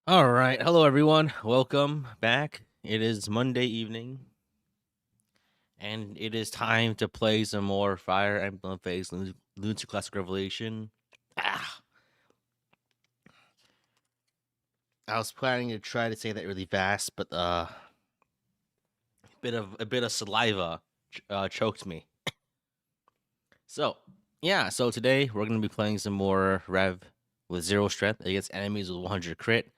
All right. Hello, everyone. Welcome back. It is Monday evening, and it is time to play some more Fire Emblem Phase Lunatic Classic Revelation. Ah, I was planning to try to say that really fast, but a bit of saliva choked me. So yeah, so today we're gonna be playing some more Rev with 0 strength against enemies with 100 crit.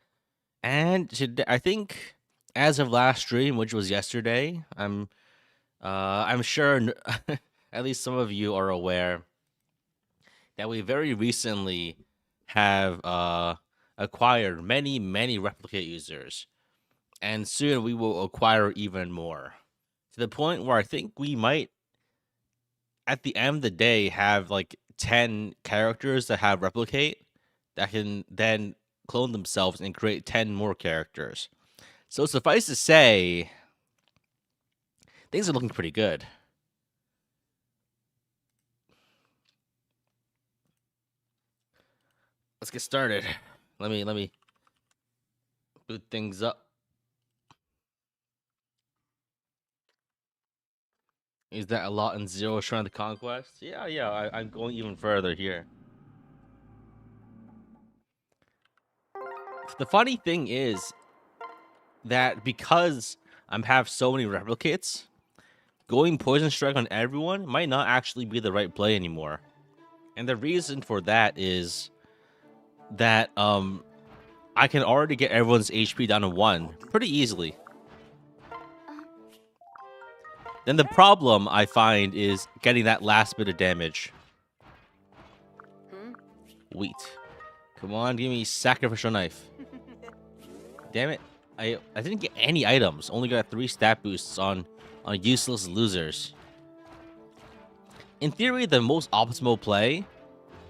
And today, I think as of last stream, which was yesterday, I'm sure at least some of you are aware that we very recently have acquired many replicate users, and soon we will acquire even more, to the point where I think we might, at the end of the day, have like 10 characters that have replicate that can then clone themselves and create 10 more characters. So suffice to say, things are looking pretty good. Let's get started. Let me boot things up. Is that a lot in Zero Strength Conquest? Yeah, I'm going even further here. The funny thing is that because I have so many replicates, going Poison Strike on everyone might not actually be the right play anymore. And the reason for that is that I can already get everyone's HP down to 1 pretty easily. Then the problem I find is getting that last bit of damage. Wheat. Come on, give me Sacrificial Knife. Damn it. I didn't get any items. Only got 3 stat boosts on useless losers. In theory, the most optimal play,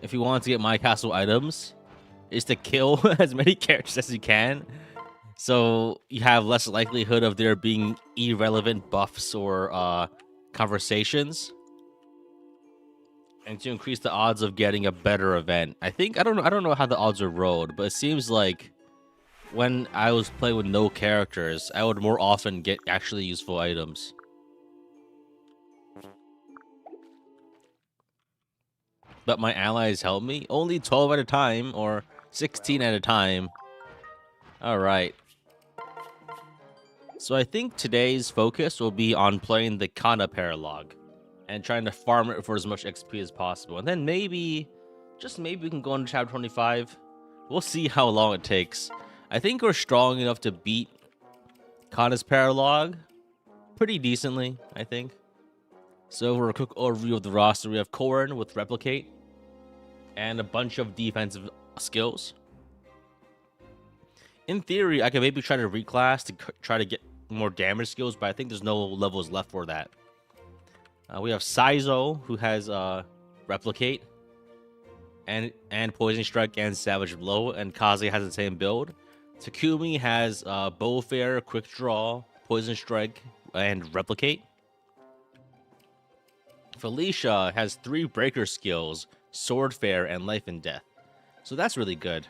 if you want to get my castle items, is to kill as many characters as you can, so you have less likelihood of there being irrelevant buffs or conversations, and to increase the odds of getting a better event. I don't know how the odds are rolled, but it seems like when I was playing with no characters, I would more often get actually useful items. But my allies help me? Only 12 at a time, or 16 at a time. Alright. So I think today's focus will be on playing the Kana paralogue and trying to farm it for as much XP as possible. And then maybe, just maybe we can go into chapter 25. We'll see how long it takes. I think we're strong enough to beat Kana's paralogue pretty decently, I think. So for a quick overview of the roster, we have Korin with Replicate and a bunch of defensive skills. In theory, I could maybe try to reclass to try to get more damage skills, but I think there's no levels left for that. We have Saizo, who has Replicate and Poison Strike and Savage Blow, and Kaze has the same build. Takumi has Bowfair, Quick Draw, Poison Strike, and Replicate. Felicia has 3 breaker skills, Sword Fair, and Life and Death. So that's really good.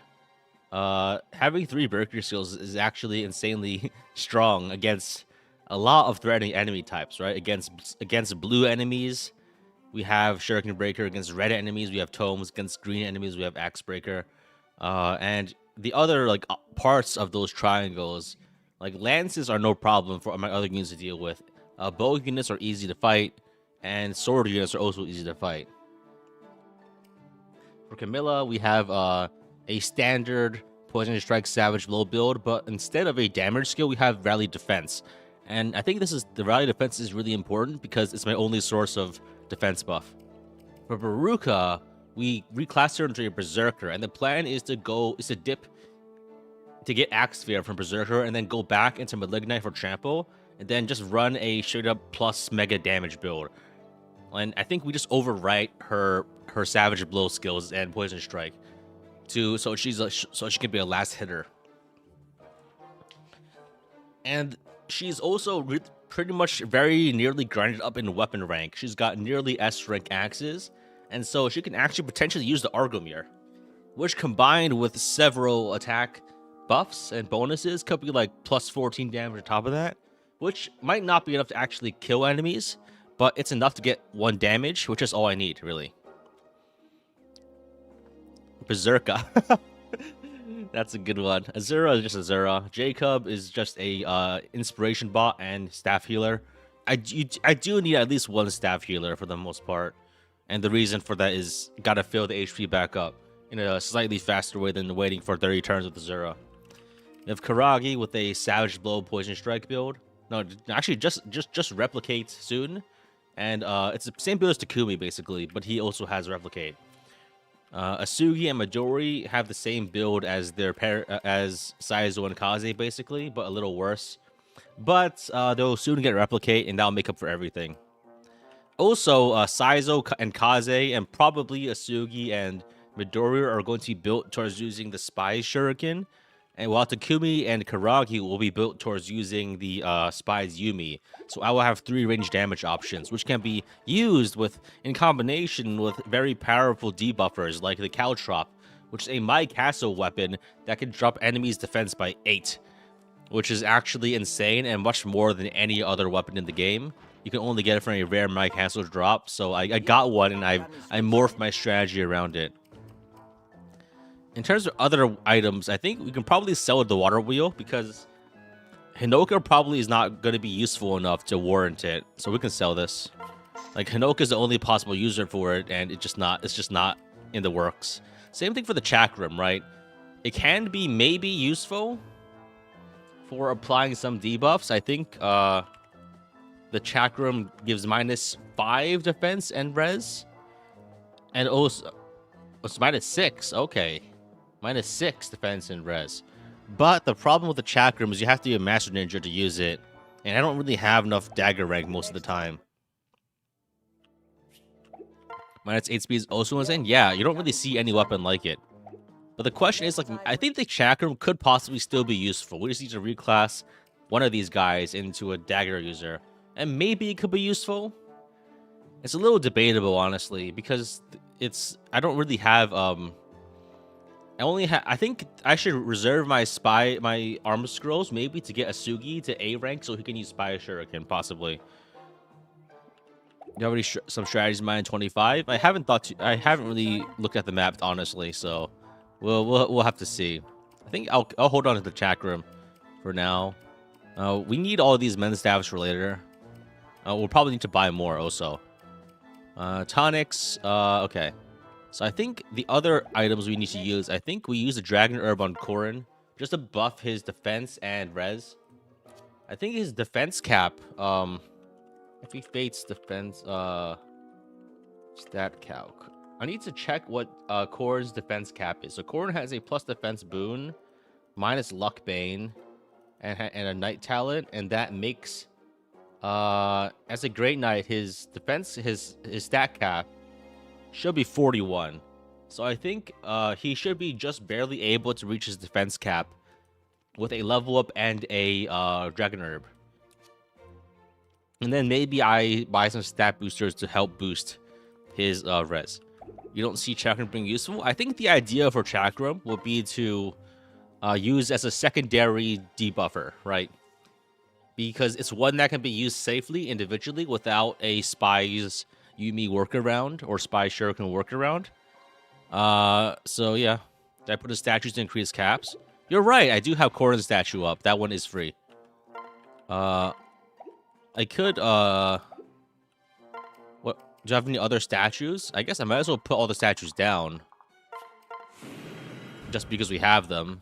Having 3 breaker skills is actually insanely strong against a lot of threatening enemy types, right? Against blue enemies, we have Shuriken Breaker. Against red enemies, we have Tomes. Against green enemies, we have Axe Breaker. And the other like parts of those triangles, like lances, are no problem for my other units to deal with. Bow units are easy to fight, and sword units are also easy to fight. For Camilla, we have a standard Poison Strike Savage Blow build, but instead of a damage skill, we have Rally Defense. And I think the Rally Defense is really important because it's my only source of defense buff. For Baruka, we reclass her into a Berserker, and the plan is to dip to get Axe Sphere from Berserker, and then go back into Malignite for Trample, and then just run a straight up plus mega damage build. And I think we just overwrite her Savage Blow skills and Poison Strike so she can be a last hitter. And she's also pretty much very nearly grinded up in weapon rank. She's got nearly S rank axes, and so she can actually potentially use the Argomir, which combined with several attack buffs and bonuses could be like plus 14 damage on top of that, which might not be enough to actually kill enemies, but it's enough to get 1 damage, which is all I need, really. Berserker. That's a good one. Azura is just Azura. Jacob is just a inspiration bot and staff healer. I do need at least 1 staff healer for the most part. And the reason for that is gotta fill the HP back up in a slightly faster way than waiting for 30 turns with Azura. We have Karagi with a Savage Blow Poison Strike build. No, actually just replicate soon. And it's the same build as Takumi basically, but he also has replicate. Asugi and Midori have the same build as their as Saizo and Kaze basically, but a little worse. But they'll soon get replicate, and that'll make up for everything. Also, Saizo and Kaze, and probably Asugi and Midori are going to be built towards using the Spy Shuriken, and while Takumi and Karagi will be built towards using the Spy's Yumi. So I will have 3 range damage options, which can be used in combination with very powerful debuffers like the Caltrop, which is a My Castle weapon that can drop enemies' defense by 8, which is actually insane and much more than any other weapon in the game. You can only get it from a rare My Castle drop, so I got one and I morphed my strategy around it. In terms of other items, I think we can probably sell the water wheel because Hinoka probably is not going to be useful enough to warrant it. So we can sell this. Like, Hinoka is the only possible user for it, and it's just not in the works. Same thing for the chakram, right? It can be maybe useful for applying some debuffs. I think the chakram gives -5 defense and res. And also, it's -6. Okay. -6 defense and res. But the problem with the chakram is you have to be a master ninja to use it. And I don't really have enough dagger rank most of the time. -8 speed is also insane. Yeah, you don't really see any weapon like it. But the question is, like, I think the chakram could possibly still be useful. We just need to reclass one of these guys into a dagger user. And maybe it could be useful. It's a little debatable, honestly, because I don't really have, I think I should reserve my armor scrolls maybe to get Asugi to A rank so he can use Spy Shuriken, possibly. You have any some strategies in mind in 25? I haven't really looked at the map, honestly, so we'll have to see. I think I'll hold on to the chakram for now. We need all of these men's staffs for later. We'll probably need to buy more also. Tonics, okay. So I think the other items we need to use, I think we use the Dragon Herb on Korin just to buff his defense and res. I think his defense cap, if he fates defense, stat calc. I need to check what Korin's defense cap is. So Korin has a plus defense boon, minus luck bane, and a knight talent, and that makes, as a great knight, his defense, his stat cap should be 41. So I think he should be just barely able to reach his defense cap with a level up and a Dragon Herb. And then maybe I buy some stat boosters to help boost his res. You don't see Chakram being useful? I think the idea for Chakram would be to use as a secondary debuffer, right? Because it's one that can be used safely individually without a Spy's Yumi workaround or Spy Shuriken workaround. So yeah, did I put the statues to increase caps? You're right, I do have Korin's statue up. That one is free. I could, what? Do you have any other statues? I guess I might as well put all the statues down. Just because we have them.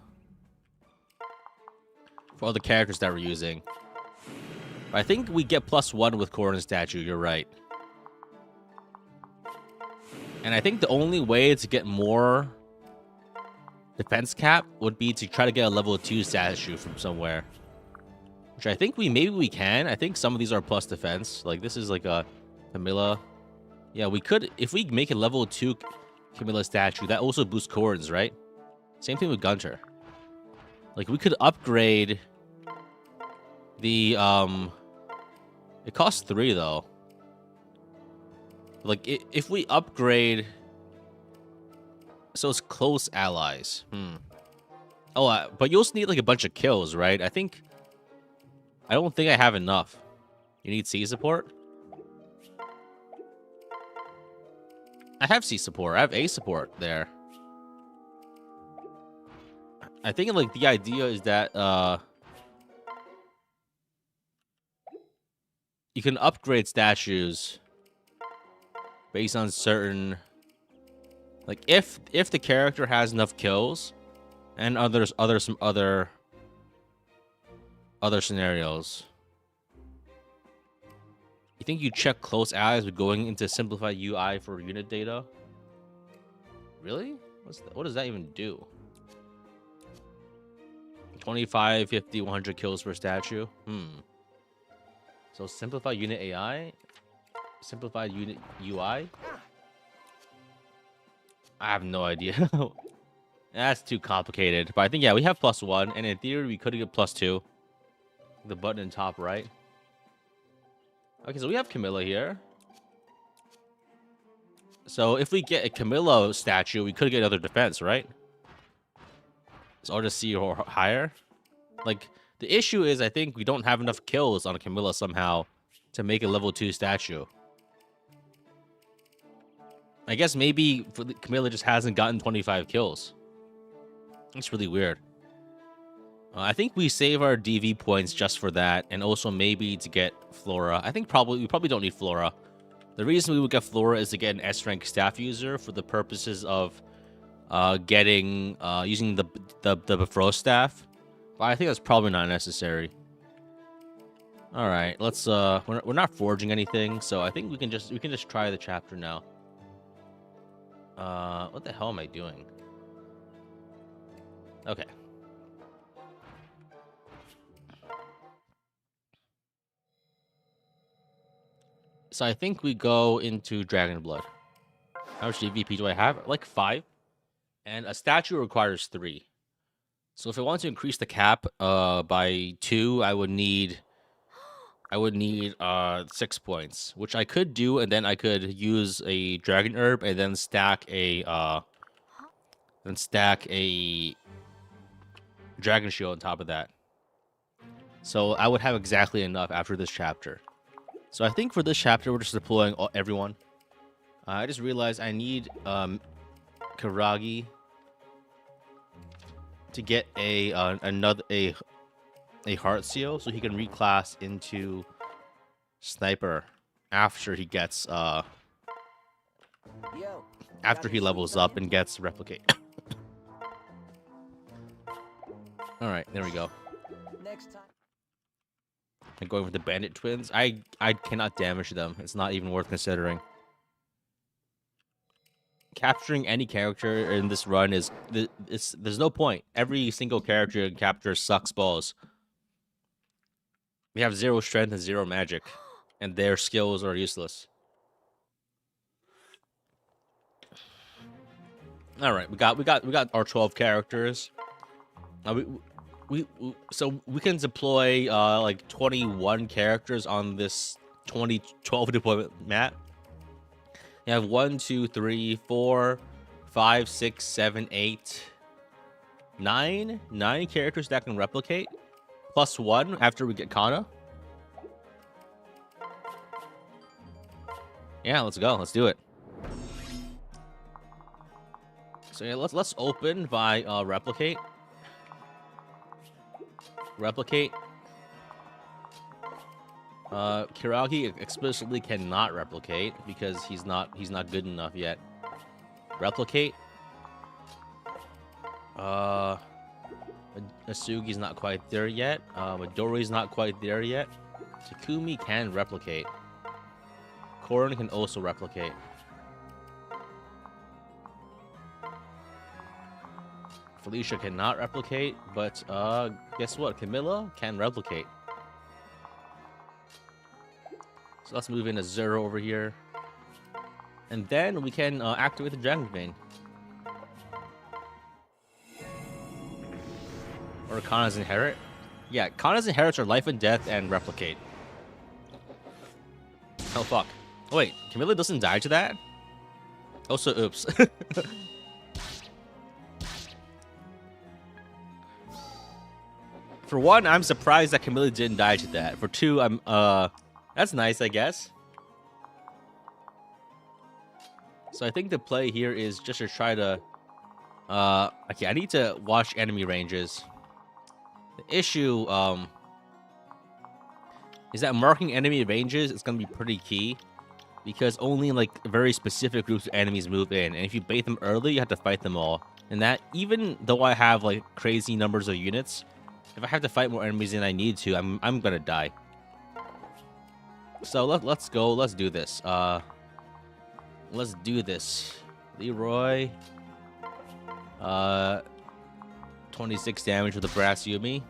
For all the characters that we're using. But I think we get +1 with Korin's statue, you're right. And I think the only way to get more defense cap would be to try to get a level 2 statue from somewhere. Which I think maybe we can. I think some of these are plus defense. Like this is like a Camilla. Yeah, we could, if we make a level 2 Camilla statue, that also boosts Korin's, right? Same thing with Gunter. Like we could upgrade the, it costs 3 though. Like, if we upgrade... So it's close allies. Oh, but you also need like a bunch of kills, right? I don't think I have enough. You need C support? I have C support. I have A support there. I think like the idea is that you can upgrade statues based on certain, like if the character has enough kills and some other scenarios. You think you check close allies with going into simplified UI for unit data? Really? What does that even do? 25, 50, 100 kills per statue? So simplified unit AI? Simplified unit UI? I have no idea. That's too complicated. But I think, yeah, we have +1. And in theory, we could get +2. The button in top right. Okay, so we have Camilla here. So if we get a Camilla statue, we could get another defense, right? So I'll just see or higher. Like, the issue is I think we don't have enough kills on a Camilla somehow to make a level 2 statue. I guess maybe Camilla just hasn't gotten 25 kills. It's really weird. I think we save our DV points just for that, and also maybe to get Flora. I think we probably don't need Flora. The reason we would get Flora is to get an S rank staff user for the purposes of using the Bifrost staff. But I think that's probably not necessary. All right, let's we're not forging anything, so I think we can just try the chapter now. What the hell am I doing? Okay. So I think we go into Dragon Blood. How much DVP do I have? Like 5. And a statue requires 3. So if I want to increase the cap by 2, I would need 6 points, which I could do, and then I could use a dragon herb and then stack a dragon shield on top of that. So I would have exactly enough after this chapter. So I think for this chapter, we're just deploying everyone. I just realized I need Karagi to get a heart seal so he can reclass into sniper after he gets after he levels up and gets replicate. All right, there we go. Next time. And going with the bandit twins, I cannot damage them. It's not even worth considering. Capturing any character in this run there's no point. Every single character you capture sucks balls. We have 0 strength and 0 magic, and their skills are useless. All right, we got our 12 characters. So we can deploy like 21 characters on this 2012 deployment map. You have 1, 2, 3, 4, 5, 6, 7, 8, 9 characters that can replicate, +1 after we get Kana. Yeah, let's go. Let's do it. So yeah, let's open by replicate. Kiragi explicitly cannot replicate because he's not good enough yet. Replicate. Asugi's not quite there yet. Midori's not quite there yet. Takumi can replicate. Korin can also replicate. Felicia cannot replicate, but guess what? Camilla can replicate. So let's move in a 0 over here. And then we can activate the Dragon Vein. Or Kana's Inherit. Yeah, Kana's Inherits are Life and Death and Replicate. Oh, fuck. Oh, wait, Camilla doesn't die to that? Also, oops. For one, I'm surprised that Camilla didn't die to that. For two, that's nice, I guess. So I think the play here is just to try to, okay, I need to watch enemy ranges. The issue, is that marking enemy ranges is going to be pretty key. Because only, like, very specific groups of enemies move in. And if you bait them early, you have to fight them all. And that, even though I have, like, crazy numbers of units, if I have to fight more enemies than I need to, I'm gonna die. So, let's go. Let's do this. Let's do this. Leroy. 26 damage with the Brass Yumi.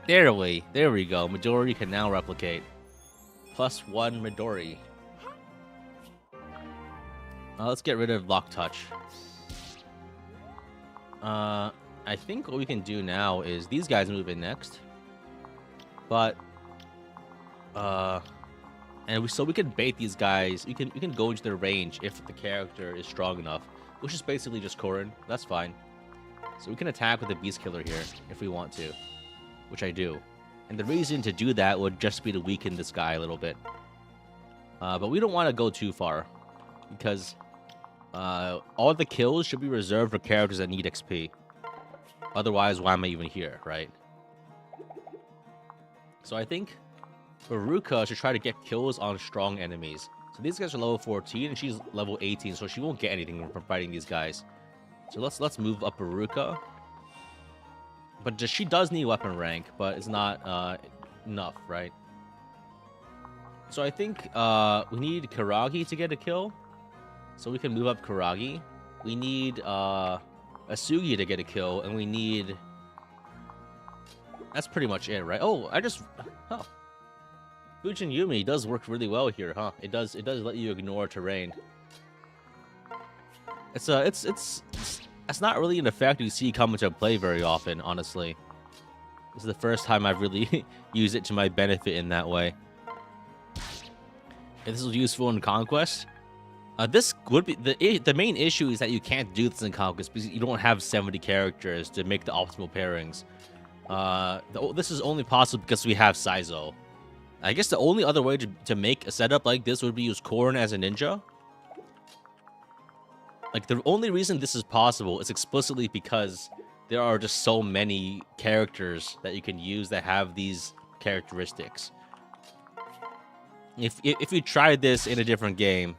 There we go. Midori can now replicate. +1 Midori. Let's get rid of Lock Touch. I think what we can do now is these guys move in next. But so we can bait these guys. We can go into their range if the character is strong enough, which is basically just Korin. That's fine. So we can attack with the Beast Killer here if we want to, which I do. And the reason to do that would just be to weaken this guy a little bit. But we don't want to go too far. Because all the kills should be reserved for characters that need XP. Otherwise, why am I even here, right? So I think Veruca should try to get kills on strong enemies. So these guys are level 14 and she's level 18. So she won't get anything from fighting these guys. So let's move up Veruca. But she does need weapon rank, but it's not enough, right? So I think we need Karagi to get a kill. So we can move up Karagi. We need Asugi to get a kill, and we need... That's pretty much it, right? Oh, Huh. Fujin Yumi does work really well here, huh? It does let you ignore terrain. That's not really an effect you see come into play very often, honestly. This is the first time I've really used it to my benefit in that way. If this was useful in Conquest, this would be... The main issue is that you can't do this in Conquest because you don't have 70 characters to make the optimal pairings. This is only possible because we have Saizo. I guess the only other way to make a setup like this would be use Korin as a ninja. Like, the only reason this is possible is explicitly because there are just so many characters that you can use that have these characteristics. If you tried this in a different game,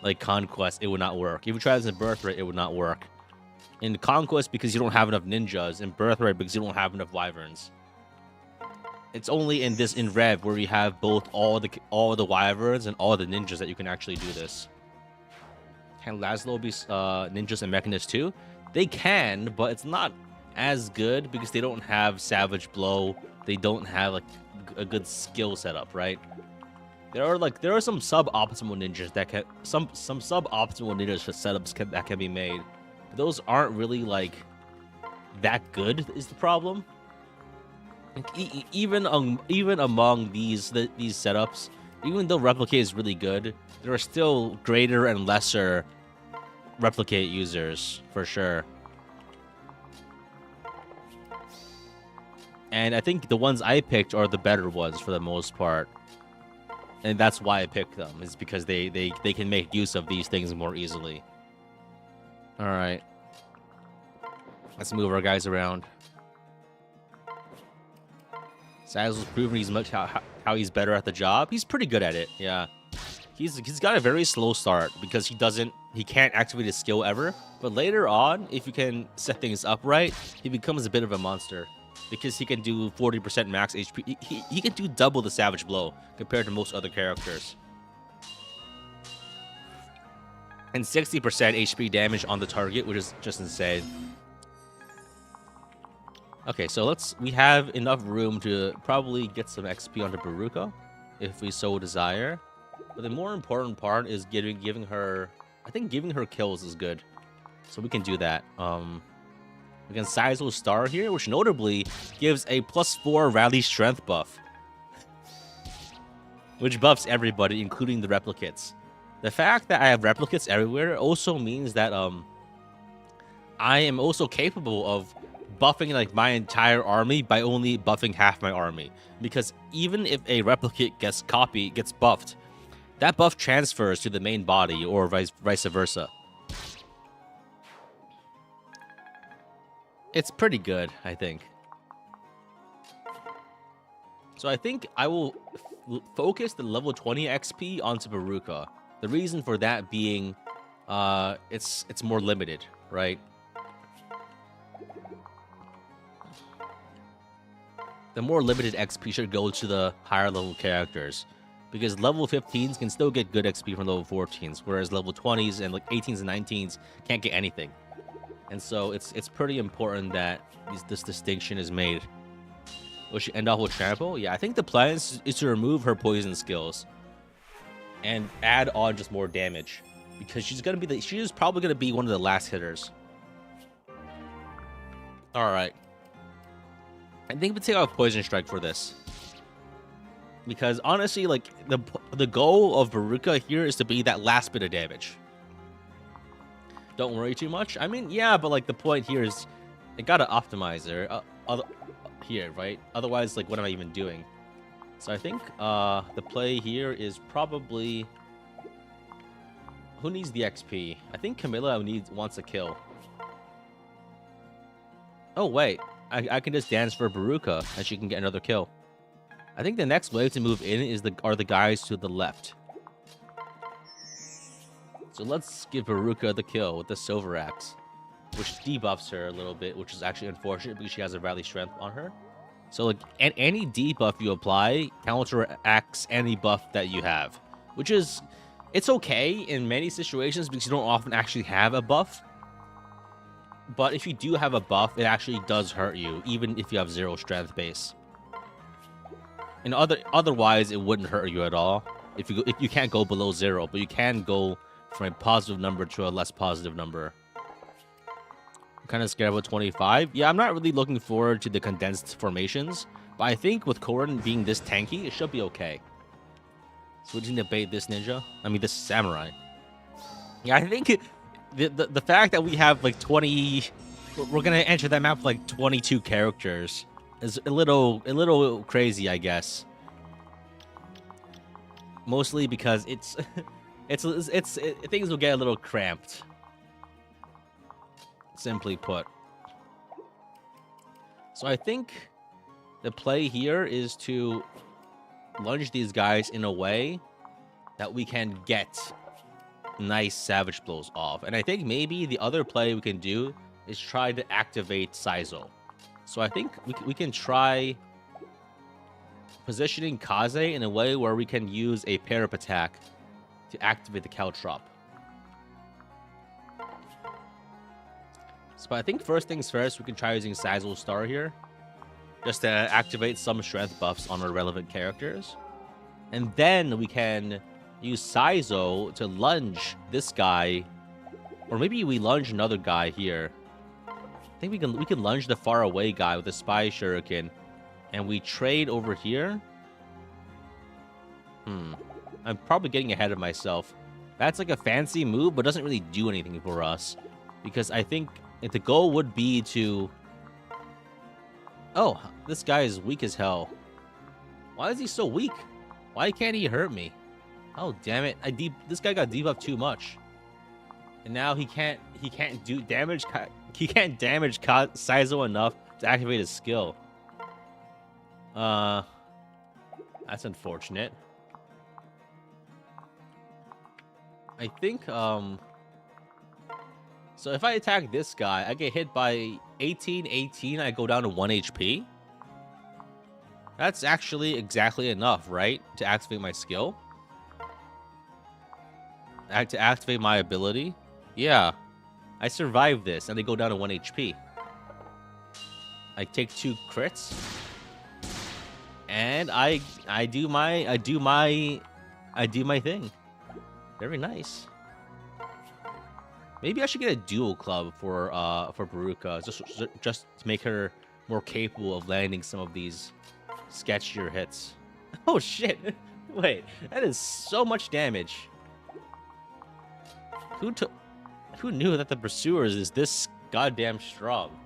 like Conquest, it would not work. If you tried this in Birthright, it would not work. In Conquest, because you don't have enough ninjas. In Birthright, because you don't have enough wyverns. It's only in Rev where you have both all the wyverns and all the ninjas that you can actually do this. Can Laszlo be ninjas and mechanists too? They can, but it's not as good because they don't have Savage Blow. They don't have like a good skill setup, right? There are some suboptimal ninjas that can some suboptimal ninja setups that can be made. But those aren't really like that good is the problem. Like, even among these setups, even though Replicate is really good, there are still greater and lesser Replicate users, for sure. And I think the ones I picked are the better ones for the most part. And that's why I picked them, is because they can make use of these things more easily. Alright. Let's move our guys around. Saizo's proven he's how he's better at the job. He's pretty good at it, yeah. He's got a very slow start because he can't activate his skill ever. But later on, if you can set things up right, he becomes a bit of a monster. Because he can do 40% max HP. He can do double the Savage Blow compared to most other characters. And 60% HP damage on the target, which is just insane. Okay, so we have enough room to probably get some XP onto Veruca, if we so desire. But the more important part is giving her... I think giving her kills is good. So we can do that. We can Saizo Star here, which notably gives a +4 rally strength buff. Which buffs everybody, including the replicates. The fact that I have replicates everywhere also means that I am also capable of buffing like my entire army by only buffing half my army. Because even if a replicate gets buffed, that buff transfers to the main body or vice versa. It's pretty good, I think. So I think I will focus the level 20 XP onto Baruka. The reason for that being, it's more limited, right? The more limited XP should go to the higher level characters, because level 15s can still get good XP from level 14s, whereas level 20s and like 18s and 19s can't get anything. And so it's pretty important that this distinction is made. Will she end off with trample? Yeah, I think the plan is to remove her poison skills and add on just more damage, because she's probably gonna be one of the last hitters. All right. I think we take out Poison Strike for this. Because honestly, like, the goal of Baruka here is to be that last bit of damage. Don't worry too much. I mean, yeah, but like the point here is I gotta optimize her here, right? Otherwise, like, what am I even doing? So I think the play here is probably... Who needs the XP? I think Camilla wants a kill. Oh, wait. I can just dance for Baruka, and she can get another kill. I think the next wave to move in are the guys to the left. So let's give Baruka the kill with the Silver Axe, which debuffs her a little bit, which is actually unfortunate because she has a rally strength on her. So like, any debuff you apply counteracts any buff that you have, which is, it's okay in many situations because you don't often actually have a buff. But if you do have a buff, it actually does hurt you, even if you have 0 strength base. And otherwise, it wouldn't hurt you at all. If you can't go below 0, but you can go from a positive number to a less positive number. I'm kind of scared about 25. Yeah, I'm not really looking forward to the condensed formations, but I think with Korin being this tanky, it should be okay. So we just need to bait this ninja. I mean, this samurai. Yeah, I think the fact that we have like 20, we're gonna enter that map with like 22 characters is a little crazy, I guess. Mostly because it's things will get a little cramped. Simply put. So I think the play here is to lunge these guys in a way that we can get nice savage blows off. And I think maybe the other play we can do is try to activate Saizo. So I think we can try positioning Kaze in a way where we can use a pair-up attack to activate the Caltrop. So I think first things first, we can try using Saizo's Star here, just to activate some strength buffs on our relevant characters. And then we can use Saizo to lunge this guy, or maybe we lunge another guy here. I think we can lunge the far away guy with the Spy Shuriken, and we trade over here. I'm probably getting ahead of myself. That's like a fancy move, but doesn't really do anything for us, because I think if the goal would be to... Oh, this guy is weak as hell. Why is he so weak? Why can't he hurt me? Oh, damn it. This guy got debuffed too much. And now he can't do damage. He can't damage Saizo enough to activate his skill. That's unfortunate. I think, so if I attack this guy, I get hit by 18, I go down to 1 HP. That's actually exactly enough, right? To activate my skill. To activate my ability. Yeah. I survived this, and they go down to 1 HP. I take 2 crits. And I do my thing. Very nice. Maybe I should get a dual club for Baruka, just to make her more capable of landing some of these sketchier hits. Oh shit! Wait, that is so much damage. Who knew that the Pursuers is this goddamn strong?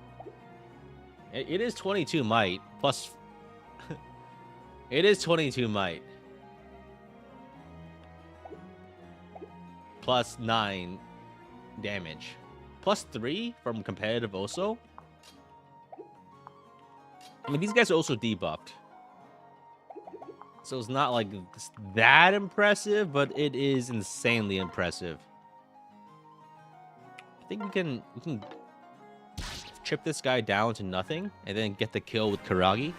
It is 22 might plus. It is 22 might plus 9 damage, plus 3 from competitive also. I mean, these guys are also debuffed, so it's not like that impressive, but it is insanely impressive. I think we can chip this guy down to nothing and then get the kill with Karagi.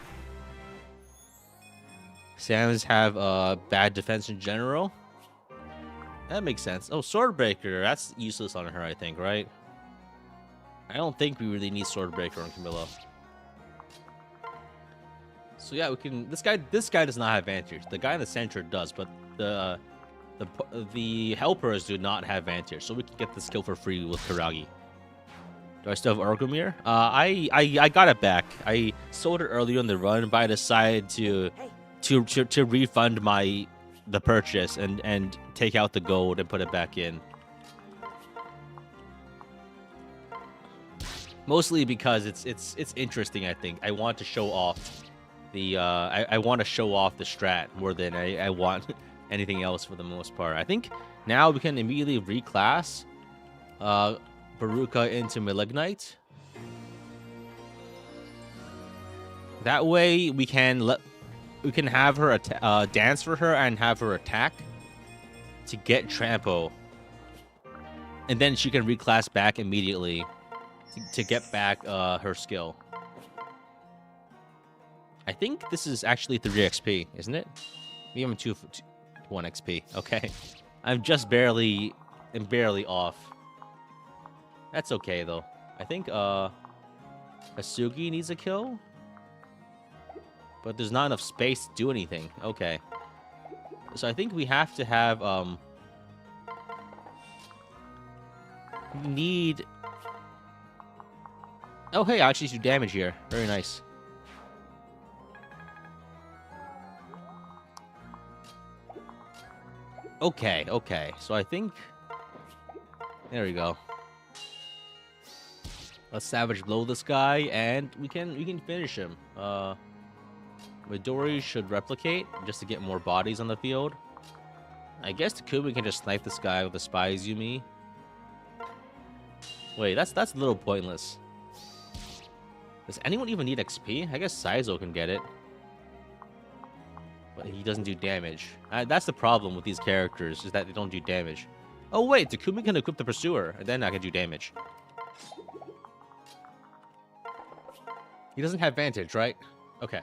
Samus have bad defense in general. That makes sense. Oh, Swordbreaker. That's useless on her, I think, right? I don't think we really need Swordbreaker on Camilla. So yeah, we can. This guy does not have Vantage. The guy in the center does, but the helpers do not have Vantage. So we can get this kill for free with Karagi. Do I still have Orgrimmar? I got it back. I sold it earlier in the run, but I decided to refund the purchase and take out the gold and put it back in. Mostly because it's interesting. I think I want to show off the I want to show off the strat more than I want anything else for the most part. I think now we can immediately reclass Baruka into Malignite. That way we can have her dance for her and have her attack to get Trampo, and then she can reclass back immediately to get back her skill. I think this is actually 3 XP, isn't it? Maybe I'm 1 XP. Okay, I'm just barely off. That's okay though. I think Asugi needs a kill, but there's not enough space to do anything. Okay, so I think we have to have we need. Oh hey, I actually do damage here. Very nice. Okay, okay. So I think there we go. Let's savage blow this guy, and we can finish him. Midori should replicate just to get more bodies on the field. I guess Takumi can just snipe this guy with the Spy Izumi. Wait, that's a little pointless. Does anyone even need XP? I guess Saizo can get it, but he doesn't do damage. That's the problem with these characters, is that they don't do damage. Oh wait, Takumi can equip the Pursuer, and then I can do damage. He doesn't have Vantage, right? Okay.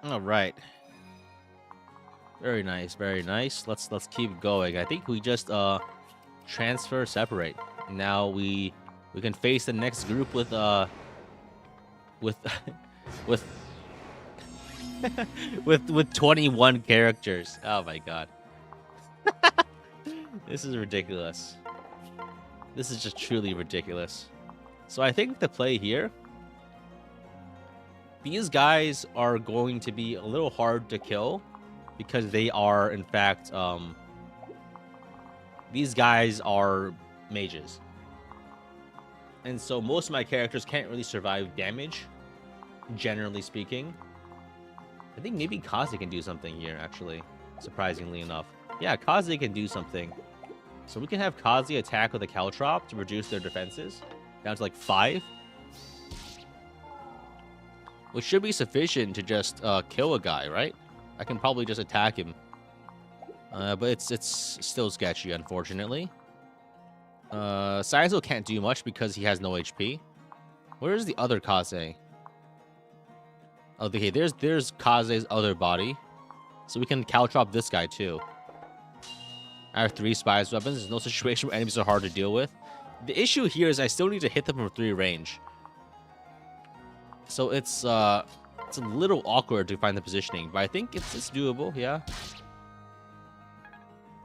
All right. Very nice, very nice. Let's keep going. I think we just transfer separate. Now we can face the next group with with 21 characters. Oh my god. This is ridiculous. This is just truly ridiculous. So I think the play here, these guys are going to be a little hard to kill because they are, in fact, these guys are mages. And so most of my characters can't really survive damage, generally speaking. I think maybe Kaze can do something here, actually, surprisingly enough. Yeah, Kaze can do something. So we can have Kaze attack with a Caltrop to reduce their defenses down to like 5. Which should be sufficient to just kill a guy, right? I can probably just attack him. But it's still sketchy, unfortunately. Saizo can't do much because he has no HP. Where is the other Kaze? Oh, okay, there's Kaze's other body. So we can Caltrop this guy too. I have 3 spies weapons. There's no situation where enemies are hard to deal with. The issue here is I still need to hit them from 3 range. So it's a little awkward to find the positioning, but I think it's doable, yeah.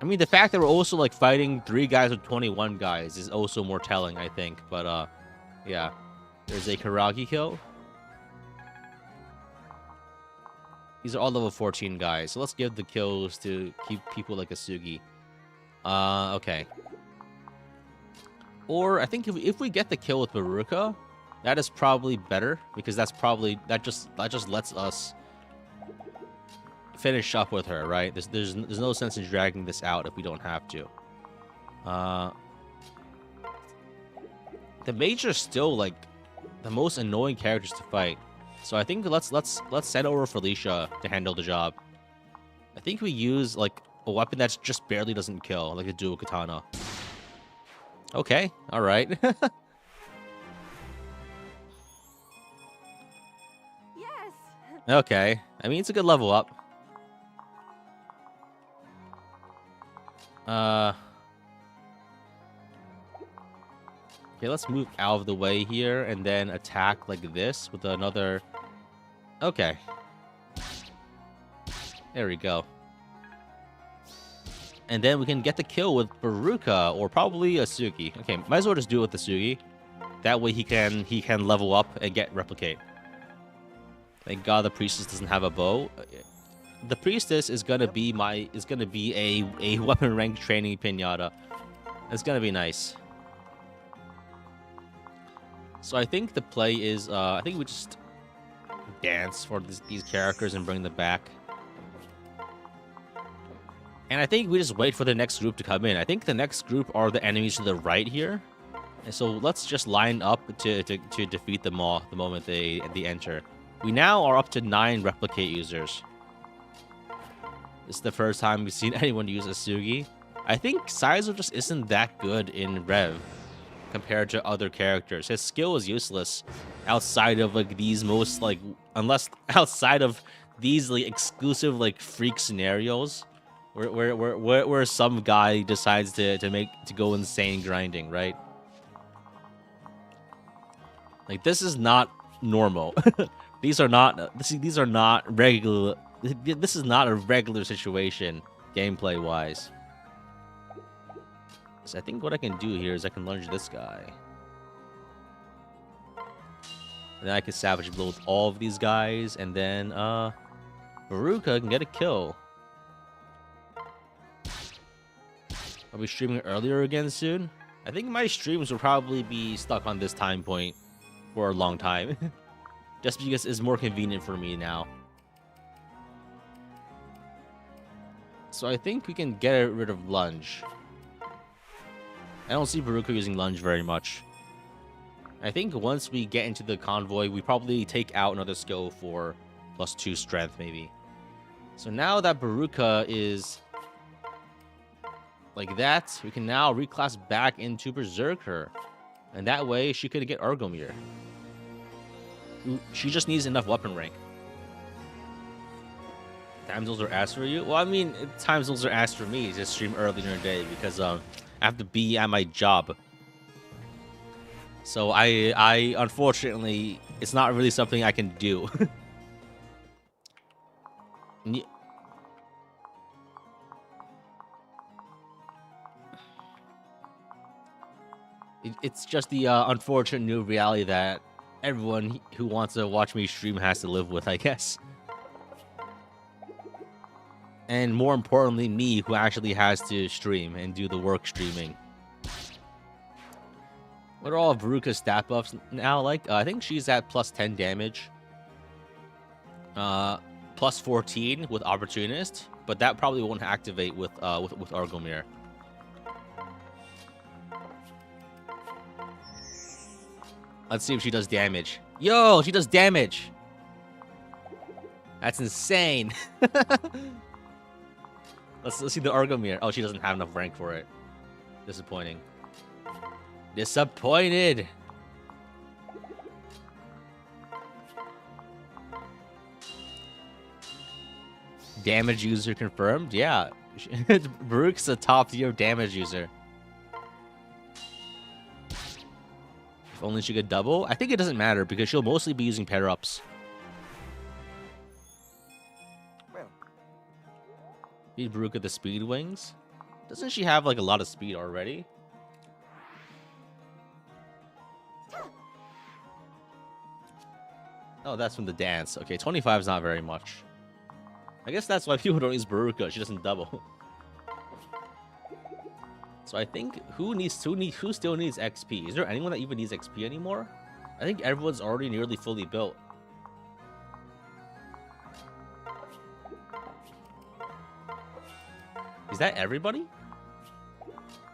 I mean, the fact that we're also like fighting 3 guys with 21 guys is also more telling, I think. But yeah, there's a Karagi kill. These are all level 14 guys. So let's give the kills to keep people like Asugi. Okay. Or I think if we get the kill with Baruka, that is probably better because that just lets us finish up with her, right? There's no sense in dragging this out if we don't have to. The mage are still like the most annoying characters to fight. So I think let's send over Felicia to handle the job. I think we use like a weapon that just barely doesn't kill, like a dual katana. Okay, all right. Yes. Okay, I mean it's a good level up. Okay, let's move out of the way here and then attack like this with another. Okay. There we go. And then we can get the kill with Baruka or probably Asugi. Okay, might as well just do it with Asugi. That way he can level up and get replicate. Thank God the priestess doesn't have a bow. The priestess is gonna be a weapon rank training pinata. It's gonna be nice. So I think the play is I think we just dance for these characters and bring them back. And I think we just wait for the next group to come in. I think the next group are the enemies to the right here. And so let's just line up to defeat them all the moment they enter. We now are up to 9 replicate users. This is the first time we've seen anyone use Asugi. I think Saizo just isn't that good in Rev compared to other characters. His skill is useless outside of like these most like outside of these like exclusive like freak scenarios where some guy decides to go insane grinding, right? Like this is not normal. These are not regular. This is not a regular situation gameplay wise. So I think what I can do here is I can lunge this guy. And then I can savage blow with all of these guys, and then Baruka can get a kill. Are we streaming earlier again soon? I think my streams will probably be stuck on this time point for a long time. Just because it's more convenient for me now. So I think we can get rid of lunge. I don't see Baruka using lunge very much. I think once we get into the convoy, we probably take out another skill for +2 strength, maybe. So now that Baruka is like that, we can now reclass back into Berserker. And that way, she could get Argomir. She just needs enough weapon rank. Time zones are asked for you? Well, I mean, time zones are asked for me to stream earlier in the day because I have to be at my job. So I unfortunately, it's not really something I can do. It's just the unfortunate new reality that everyone who wants to watch me stream has to live with, I guess. And more importantly, me, who actually has to stream and do the work streaming. What are all of Baruka's stat buffs now like? I think she's at +10 damage. +14 with Opportunist, but that probably won't activate with Argomir. Let's see if she does damage. Yo, she does damage! That's insane! Let's see the Argomir. Oh, she doesn't have enough rank for it. Disappointing. Disappointed! Damage user confirmed? Yeah. Baruch's a top tier damage user. If only she could double. I think it doesn't matter because she'll mostly be using pair-ups. Beat Baruch the speed wings? Doesn't she have like a lot of speed already? Oh, that's from the dance. Okay, 25 is not very much. I guess that's why people don't use Baruka. She doesn't double. So I think who still needs XP? Is there anyone that even needs XP anymore? I think everyone's already nearly fully built. Is that everybody?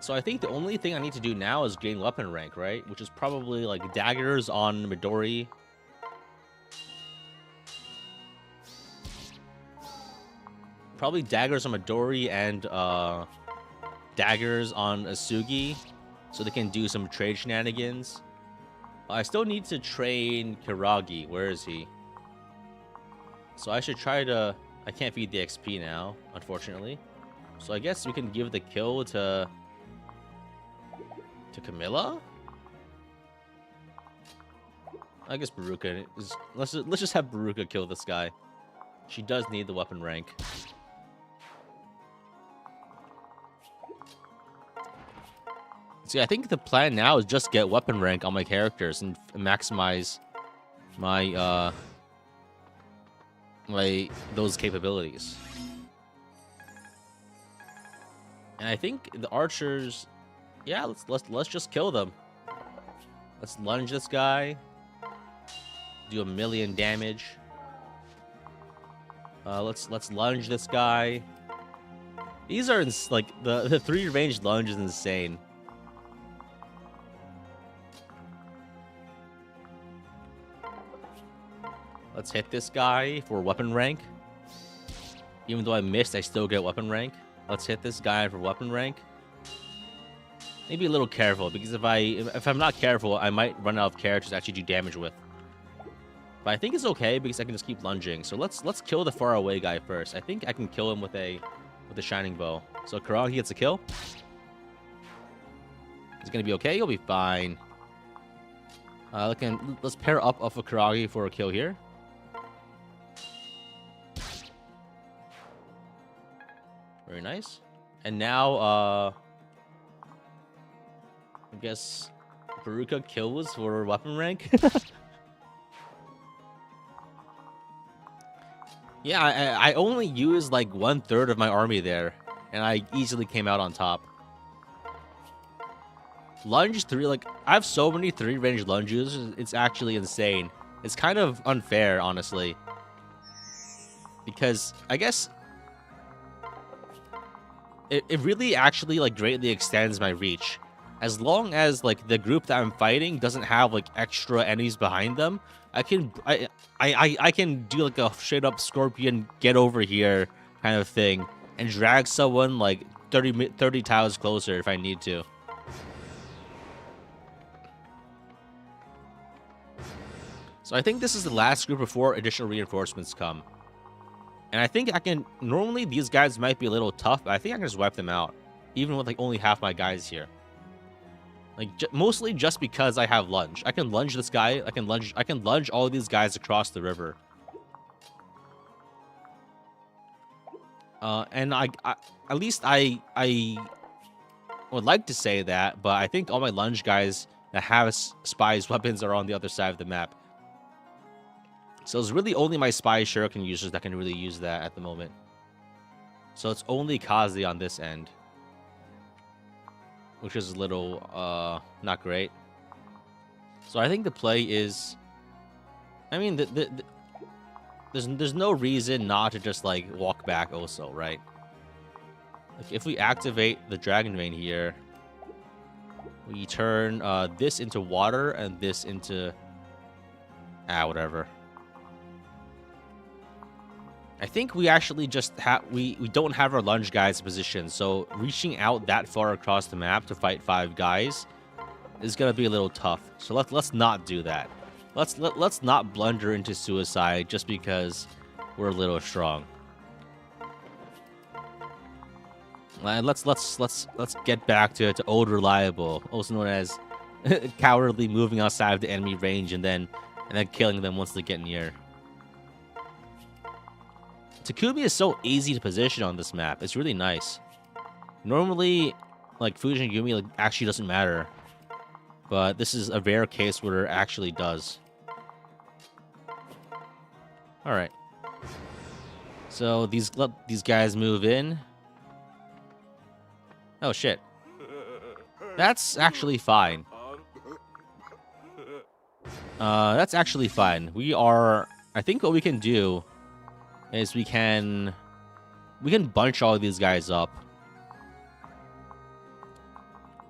So I think the only thing I need to do now is gain weapon rank, right? Which is probably like daggers on Midori. Probably daggers on Midori and daggers on Asugi, so they can do some trade shenanigans. I still need to train Kiragi. Where is he? So I should try to... I can't feed the XP now, unfortunately. So I guess we can give the kill to Camilla? I guess Baruka is... Let's just have Baruka kill this guy. She does need the weapon rank. See, I think the plan now is just get weapon rank on my characters and maximize my those capabilities. And I think the archers, yeah, let's just kill them. Let's lunge this guy. Do 1,000,000 damage. Let's lunge this guy. These are like the 3 ranged lunge is insane. Let's hit this guy for weapon rank. Even though I missed, I still get weapon rank. Let's hit this guy for weapon rank. Maybe a little careful, because if I'm not careful, I might run out of characters to actually do damage with. But I think it's okay because I can just keep lunging. So let's kill the far away guy first. I think I can kill him with a shining bow. So Kiragi gets a kill. He's gonna be okay. He'll be fine. Let's pair up off of Kiragi for a kill here. Very nice. And now, I guess Baruka kills for weapon rank. Yeah, I only used like 1/3 of my army there, and I easily came out on top. Lunge 3, like, I have so many 3-range lunges, it's actually insane. It's kind of unfair, honestly. Because, I guess... It really actually, like, greatly extends my reach. As long as, like, the group that I'm fighting doesn't have, like, extra enemies behind them, I can do, like, a straight-up scorpion get over here kind of thing, and drag someone, like, 30 tiles closer if I need to. So I think this is the last group before additional reinforcements come. And I think I can... Normally, these guys might be a little tough, but I think I can just wipe them out. Even with, like, only half my guys here. Like, mostly just because I have lunge. I can lunge this guy. I can lunge all of these guys across the river. And at least I would like to say that, but I think all my lunge guys that have spies weapons are on the other side of the map. So it's really only my spy shuriken users that can really use that at the moment. So it's only Kazi on this end, which is a little not great. So I think the play is, I mean, there's no reason not to just like walk back also, right? Like if we activate the Dragon Vein here, we turn this into water and this into whatever. I think we actually just we don't have our lunge guys positioned, so reaching out that far across the map to fight 5 guys is gonna be a little tough. So let's not do that. Let's not blunder into suicide just because we're a little strong. Let's get back to old reliable, also known as cowardly moving outside of the enemy range and then killing them once they get near. Takumi is so easy to position on this map. It's really nice. Normally, like, Fujin Yumi like, actually doesn't matter. But this is a rare case where it actually does. Alright. So these guys move in. Oh shit. That's actually fine. That's actually fine. We are... I think what we can do is we can bunch all of these guys up.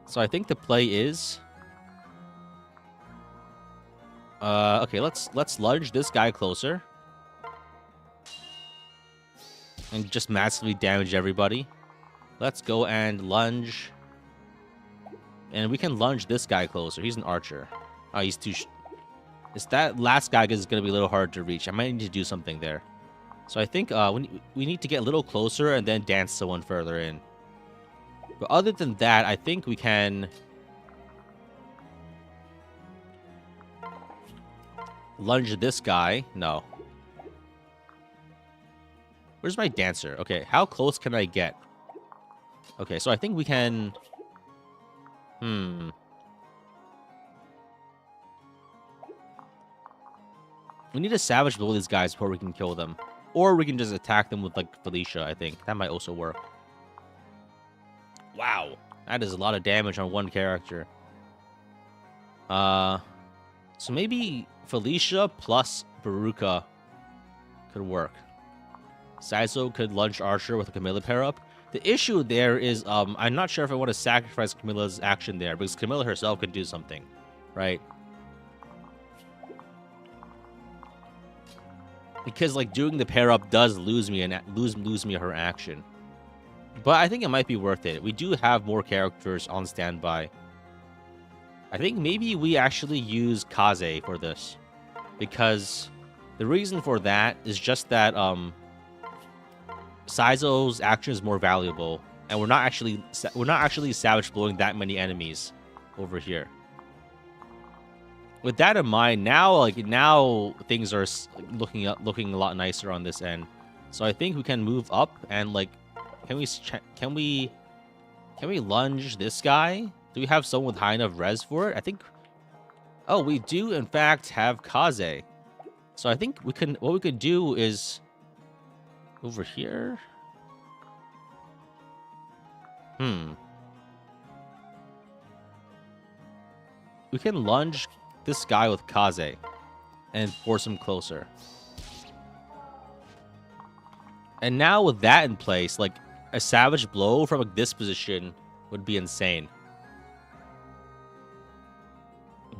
So I think the play is... okay, let's lunge this guy closer. And just massively damage everybody. Let's go and lunge. And we can lunge this guy closer. He's an archer. Oh, he's too... It's that last guy is going to be a little hard to reach. I might need to do something there. So I think we need to get a little closer and then dance someone further in. But other than that, I think we can... lunge this guy. No. Where's my dancer? Okay, how close can I get? Okay, so I think we can... We need to savage blow these guys before we can kill them. Or we can just attack them with, like, Felicia, I think. That might also work. Wow. That is a lot of damage on one character. So maybe Felicia plus Baruka could work. Saizo could lunge Archer with a Camilla pair up. The issue there is, I'm not sure if I want to sacrifice Camilla's action there, because Camilla herself could do something, right? Because, like, doing the pair up does lose me her action. But I think it might be worth it. We do have more characters on standby. I think maybe we actually use Kaze for this. Because the reason for that is just that, Saizo's action is more valuable, and we're not actually savage blowing that many enemies over here. With that in mind, now things are looking a lot nicer on this end. So I think we can move up and, like, can we lunge this guy? Do we have someone with high enough res for it? I think. Oh, we do in fact have Kaze. So I think what we could do is over here. We can lunge this guy with Kaze and force him closer. And now with that in place, like, a savage blow from, like, this position would be insane.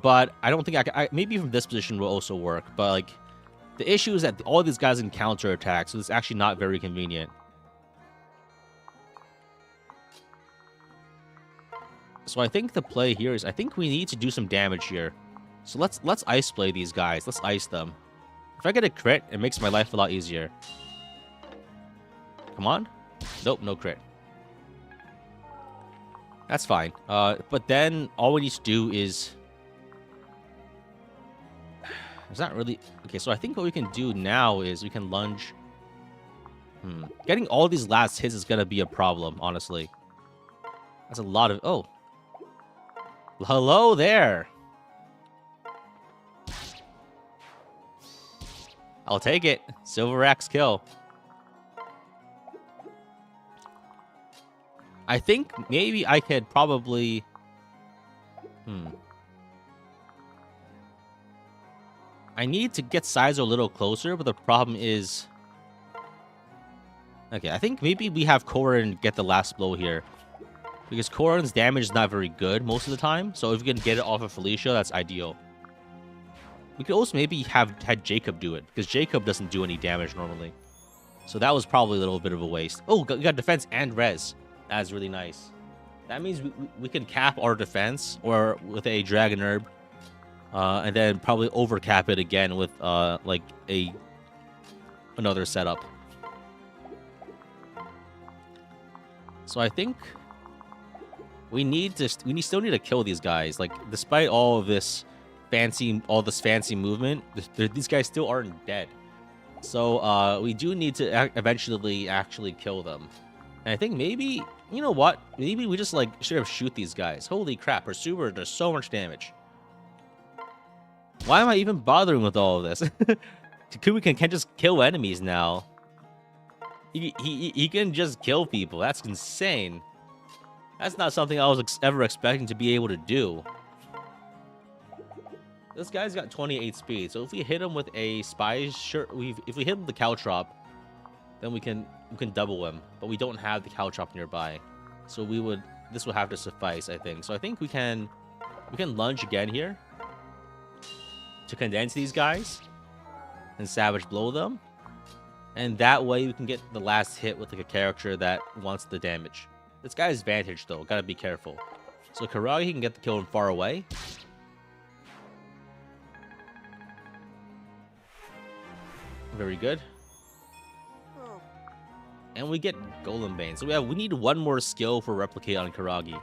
But I don't think maybe from this position will also work. But, like, the issue is that all these guys can counter attack, so it's actually not very convenient. So I think the play here is, I think we need to do some damage here. So let's ice play these guys. Let's ice them. If I get a crit, it makes my life a lot easier. Come on. Nope, no crit. That's fine. But then all we need to do is... It's not really... Okay, so I think what we can do now is we can lunge... Getting all these last hits is going to be a problem, honestly. That's a lot of... Oh. Hello there. I'll take it. Silver Axe kill. I think maybe I could probably... I need to get Saizo a little closer, but the problem is... Okay, I think maybe we have Korin get the last blow here. Because Korin's damage is not very good most of the time. So if we can get it off of Felicia, that's ideal. We could also maybe have had Jacob do it, because Jacob doesn't do any damage normally. So that was probably a little bit of a waste. Oh, we got defense and res. That's really nice. That means we can cap our defense or with a dragon herb. And then probably overcap it again with like another setup. So I think we still need to kill these guys. Like, despite all this fancy movement, these guys still aren't dead. So we do need to eventually actually kill them. And I think maybe, you know what? Maybe we just, like, should have shoot these guys. Holy crap, Pursuer does so much damage. Why am I even bothering with all of this? We can just kill enemies now. He can just kill people. That's insane. That's not something I was ever expecting to be able to do. This guy's got 28 speed, so if we hit him with a spy shirt, if we hit him with the caltrop, then we can double him. But we don't have the caltrop nearby, so this would have to suffice, I think. So I think we can lunge again here to condense these guys and savage blow them, and that way we can get the last hit with like a character that wants the damage. This guy's Vantage though, gotta be careful. So Karagi can get the kill from far away. Very good. And we get Golem Bane. So we need one more skill for Replicate on Karagi.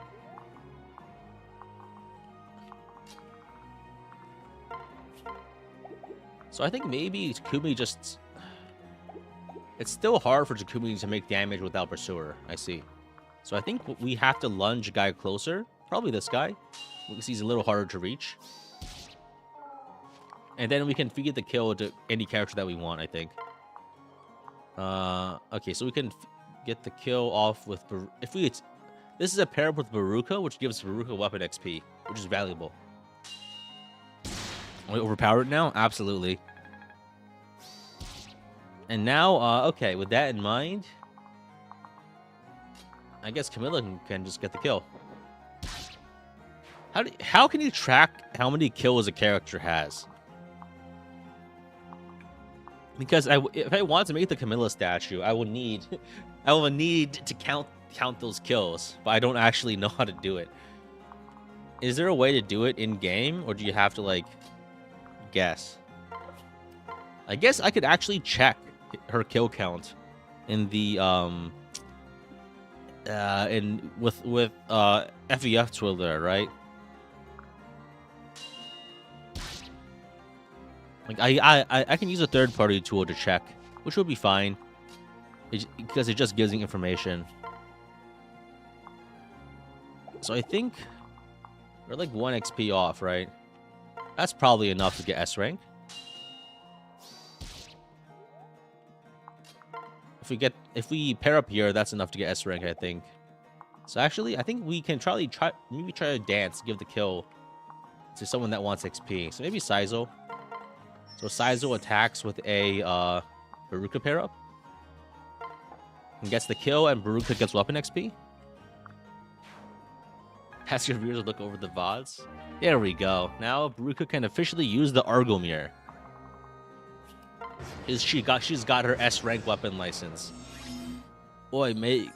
So I think maybe Takumi just... It's still hard for Takumi to make damage without Pursuer, I see. So I think we have to lunge a guy closer. Probably this guy, because he's a little harder to reach. And then we can feed the kill to any character that we want, I think. Okay, so we can get the kill off with... This is a pair up with Baruka, which gives Baruka weapon XP, which is valuable. Are we overpowered now? Absolutely. And now, okay, with that in mind, I guess Camilla can just get the kill. How can you track how many kills a character has? Because if I want to make the Camilla statue, I will need to count those kills, but I don't actually know how to do it. Is there a way to do it in game, or do you have to like guess? I guess I could actually check her kill count in the with FEF Twiddler, right? Like I can use a third-party tool to check, which would be fine, because it just gives me information. So I think we're like 1 XP off, right? That's probably enough to get S rank. If we pair up here, that's enough to get S rank, I think. So actually, I think we can try to dance, give the kill to someone that wants XP. So maybe Saizo. So Saizo attacks with a Baruka pair up and gets the kill, and Baruka gets weapon XP. Ask your viewers to look over the VODs. There we go. Now Baruka can officially use the Argomir. She's got her S rank weapon license. Oi, mate.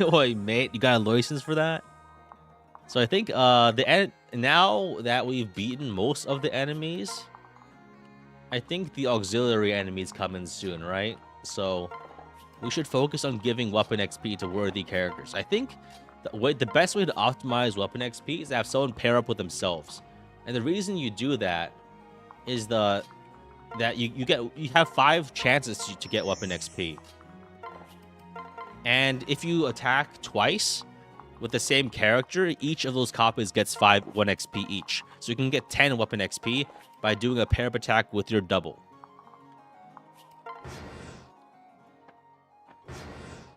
Oi, mate, you got a license for that? So I think now that we've beaten most of the enemies, I think the auxiliary enemies come in soon, right? So we should focus on giving weapon XP to worthy characters. I think the best way to optimize weapon XP is to have someone pair up with themselves. And the reason you do that is that you have 5 chances to get weapon XP. And if you attack twice with the same character, each of those copies gets 1 XP each. So you can get 10 weapon XP by doing a pair up attack with your double.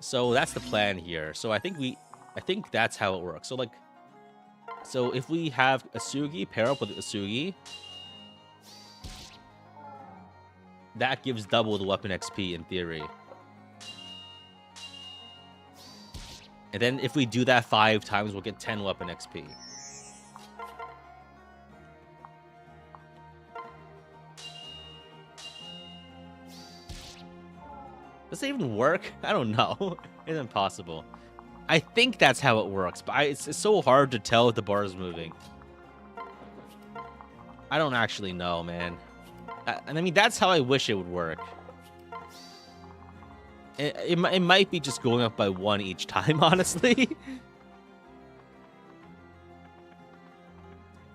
So that's the plan here. So I think that's how it works. So if we have Asugi pair up with Asugi, that gives double the weapon XP in theory. And then if we do that 5 times, we'll get 10 weapon XP. Does it even work? I don't know. It's impossible. I think that's how it works, but it's so hard to tell if the bar is moving. I don't actually know, man. And I mean, that's how I wish it would work. It might be just going up by 1 each time, honestly.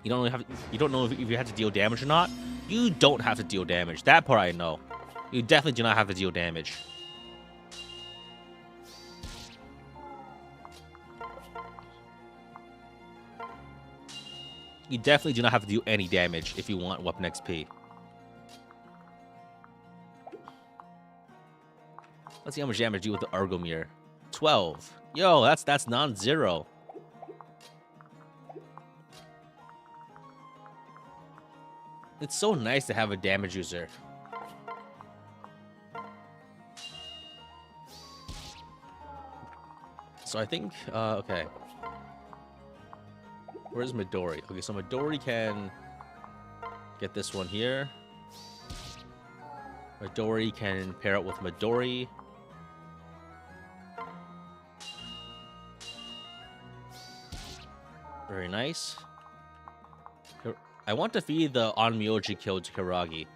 You don't know if you have to deal damage or not. You don't have to deal damage. That part I know. You definitely do not have to deal damage. You definitely do not have to do any damage if you want weapon XP. Let's see how much damage I do with the Argomir. 12. Yo, that's non-zero. It's so nice to have a damage user. So I think, okay. Where's Midori? Okay, so Midori can get this one here. Midori can pair up with Midori. Very nice. I want to feed the Onmyoji kill to Karagi.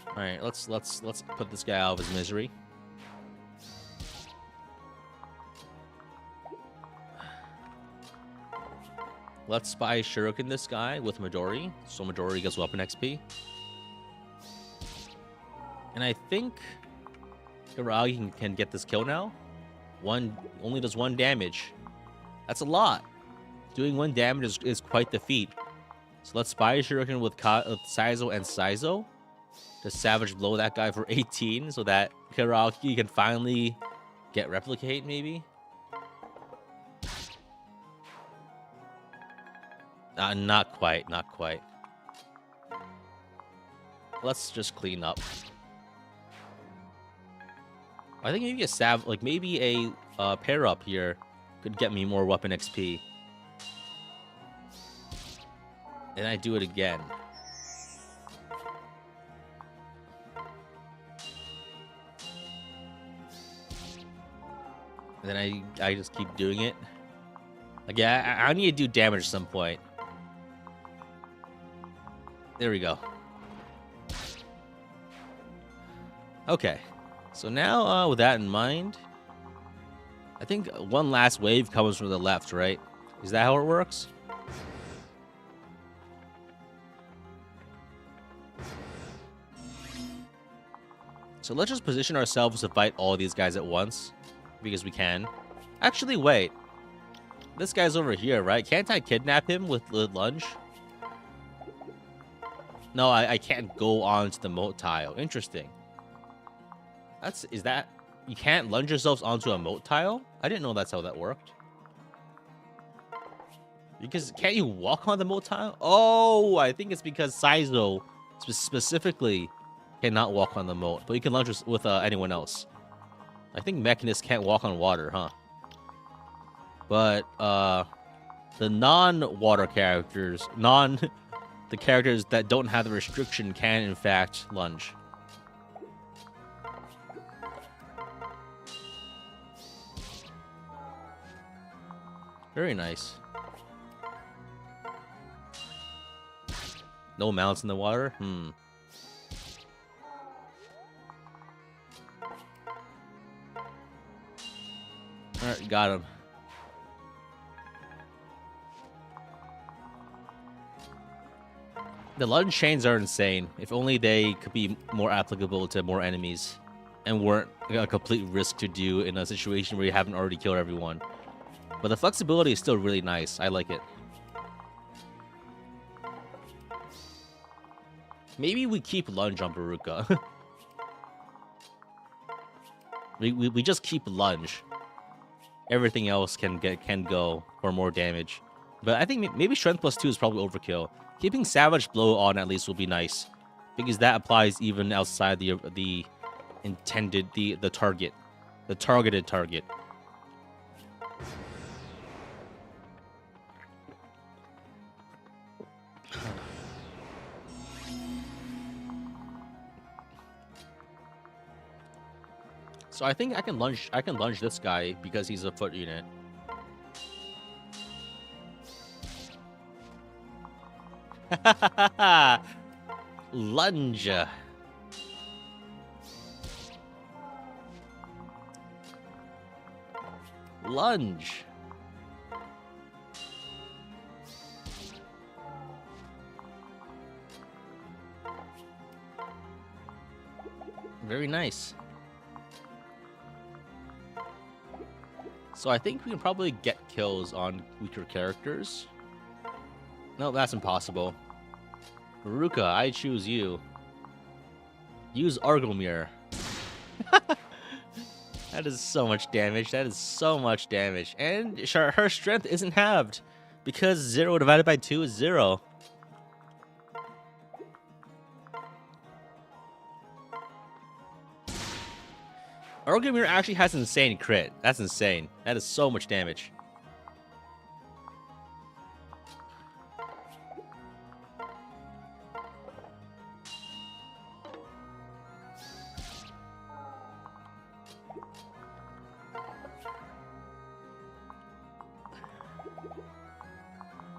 Alright, let's put this guy out of his misery. Let's spy Shuriken this guy with Midori, so Midori gets weapon XP. And I think Karagi can get this kill now. Only does 1 damage. That's a lot. Doing 1 damage is quite the feat. So let's spy Shuriken with Saizo and Saizo to savage blow that guy for 18 so that Karagi can finally get replicate, maybe? Not quite, not quite. Let's just clean up. I think maybe maybe a pair up here could get me more weapon XP. And I do it again. And then I just keep doing it. Like, yeah, I need to do damage at some point. There we go. Okay. So now, with that in mind, I think one last wave comes from the left, right? Is that how it works? So let's just position ourselves to fight all these guys at once, because we can. Actually, wait. This guy's over here, right? Can't I kidnap him with the lunge? No, I can't go onto the moat tile. Interesting. Is that... You can't lunge yourselves onto a moat tile? I didn't know that's how that worked. Because can't you walk on the moat tile? Oh, I think it's because Saizo specifically cannot walk on the moat, but you can lunge with anyone else. I think Mechanist can't walk on water, huh? But the non-water characters, the characters that don't have the restriction can in fact lunge. Very nice. No mounts in the water? Alright, got him. The lunge chains are insane. If only they could be more applicable to more enemies and weren't a complete risk to do in a situation where you haven't already killed everyone. But the flexibility is still really nice. I like it. Maybe we keep lunge on Baruka. we just keep lunge. Everything else can go for more damage. But I think maybe strength plus 2 is probably overkill. Keeping savage blow on at least will be nice, because that applies even outside the intended the target, the targeted target. So I think I can lunge this guy because he's a foot unit. Lunge. Lunge. Very nice. So I think we can probably get kills on weaker characters. No, that's impossible. Baruka, I choose you. Use Argomir. That is so much damage. That is so much damage. And her strength isn't halved because 0 divided by 2 is 0. Orgrimmar actually has insane crit. That's insane. That is so much damage.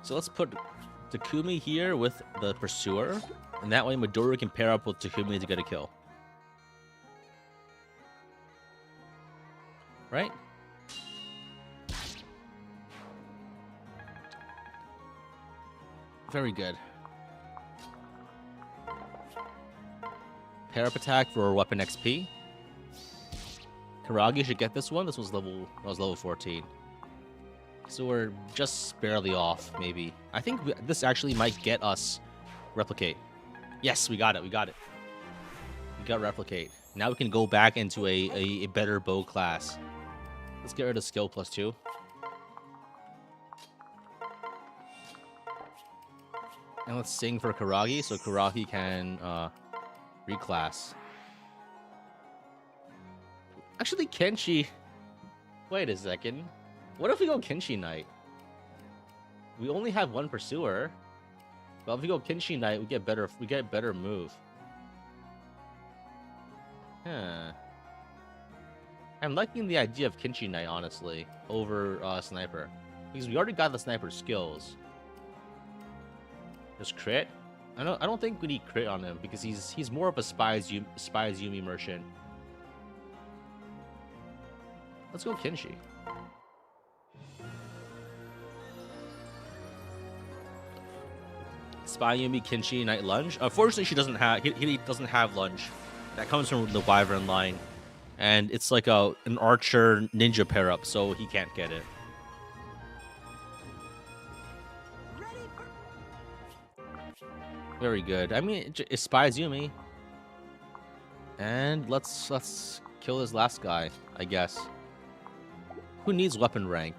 So let's put Takumi here with the Pursuer, and that way Midori can pair up with Takumi to get a kill. Right? Very good. Pair up attack for weapon XP. Karagi should get this one. This was level 14. So we're just barely off, maybe. I think this actually might get us replicate. Yes, we got it. We got it. We got replicate. Now we can go back into a better bow class. Let's get rid of skill +2. And let's sing for Karagi so Karagi can reclass. Actually, Kenshi... Wait a second. What if we go Kenshi Knight? We only have one Pursuer. Well, if we go Kenshi Knight, we get better move. Huh. I'm liking the idea of Kenshi Knight, honestly, over Sniper. Because we already got the Sniper skills. Just crit? I don't think we need crit on him because he's more of a Spies Yumi merchant. Let's go Kenshi. Spy Yumi, Kenshi, Knight Lunge. Unfortunately, he doesn't have lunge. That comes from the Wyvern line, and it's like an archer ninja pair up, so he can't get it. Very good. I mean, it spies Yumi, and let's kill this last guy. I guess. Who needs weapon rank?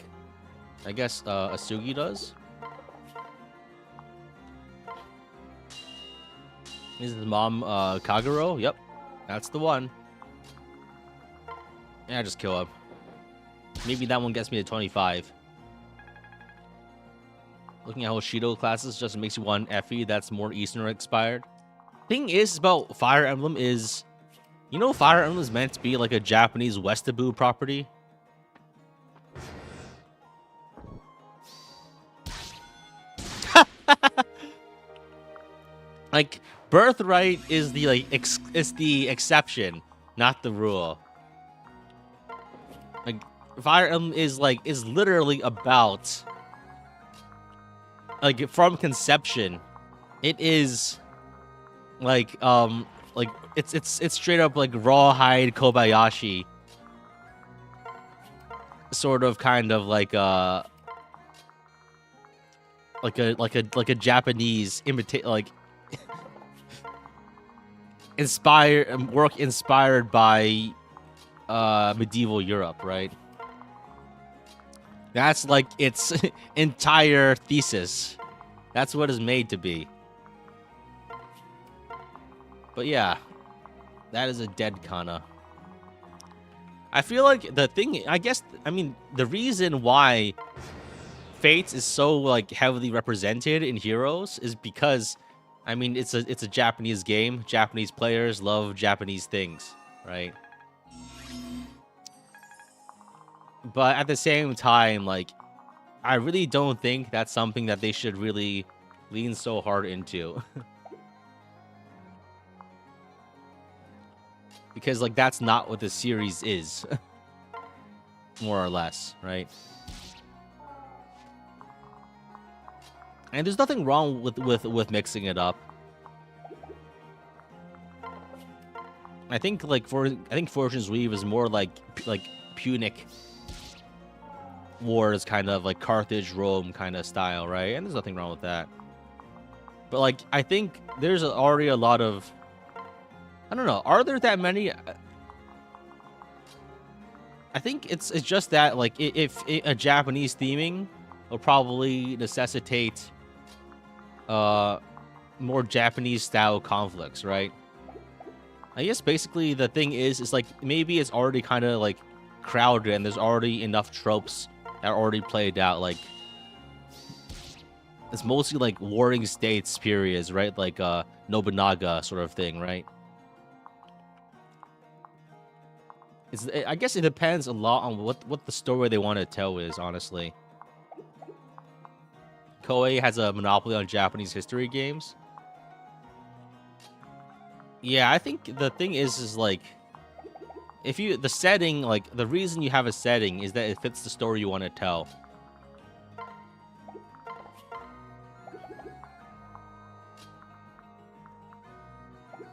I guess Asugi does. Is his mom Kagero? Yep, that's the one. Yeah, just kill him. Maybe that one gets me to 25. Looking at Hoshido classes just makes you one FE that's more Eastern expired. Thing is about Fire Emblem is, you know, Fire Emblem is meant to be like a Japanese Westaboo property. Like, Birthright is the the exception, not the rule. Like, Fire Emblem is literally about, like, from conception, it is it's straight up like rawhide Kobayashi, sort of kind of like a Japanese imitate, like inspired by medieval Europe, right? That's like its entire thesis. That's what it's made to be. But yeah, that is a dead Kana. I feel like the thing, I mean, the reason why Fates is so like heavily represented in Heroes is because, I mean, it's a Japanese game. Japanese players love Japanese things, right? But at the same time, like, I really don't think that's something that they should really lean so hard into. Because, like, that's not what the series is. More or less, right? And there's nothing wrong with mixing it up. I think Fortune's Weave is more like Punic Wars, kind of like Carthage, Rome kind of style, right? And there's nothing wrong with that. But like, I think there's already a lot of, I don't know, are there that many? I think it's just that like if a Japanese theming will probably necessitate more Japanese style conflicts, right? I guess basically the thing is like maybe it's already kind of like crowded and there's already enough tropes that are already played out. Like it's mostly like warring states periods, right? Like Nobunaga sort of thing, right? I guess it depends a lot on what the story they want to tell is, honestly. Koei has a monopoly on Japanese history games. Yeah, I think the thing is like if you the setting, like the reason you have a setting is that it fits the story you want to tell.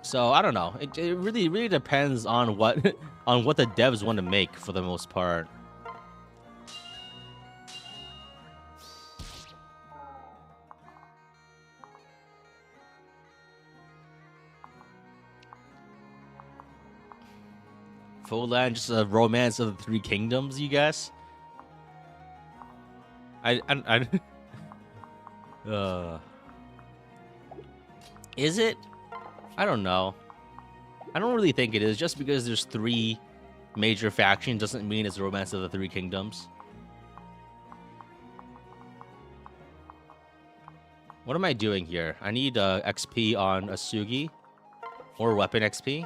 So I don't know. It really depends on what on what the devs want to make for the most part. Full Land, just a romance of the Three Kingdoms, you guess? I is it? I don't know. I don't really think it is. Just because there's 3 major factions doesn't mean it's a romance of the Three Kingdoms. What am I doing here? I need XP on Asugi or weapon XP.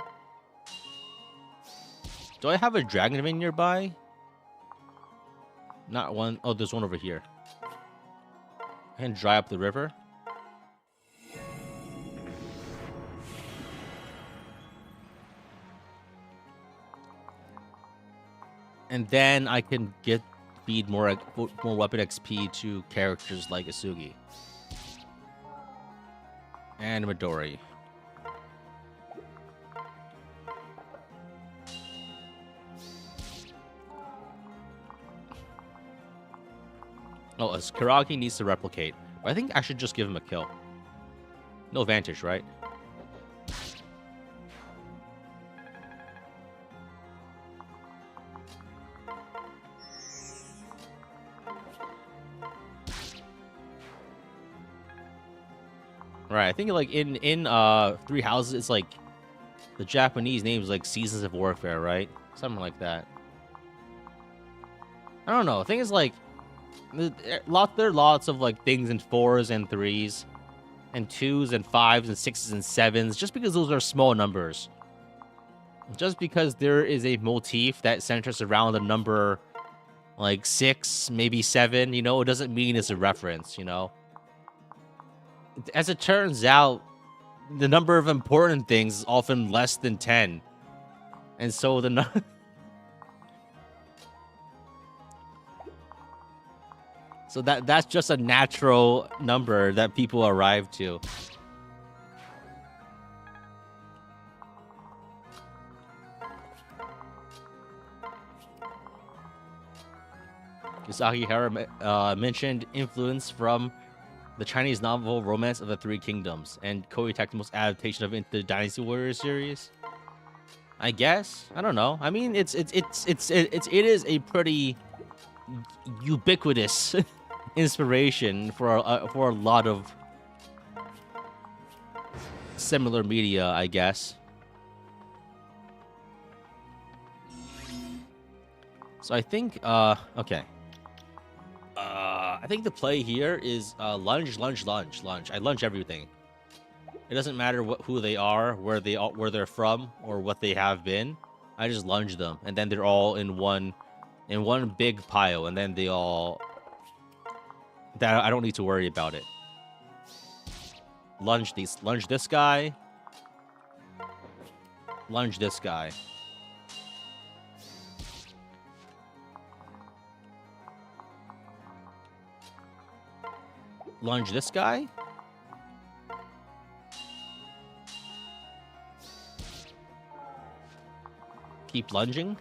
Do I have a dragon vein nearby? Not one. Oh, there's one over here. I can dry up the river. And then I can feed more weapon XP to characters like Asugi and Midori. Oh, Karagi needs to replicate. But I think I should just give him a kill. No advantage, right? Right, I think like in Three Houses, it's like the Japanese name is like Seasons of Warfare, right? Something like that. I don't know. The thing is like there are lots of like things in 4s and 3s and 2s and 5s and 6s and 7s just because those are small numbers. Just because there is a motif that centers around the number like 6, maybe 7, you know, it doesn't mean it's a reference, you know? As it turns out, the number of important things is often less than 10. And so so that's just a natural number that people arrive to. Yasaki mentioned influence from the Chinese novel Romance of the Three Kingdoms and Koei Tecmo's adaptation of it into the Dynasty Warriors series. I guess. I don't know. I mean, it is a pretty ubiquitous inspiration for a lot of similar media, I guess. So I think okay. I think the play here is lunge. I lunge everything. It doesn't matter who they are, where they're from, or what they have been. I just lunge them, and then they're all in one big pile, and then they all. That I don't need to worry about it. Lunge this guy. Lunge this guy. Lunge this guy. Keep lunging.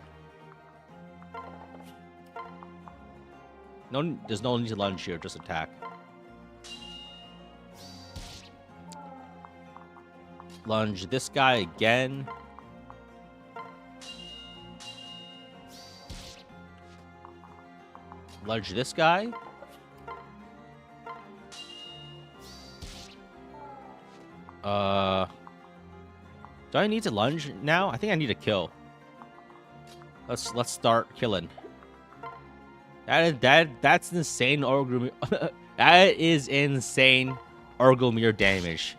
No, there's no need to lunge here, just attack. Lunge this guy again. Lunge this guy. Do I need to lunge now? I think I need to kill. Let's start killing. That's insane Orgrimmar. That is insane Orgrimmar damage.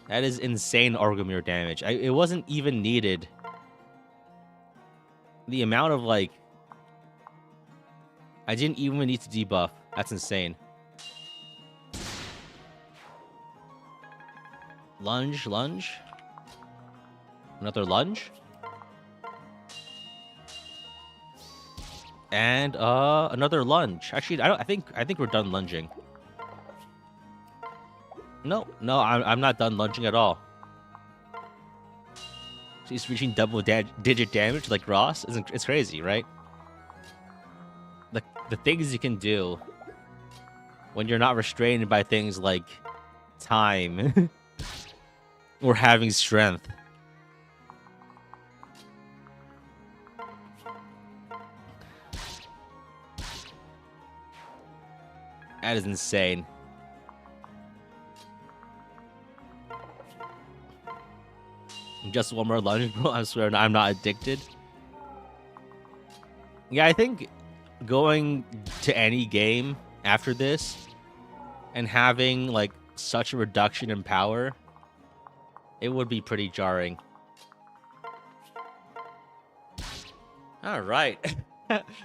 That is insane Orgrimmar damage. It wasn't even needed. The amount of like I didn't even need to debuff. That's insane. Lunge, lunge. Another lunge. And another lunge. Actually, I think we're done lunging. No, I'm not done lunging at all. She's reaching double digit damage like Ross. It's crazy, right? The things you can do when you're not restrained by things like time or having strength. That is insane. Just one more lunge, bro. I swear I'm not addicted. Yeah, I think going to any game after this and having like such a reduction in power, it would be pretty jarring. All right.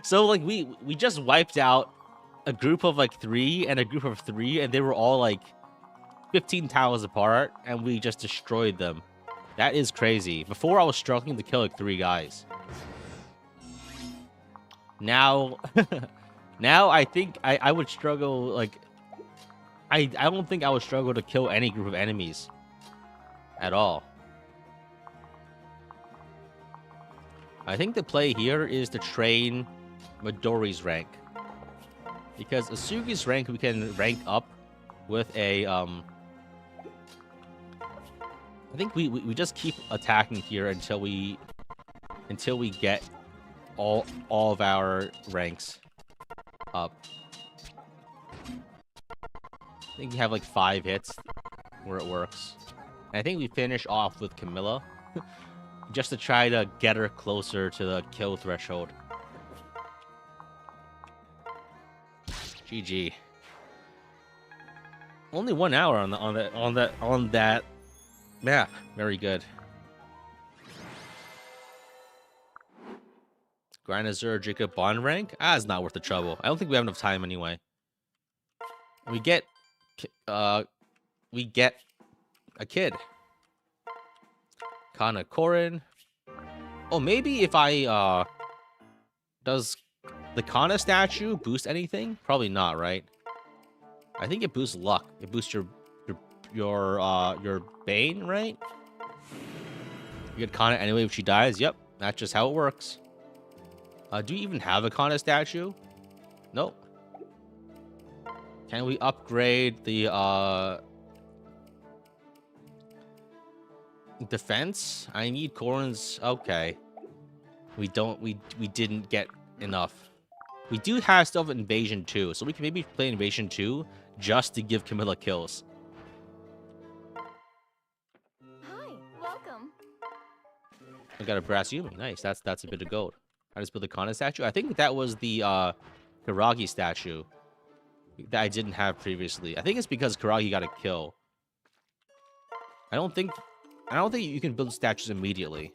So like we just wiped out a group of like 3 and a group of 3, and they were all like 15 tiles apart, and we just destroyed them. That is crazy. Before I was struggling to kill like 3 guys. Now, now I think I would struggle like I don't think I would struggle to kill any group of enemies at all. I think the play here is to train Midori's rank. Because Asugi's rank we can rank up with a I think we just keep attacking here until we get all of our ranks up. I think we have like 5 hits where it works. And I think we finish off with Camilla just to try to get her closer to the kill threshold. GG. Only 1 hour on that map. Very good. Granizer Jacob Bond rank? Ah, it's not worth the trouble. I don't think we have enough time anyway. We get a kid. Kana Korin. Oh, maybe if I does the Kana statue boost anything? Probably not, right? I think it boosts luck. It boosts your Bane, right? You get Kana anyway if she dies. Yep, that's just how it works. Do you even have a Kana statue? Nope. Can we upgrade the defense? I need Korin's. Okay. We didn't get enough. We do have stuff in Invasion 2, so we can maybe play Invasion 2 just to give Camilla kills. Hi, welcome. I got a brass Yumi. Nice. That's a bit of gold. I just built the Kana statue. I think that was the Karagi statue that I didn't have previously. I think it's because Karagi got a kill. I don't think you can build statues immediately.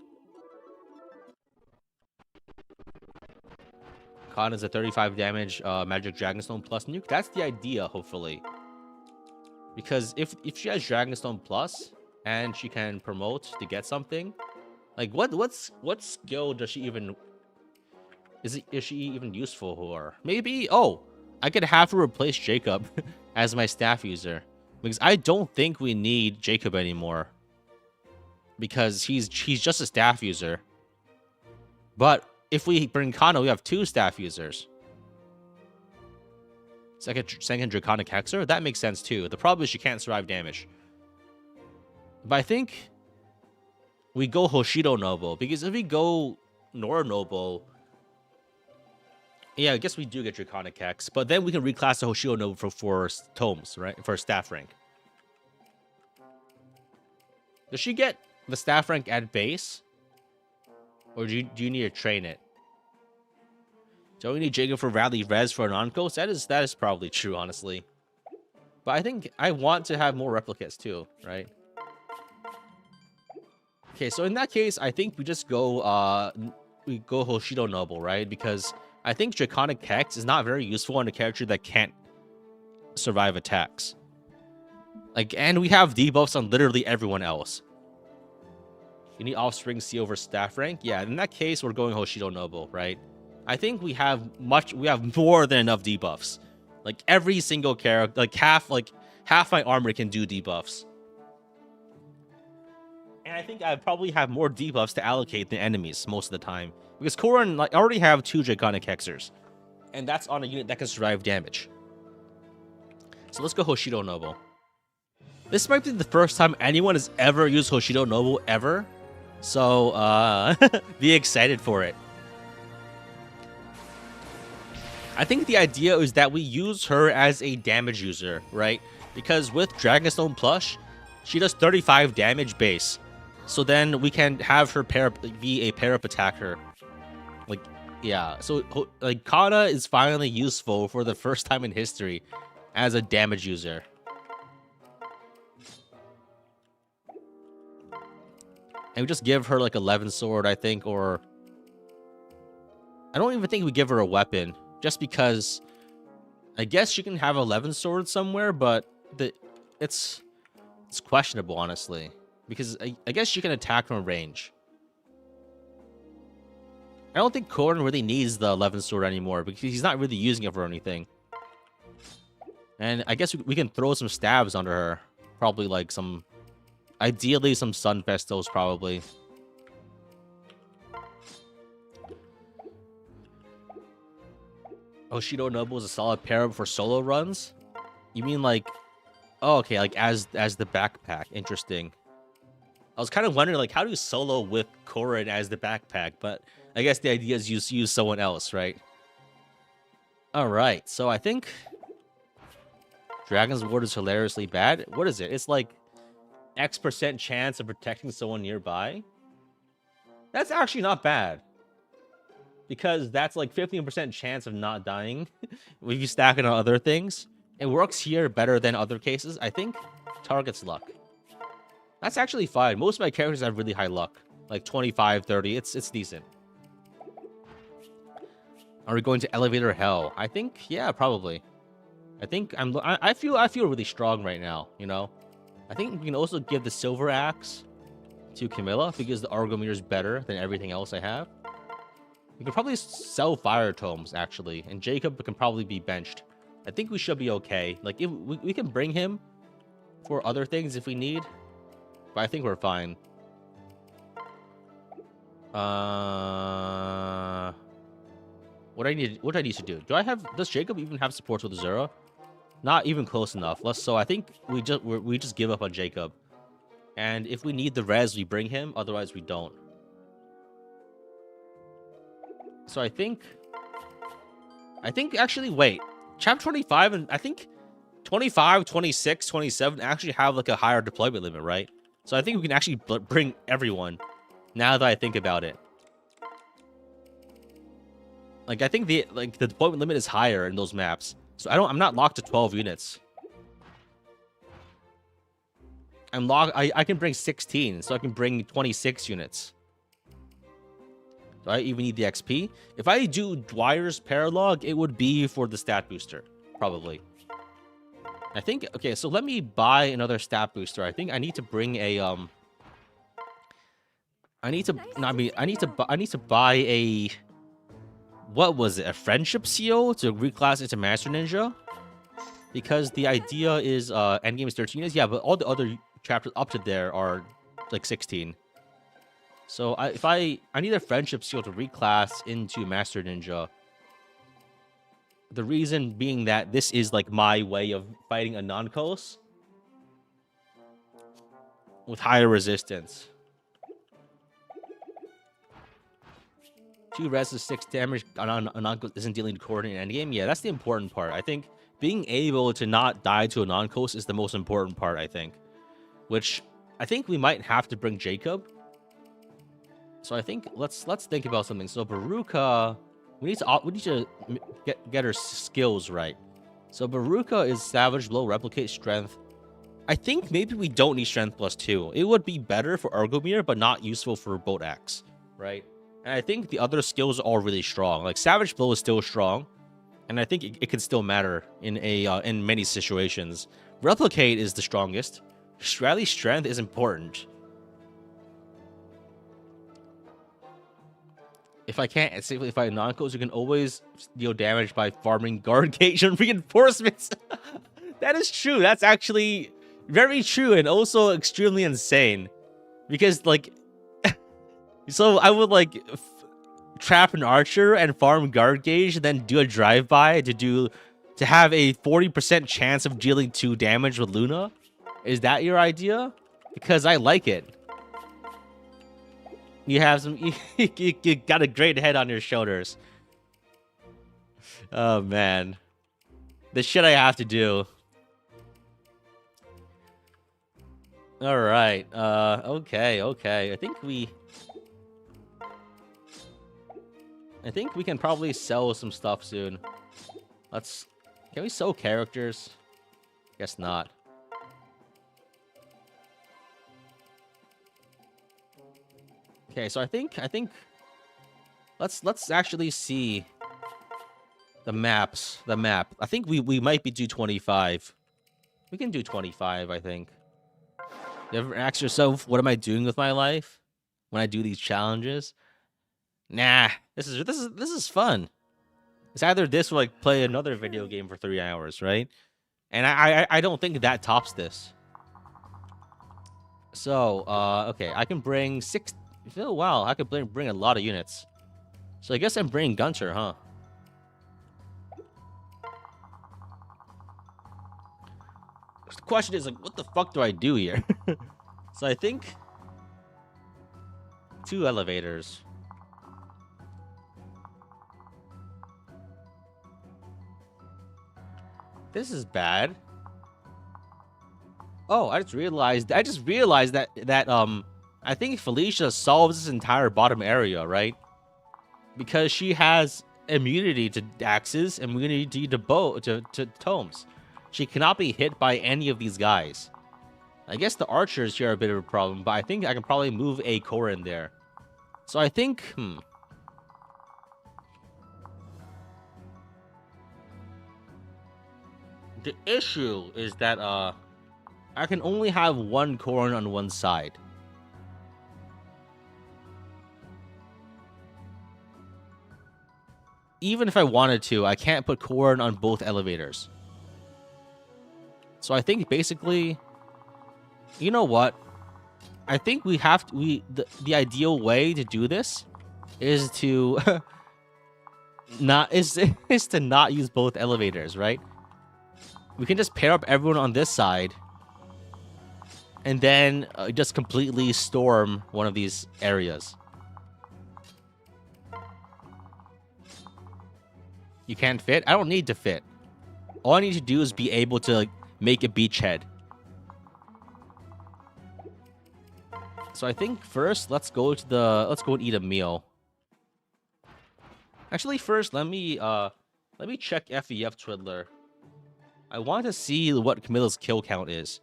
Kana's a 35 damage magic Dragonstone plus nuke. That's the idea, hopefully. Because if she has Dragonstone plus and she can promote to get something, like what skill does she even is she even useful for? Maybe I could have her replace Jacob as my staff user. Because I don't think we need Jacob anymore. Because he's just a staff user. But if we bring Kana, we have 2 staff users. Second Draconic Hexer? That makes sense too. The problem is she can't survive damage. But I think we go Hoshido Noble. Because if we go Nornobo. Yeah, I guess we do get Draconic Hex, but then we can reclass the Hoshido Nobu for tomes, right? For staff rank. Does she get the staff rank at base? Or do you need to train it? Do we need Jacob for Rally Res for a non-ghost? That is probably true, honestly. But I think I want to have more replicates too, right? Okay, so in that case, I think we just go Hoshido Noble, right? Because I think Draconic Hex is not very useful on a character that can't survive attacks. Like, and we have debuffs on literally everyone else. You need Offspring C over staff rank? Yeah, in that case, we're going Hoshido Noble, right? I think we have more than enough debuffs. Like, every single character, like half my armor can do debuffs. And I think I probably have more debuffs to allocate than enemies most of the time. Because Korin, like, I already have 2 Draconic Hexers. And that's on a unit that can survive damage. So let's go Hoshido Noble. This might be the first time anyone has ever used Hoshido Noble ever. So, be excited for it. I think the idea is that we use her as a damage user, right? Because with Dragonstone Plush, she does 35 damage base. So then we can have her be a pair-up attacker. Like, yeah. So, like, Kana is finally useful for the first time in history as a damage user. And we just give her, like, 11 sword, I think, or... I don't even think we give her a weapon. Just because... I guess she can have 11 swords somewhere, but it's questionable, honestly. Because I guess she can attack from range. I don't think Korin really needs the 11 sword anymore, because he's not really using it for anything. And I guess we can throw some stabs under her. Probably, like, some... Ideally, some Sun Festos, probably. Hoshido Noble is a solid pair for solo runs? You mean, like... Oh, okay, like, as the backpack. Interesting. I was kind of wondering, like, how do you solo with Korin as the backpack? But I guess the idea is you use someone else, right? Alright, so I think... Dragon's Ward is hilariously bad. What is it? It's like... X% chance of protecting someone nearby. That's actually not bad. Because that's like 15% chance of not dying. If you stack it on other things. It works here better than other cases. I think target's luck. That's actually fine. Most of my characters have really high luck. Like 25, 30. It's decent. Are we going to Elevator Hell? I think, yeah, probably. I think I feel really strong right now, you know? I think we can also give the Silver Axe to Camilla because the Argometer is better than everything else I have. We can probably sell Fire Tomes, actually, and Jacob can probably be benched. I think we should be okay. Like, if we can bring him for other things if we need, but I think we're fine. What do I need to do? Does Jacob even have supports with Azura? Not even close enough. So I think we just give up on Jacob. And if we need the res, we bring him. Otherwise, we don't. So I think actually, wait. Chapter 25 and I think 25, 26, 27 actually have like a higher deployment limit, right? So I think we can actually bring everyone. Now that I think about it. Like, I think the deployment limit is higher in those maps. So I'm not locked to 12 units. I can bring 16, so I can bring 26 units. Do I even need the XP? If I do Dwyer's paralogue, it would be for the stat booster, probably. I think, okay, so let me buy another stat booster. I think I need to bring a I need to buy a, what was it? A friendship seal to reclass into Master Ninja? Because the idea is endgame is 13 units. Yeah, but all the other chapters up to there are like 16. So I need a friendship seal to reclass into Master Ninja. The reason being that this is like my way of fighting a non-cos with higher resistance. 2 res to 6 damage isn't dealing to coordinate in endgame. Yeah, that's the important part. I think being able to not die to a non-coast is the most important part, I think. Which I think we might have to bring Jacob. So I think let's think about something. So Baruka, we need to get her skills right. So Baruka is Savage Blow, Replicate, Strength. I think maybe we don't need Strength +2. It would be better for Argomir, but not useful for Bolt Axe, right? And I think the other skills are all really strong. Like Savage Blow is still strong, and I think it can still matter in many situations. Replicate is the strongest. Rally Strength is important. If I can't safely fight non-codes, you can always deal damage by farming guard gauge and reinforcements. That is true. That's actually very true and also extremely insane. Because, like, so I would, like, trap an archer and farm guard gauge and then do a drive-by to have a 40% chance of dealing 2 damage with Luna. Is that your idea? Because I like it. You have some. You got a great head on your shoulders. Oh man, the shit I have to do. All right. Okay. I think we can probably sell some stuff soon. Can we sell characters? Guess not. Okay, so I think let's actually see the map. I think we might be do 25. We can do 25, I think. You ever ask yourself, what am I doing with my life when I do these challenges? Nah, this is fun. It's either this or like play another video game for 3 hours, right? And I don't think that tops this. So, okay, I can bring 6. Oh, wow, I could bring a lot of units. So I guess I'm bringing Gunter, huh? The question is, like, what the fuck do I do here? So I think 2 elevators. This is bad. Oh, I just realized that I think Felicia solves this entire bottom area, right? Because she has immunity to axes, immunity to tomes. She cannot be hit by any of these guys. I guess the archers here are a bit of a problem, but I think I can probably move a core in there. So I think, the issue is that, I can only have 1 corn on one side. Even if I wanted to, I can't put corn on both elevators. So I think basically, you know what? I think we have to, the ideal way to do this is to is to not use both elevators, right? We can just pair up everyone on this side and then just completely storm one of these areas. You can't fit? I don't need to fit. All I need to do is be able to, like, make a beachhead. So I think first let's go and eat a meal. Actually, first let me check FEF Twiddler. I want to see what Camilla's kill count is.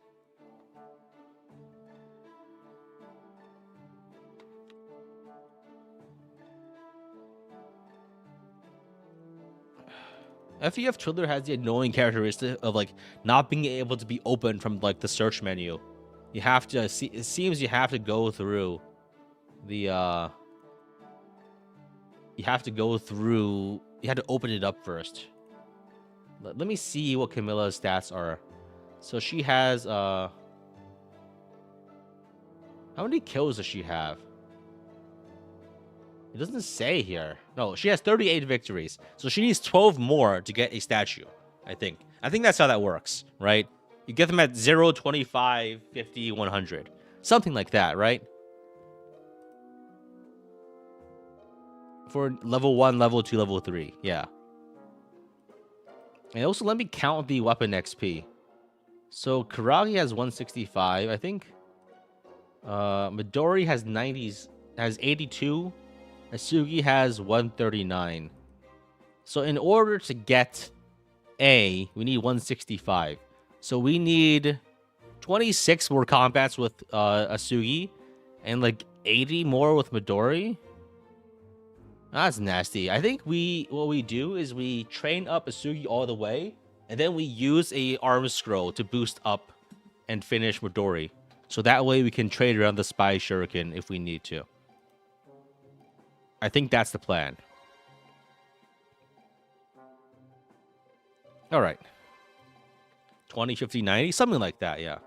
FEF Twiddler has the annoying characteristic of, like, not being able to be opened from, like, the search menu. You have to see. It seems you have to go through the. You have to open it up first. Let me see what Camilla's stats are. So she has how many kills does she have? It doesn't say here. No, she has 38 victories. So she needs 12 more to get a statue, I think. I think that's how that works, right? You get them at 0, 25, 50, 100. Something like that, right? for level 1, level 2, level 3. Yeah. And also let me count the weapon XP. So Karagi has 165, I think. Midori has 90s, has 82. Asugi has 139. So in order to get A, we need 165. So we need 26 more combats with Asugi and like 80 more with Midori. That's nasty. I think what we do is we train up Asugi all the way, and then we use a arm scroll to boost up and finish Midori. So that way we can trade around the Spy Shuriken if we need to. I think that's the plan. All right. 20, 50, 90, something like that, yeah.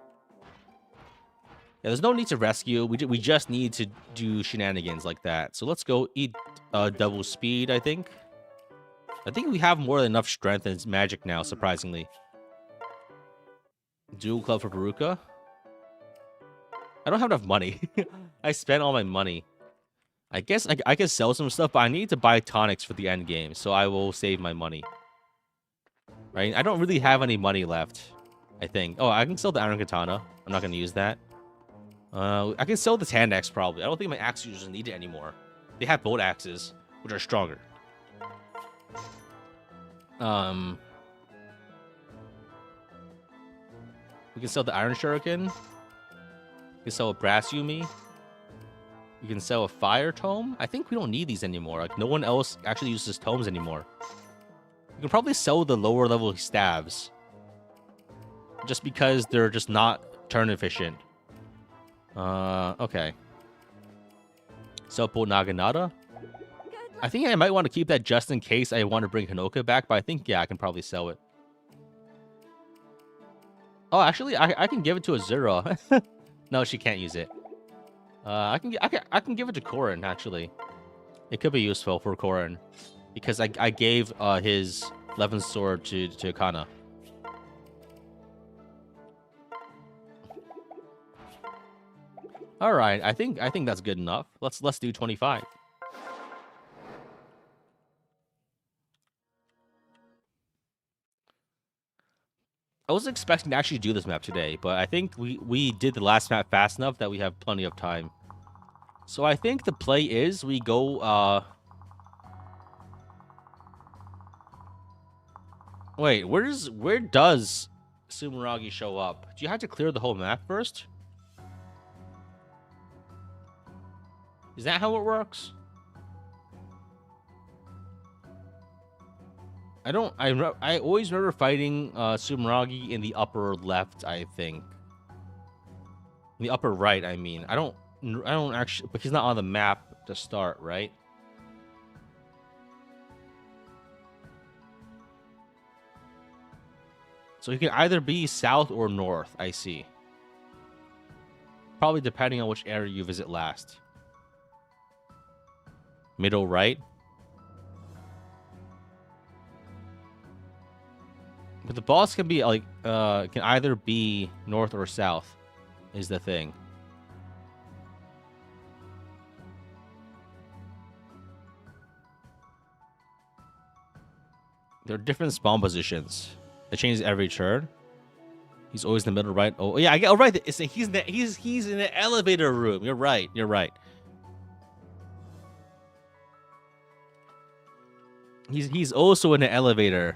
Yeah, there's no need to rescue. We just need to do shenanigans like that. So let's go eat double speed, I think. I think we have more than enough strength and it's magic now, surprisingly. Dual club for Baruka. I don't have enough money. I spent all my money. I guess I can sell some stuff, but I need to buy tonics for the end game, so I will save my money. Right? I don't really have any money left, I think. Oh, I can sell the Iron Katana. I'm not going to use that. I can sell the Hand Axe, probably. I don't think my axe users need it anymore. They have bolt axes, which are stronger. We can sell the Iron Shuriken. We can sell a Brass Yumi. We can sell a Fire Tome. I think we don't need these anymore. Like, no one else actually uses tomes anymore. We can probably sell the lower level stabs. Just because they're just not turn efficient. Okay. Seppo Naginata. I think I might want to keep that just in case I want to bring Hinoka back, but I think, yeah, I can probably sell it. Oh, actually, I can give it to Azura. No, she can't use it. I can give it to Korin, actually. It could be useful for Korin. Because I gave his Levin sword to Kana. All right, I think that's good enough. Let's do 25. I wasn't expecting to actually do this map today, but I think we did the last map fast enough that we have plenty of time. So I think the play is we go wait, where does Sumeragi show up? Do you have to clear the whole map first? Is that how it works? I always remember fighting Sumeragi in the upper left, I think. In the upper right, I mean. I don't actually, but he's not on the map to start, right? So he can either be south or north, I see. Probably depending on which area you visit last. Middle right. But the boss can be like can either be north or south is the thing. There are different spawn positions. It changes every turn. He's always in the middle right. Oh yeah, I get. Oh right, he's in the elevator room. You're right. You're right. He's also in the elevator.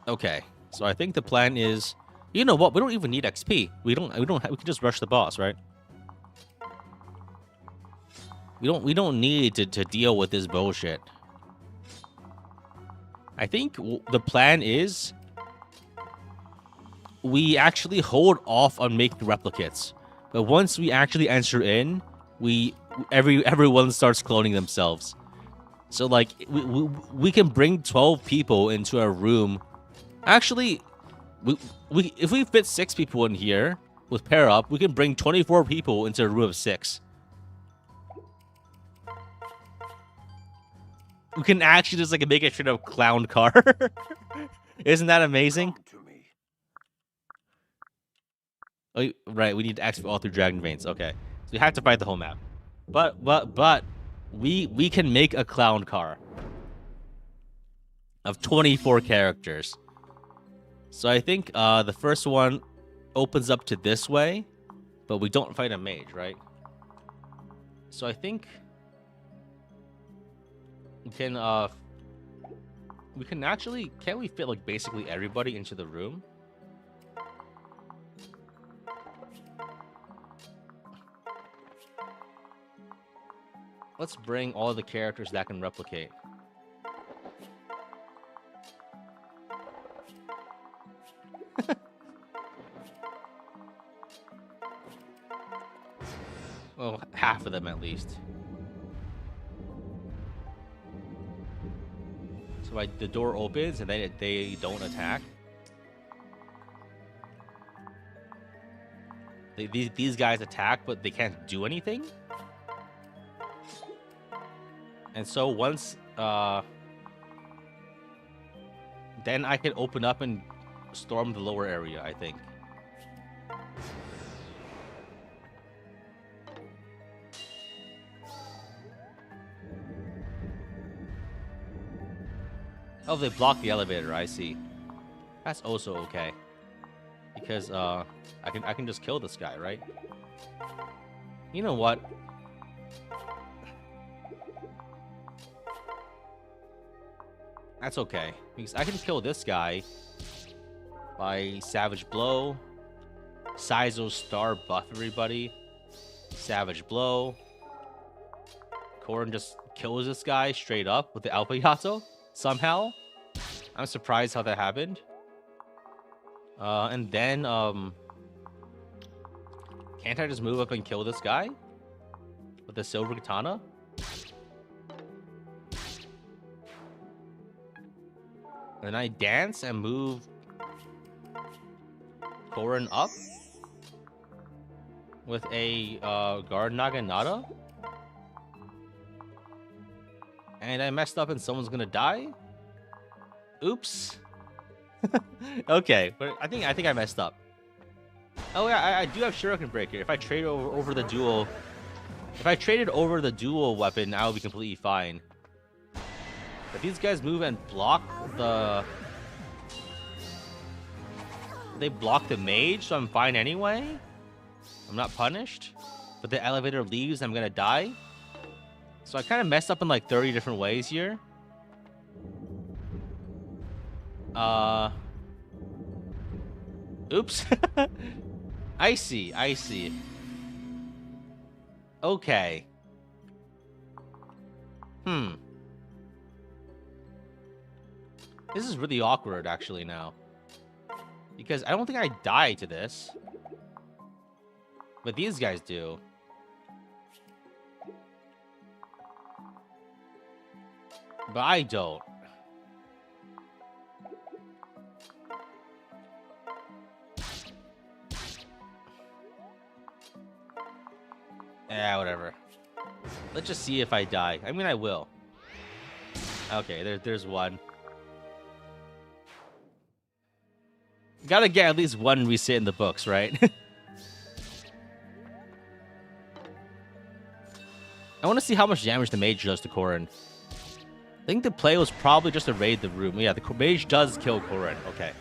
Okay, so I think the plan is, you know what? We don't even need XP. We can just rush the boss, right? We don't need to deal with this bullshit. I think the plan is we actually hold off on making replicates, but once we actually enter in, everyone starts cloning themselves. So like we can bring 12 people into a room. Actually, if we fit 6 people in here with pair up, we can bring 24 people into a room of 6. We can actually just like make a straight up clown car. Isn't that amazing? Oh, right, we need to activate all through Dragon Veins. Okay. So we have to fight the whole map. But we can make a clown car of 24 characters. So I think the first one opens up to this way, but we don't fight a mage, right? So I think we can actually, can't we fit like basically everybody into the room? Let's bring all the characters that can replicate. Well, half of them at least. So like the door opens and they don't attack. These guys attack, but they can't do anything. And so once then I can open up and storm the lower area, I think. Oh, they blocked the elevator, I see. That's also okay. Because I can just kill this guy, right? You know what? That's okay. Because I can kill this guy by Savage Blow. Sizo Star buff everybody. Savage Blow. Korin just kills this guy straight up with the Alpha Yato somehow. I'm surprised how that happened. And then can't I just move up and kill this guy with the silver katana? And I dance and move Korin up with a guard Naginata. And I messed up and someone's gonna die. Oops. Okay, but I think I messed up. Oh yeah, I do have Shuriken Breaker. If I trade over the dual, if I traded over the dual weapon, I would be completely fine. But these guys move and block the, they block the mage, so I'm fine anyway. I'm not punished. But the elevator leaves, I'm gonna die. So I kind of messed up in like 30 different ways here. Oops. I see. Okay. This is really awkward, actually, now. Because I don't think I die to this. But these guys do. But I don't. Yeah, whatever. Let's just see if I die. I mean, I will. Okay, there's one. Gotta get at least one reset in the books, right? I want to see how much damage the mage does to Korin. I think the play was probably just to raid the room. Yeah, the mage does kill Korin. Okay.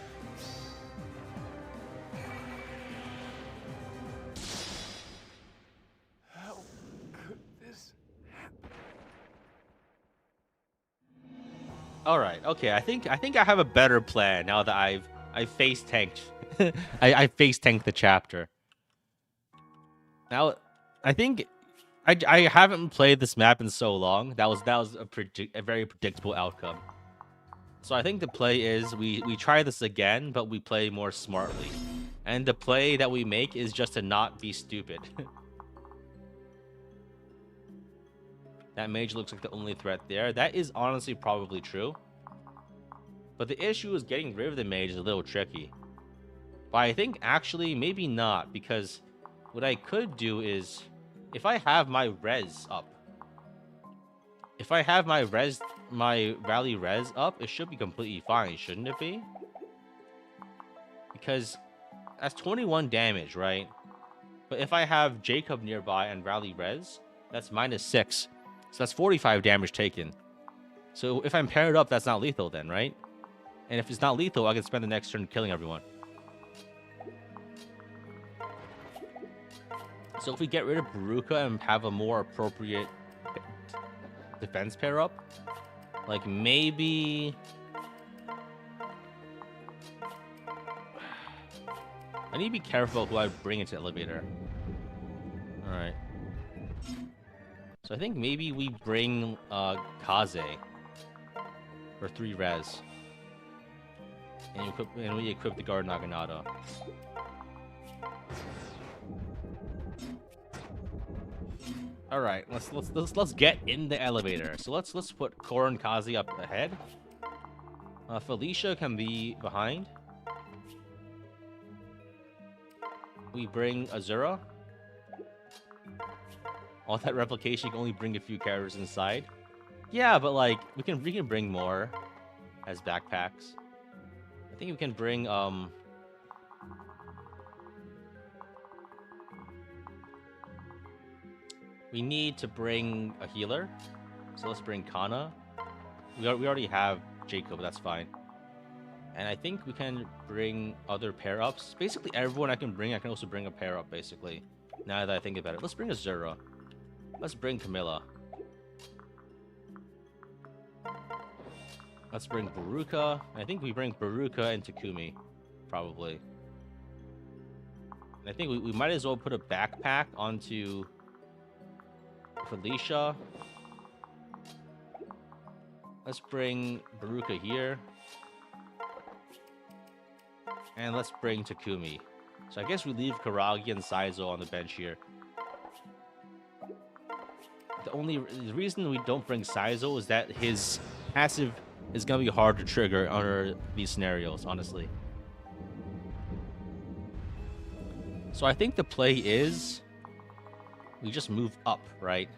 How could this happen? All right. Okay. I think I have a better plan now that I face tanked. I face tanked the chapter. Now, I think I haven't played this map in so long. That was a very predictable outcome. So I think the play is we try this again, but we play more smartly. And the play that we make is just to not be stupid. That mage looks like the only threat there. That is honestly probably true. But the issue is getting rid of the mage is a little tricky. But I think actually maybe not, because what I could do is, if I have my res up, if I have my rally res up, it should be completely fine, shouldn't it be? Because that's 21 damage, right? But if I have Jacob nearby and Rally res, that's -6. So that's 45 damage taken. So if I'm paired up, that's not lethal then, right? And if it's not lethal, I can spend the next turn killing everyone. So if we get rid of Baruka and have a more appropriate defense pair up, like maybe... I need to be careful who I bring into the elevator. Alright. So I think maybe we bring Kaze for 3 res. And we equip the guard Naginata. Alright, let's get in the elevator. So let's put Korra and Kaze up ahead. Felicia can be behind. We bring Azura. All that replication can only bring a few characters inside. Yeah, but like we can bring more as backpacks. I think we can bring we need to bring a healer. So let's bring Kana. We already have Jacob, that's fine. And I think we can bring other pair-ups. Basically, everyone I can also bring a pair-up, basically. Now that I think about it. Let's bring Azura. Let's bring Camilla. Let's bring Baruka. I think we bring Baruka and Takumi, probably. And I think we might as well put a backpack onto Felicia. Let's bring Baruka here. And let's bring Takumi. So I guess we leave Karagi and Saizo on the bench here. The reason we don't bring Saizo is that his passive is gonna be hard to trigger under these scenarios, honestly. So I think the play is we just move up, right?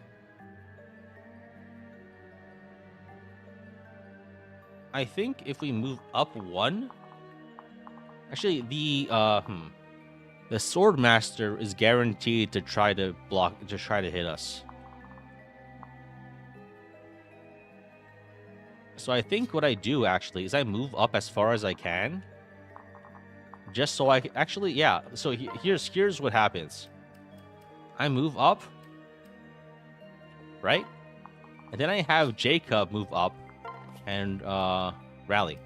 I think if we move up 1, actually the Swordmaster is guaranteed to try to hit us. So I think what I do actually is I move up as far as I can, just so I can actually, yeah. So here's what happens. I move up, right, and then I have Jacob move up and rally.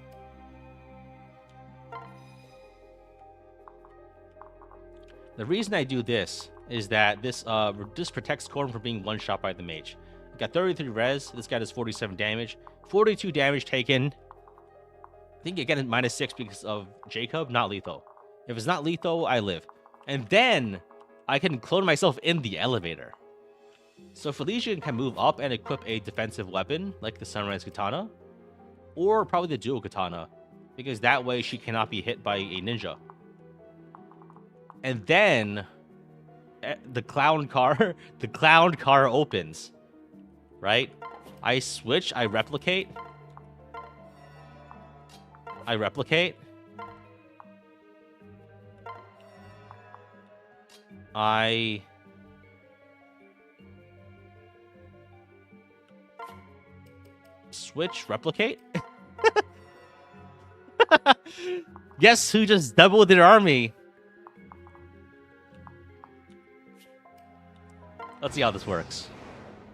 The reason I do this is that this protects Korn from being one shot by the mage. Got 33 res. This guy does 47 damage. 42 damage taken. I think you get it -6 because of Jacob. Not lethal. If it's not lethal, I live. And then I can clone myself in the elevator. So Felicia can move up and equip a defensive weapon like the Sunrise Katana. Or probably the Dual Katana. Because that way she cannot be hit by a ninja. And then the clown car opens. Right? I switch, I replicate. I switch, replicate. Guess who just doubled their army? Let's see how this works.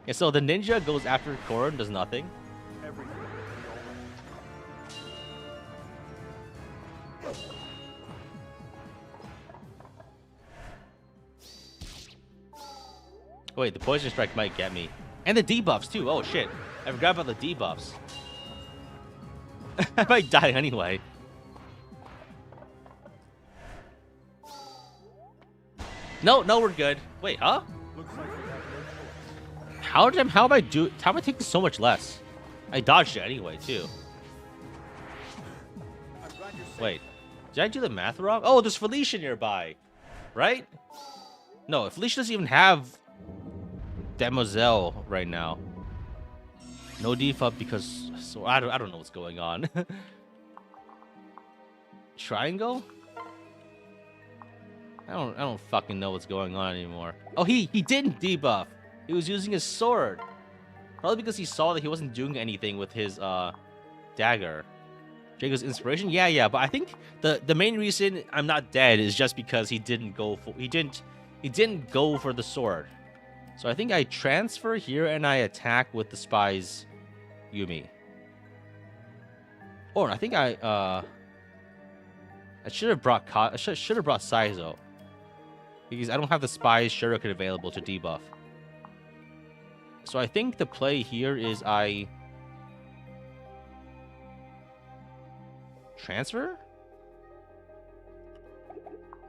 Okay, so the ninja goes after Korra, does nothing. Wait, the poison strike might get me. And the debuffs too. Oh shit. I forgot about the debuffs. I might die anyway. No, we're good. Wait, huh? How am I taking so much less? I dodged it anyway, too. Wait, did I do the math wrong? Oh, there's Felicia nearby, right? No, Felicia doesn't even have Demoiselle right now. No debuff because so I don't know what's going on. Triangle? I don't fucking know what's going on anymore. Oh, he didn't debuff. He was using his sword. Probably because he saw that he wasn't doing anything with his dagger. Jaco's inspiration? Yeah, but I think the main reason I'm not dead is just because he didn't go for the sword. So I think I transfer here and I attack with the spy's Yumi. Oh, and I think I should have brought Saizo. Because I don't have the spy's shuriken available to debuff. So I think the play here is I transfer?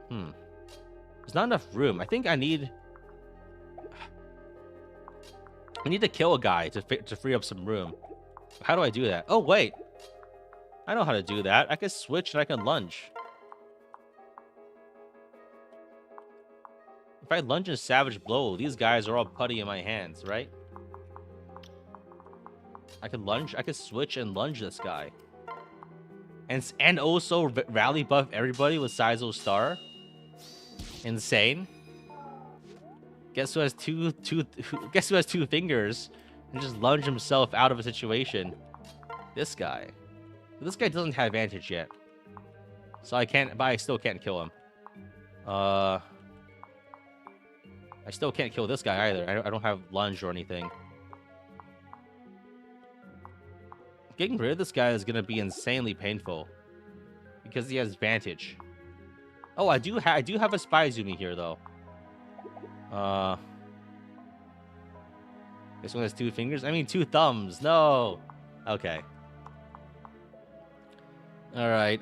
There's not enough room. I think I need to kill a guy to free up some room. How do I do that? Oh, wait. I know how to do that. I can switch and I can lunge. If I lunge and savage blow, these guys are all putty in my hands, right? I can lunge. I can switch and lunge this guy. And also rally buff everybody with Saizo's star. Insane. Guess who has guess who has two fingers and just lunge himself out of a situation? This guy. This guy doesn't have advantage yet. So I can't, but I still can't kill him. I still can't kill this guy either. I don't have lunge or anything. Getting rid of this guy is gonna be insanely painful because he has advantage. Oh, I do have a spy Zumi here though. This one has two fingers. I mean, two thumbs. No. Okay. All right.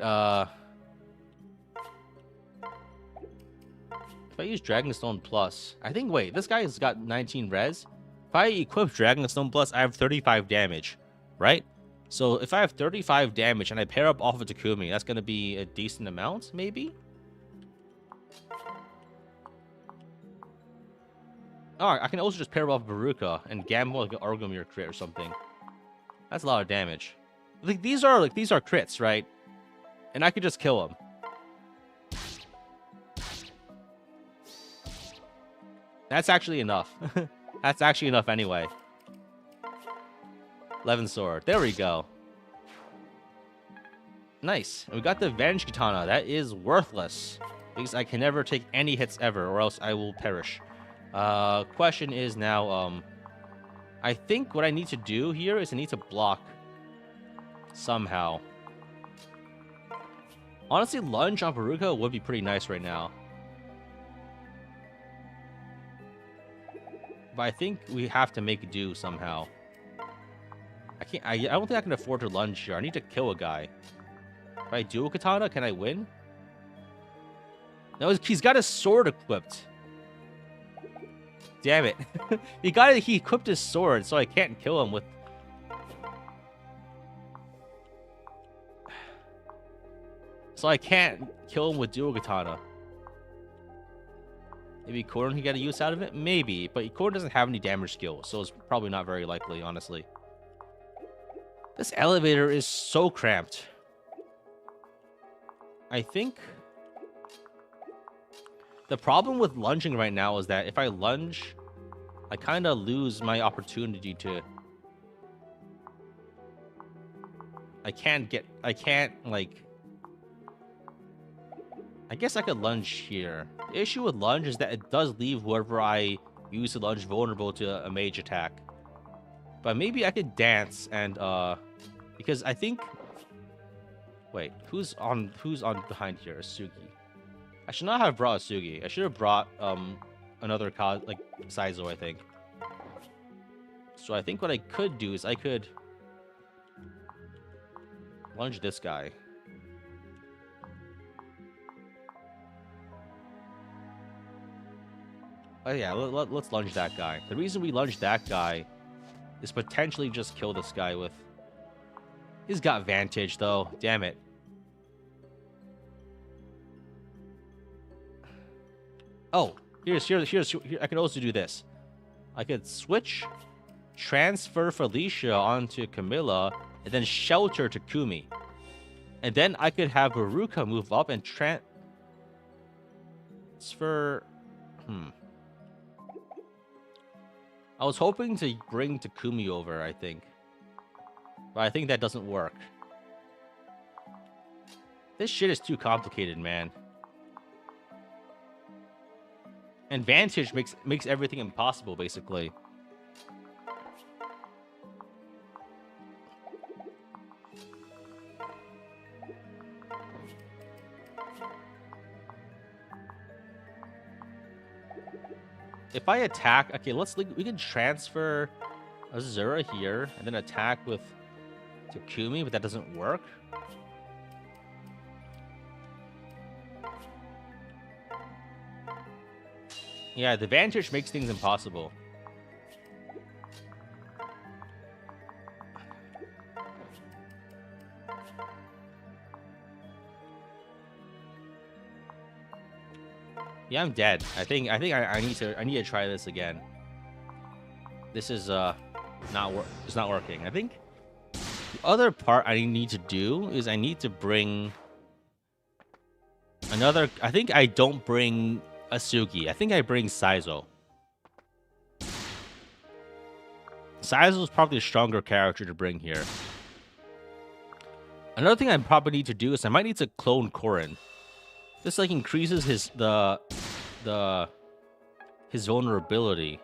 If I use Dragonstone Plus, I think. Wait, this guy has got 19 res. If I equip Dragonstone Plus, I have 35 damage, right? So if I have 35 damage and I pair up off of Takumi, that's gonna be a decent amount, maybe. Oh, I can also just pair off Baruka and gamble like an Argumir crit or something. That's a lot of damage. Like these are crits, right? And I could just kill him. That's actually enough. That's actually enough anyway. 11 sword. There we go. Nice. And we got the Venge Katana. That is worthless. Because I can never take any hits ever, or else I will perish. Question is now, I think what I need to do here is I need to block somehow. Honestly, lunge on Baruka would be pretty nice right now. But I think we have to make do somehow. I don't think I can afford to lunge here. I need to kill a guy. If I do a katana, can I win? No, he's got his sword equipped. Damn it. He equipped his sword, so I can't kill him with... So I can't kill him with dual katana. Maybe Korin can get a use out of it? Maybe, but Korin doesn't have any damage skill, so it's probably not very likely, honestly. This elevator is so cramped. I think... The problem with lunging right now is that if I lunge, I kind of lose my opportunity to... I can't, like... I guess I could lunge here. The issue with lunge is that it does leave whoever I use to lunge vulnerable to a mage attack. But maybe I could dance and, because I think... Wait, who's on behind here? Asugi. I should not have brought Asugi. I should have brought, another like Saizo, I think. So I think what I could do is I could lunge this guy. Oh yeah, let's lunge that guy. The reason we lunge that guy is potentially just kill this guy with... He's got Vantage, though. Damn it. Oh, here. I can also do this. I could switch, transfer Felicia onto Camilla, and then shelter transfer. I was hoping to bring Takumi over, I think. But I think that doesn't work. This shit is too complicated, man. And Vantage makes everything impossible, basically. If I attack, okay, we can transfer Azura here and then attack with Takumi, but that doesn't work. Yeah, the Vantage makes things impossible. Yeah, I'm dead. I think I need to try this again. This is it's not working. I think the other part I need to do is I need to bring another. I think I don't bring Asugi. I think I bring Saizo. Saizo is probably a stronger character to bring here. Another thing I probably need to do is I might need to clone Korin. This like increases his vulnerability.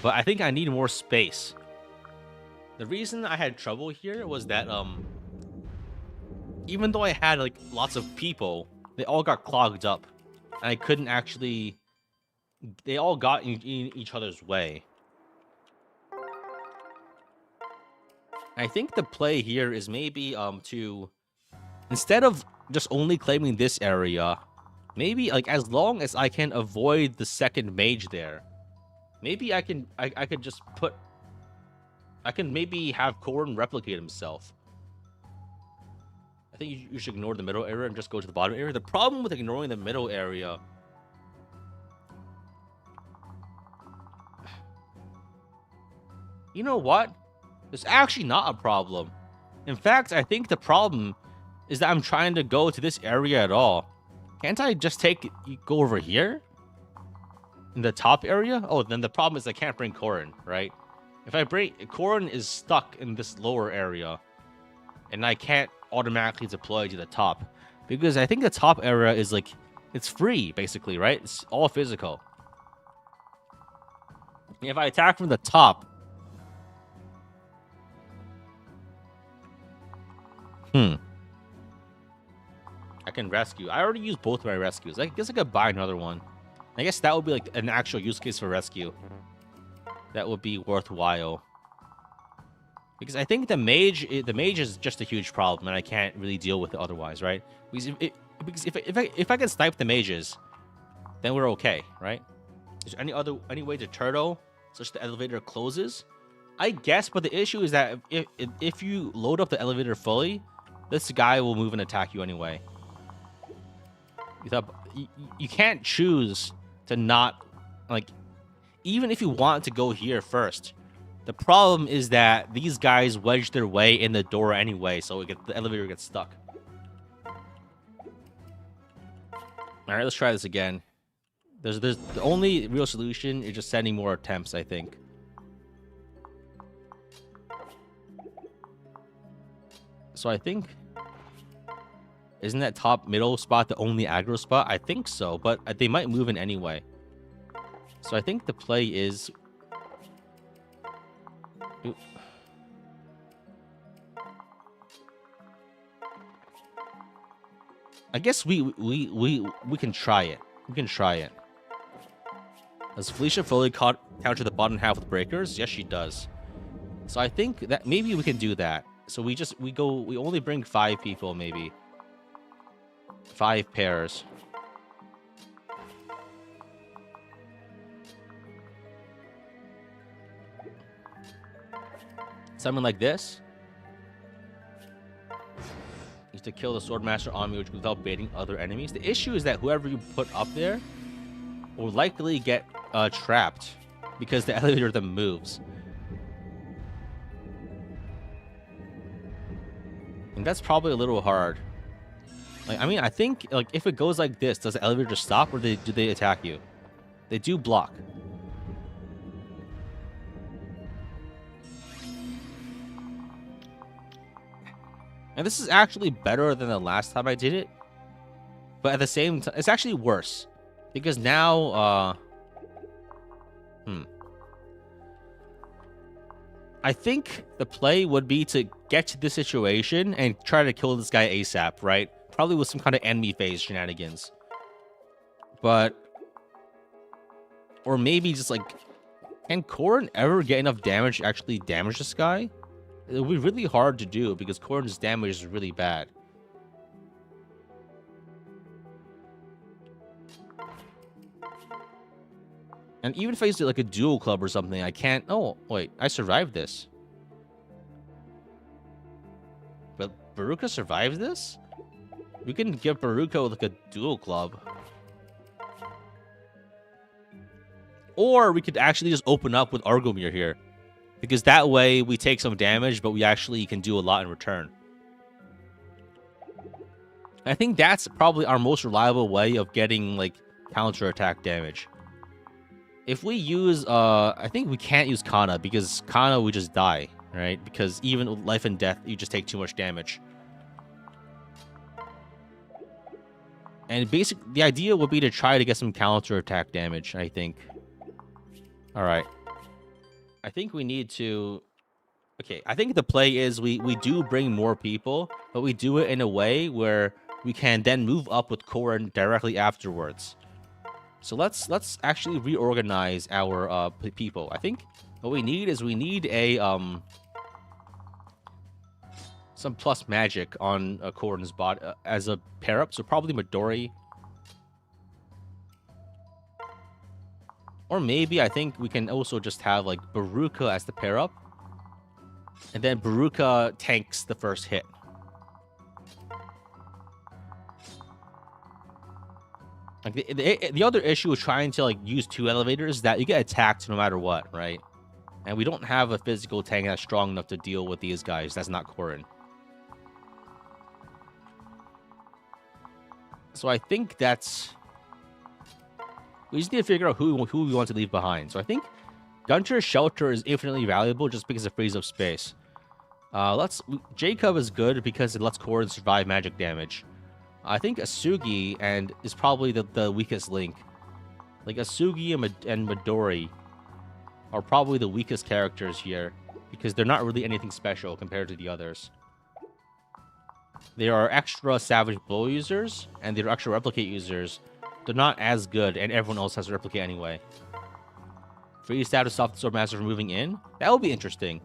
But I think I need more space. The reason I had trouble here was that even though I had like lots of people, they all got clogged up. And I couldn't actually. They all got in each other's way. I think the play here is maybe to, instead of just only claiming this area, maybe like as long as I can avoid the second mage there, maybe I could just put. I can maybe have Korin replicate himself. I think you should ignore the middle area and just go to the bottom area. The problem with ignoring the middle area. You know what? There's actually not a problem. In fact, I think the problem is that I'm trying to go to this area at all. Can't I just go over here? In the top area? Oh, then the problem is I can't bring Korin, right? If I bring... Korin is stuck in this lower area. And I can't automatically deploy to the top. Because I think the top area is like... It's free, basically, right? It's all physical. If I attack from the top... I can rescue. I already used both of my rescues. I guess I could buy another one. I guess that would be like an actual use case for rescue. That would be worthwhile. Because I think the mage is just a huge problem, and I can't really deal with it otherwise, right? Because if I can snipe the mages, then we're okay, right? Is there any way to turtle such the elevator closes? I guess, but the issue is that if you load up the elevator fully, this guy will move and attack you anyway. You can't choose to not, like, even if you want to go here first. The problem is that these guys wedge their way in the door anyway, so the elevator gets stuck. All right, let's try this again. There's the only real solution is just sending more attempts, I think. So I think... Isn't that top middle spot the only aggro spot? I think so, but they might move in anyway. So I think the play is... Ooh. I guess we can try it. We can try it. Does Felicia fully counter the bottom half with breakers? Yes, she does. So I think that maybe we can do that. So we only bring 5 people, maybe. 5 pairs. Something like this. Is to kill the Swordmaster army without baiting other enemies. The issue is that whoever you put up there will likely get trapped because the elevator then moves. And that's probably a little hard. Like, I mean, I think like if it goes like this, does the elevator just stop, or do they attack you? They do block. And this is actually better than the last time I did it. But at the same time, it's actually worse. Because now, I think the play would be to get to this situation and try to kill this guy ASAP, right? Probably with some kind of enemy phase shenanigans. But... Or maybe just like... Can Corrin ever get enough damage to actually damage this guy? It would be really hard to do because Corrin's damage is really bad. And even if I used it like a dual club or something, I can't... Oh, wait. I survived this. But Baruka survives this? We can give Baruka like a dual club. Or we could actually just open up with Argumir here. Because that way we take some damage, but we actually can do a lot in return. I think that's probably our most reliable way of getting like counter-attack damage. If we use, I think we can't use Kana, because Kana we just die, right? Because even with life and death, you just take too much damage. And basically, the idea would be to try to get some counter-attack damage, I think. Alright. I think we need to... Okay, I think the play is we do bring more people, but we do it in a way where we can then move up with Corrin directly afterwards. So let's actually reorganize our people. I think what we need is we need a some plus magic on Corrin's bot as a pair up. So probably Midori, or maybe I think we can also just have like Baruka as the pair up, and then Baruka tanks the first hit. Like the other issue with trying to like use two elevators is that you get attacked no matter what, right? And we don't have a physical tank that's strong enough to deal with these guys. That's not Corrin. So I think that's... We just need to figure out who we want to leave behind. So I think Gunter's Shelter is infinitely valuable just because it frees up space. Jacob is good because it lets Corrin survive magic damage. I think Asugi is probably the weakest link. Like Asugi and Midori are probably the weakest characters here because they're not really anything special compared to the others. They are extra Savage Blow users and they're extra Replicate users. They're not as good, and everyone else has Replicate anyway. Free staff to stop the Swordmaster from moving in? That would be interesting.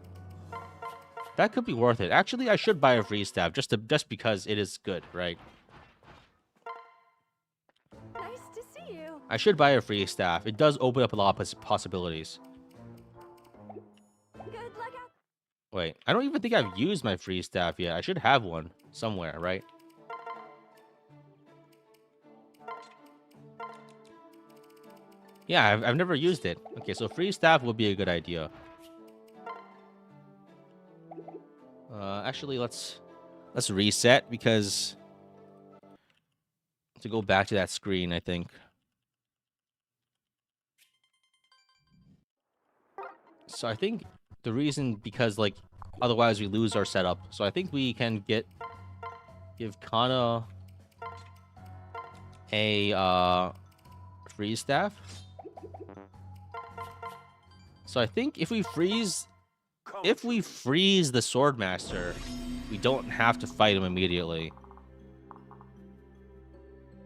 That could be worth it. Actually, I should buy a free staff just because it is good, right? Nice to see you. I should buy a free staff. It does open up a lot of possibilities. Good luck out. Wait, I don't even think I've used my free staff yet. I should have one somewhere, right? Yeah, I've never used it. Okay, so free staff would be a good idea. Actually, let's reset because to go back to that screen, I think. So I think the reason because like otherwise we lose our setup. So I think we can give Kana a free staff. So I think if we freeze the Swordmaster, we don't have to fight him immediately.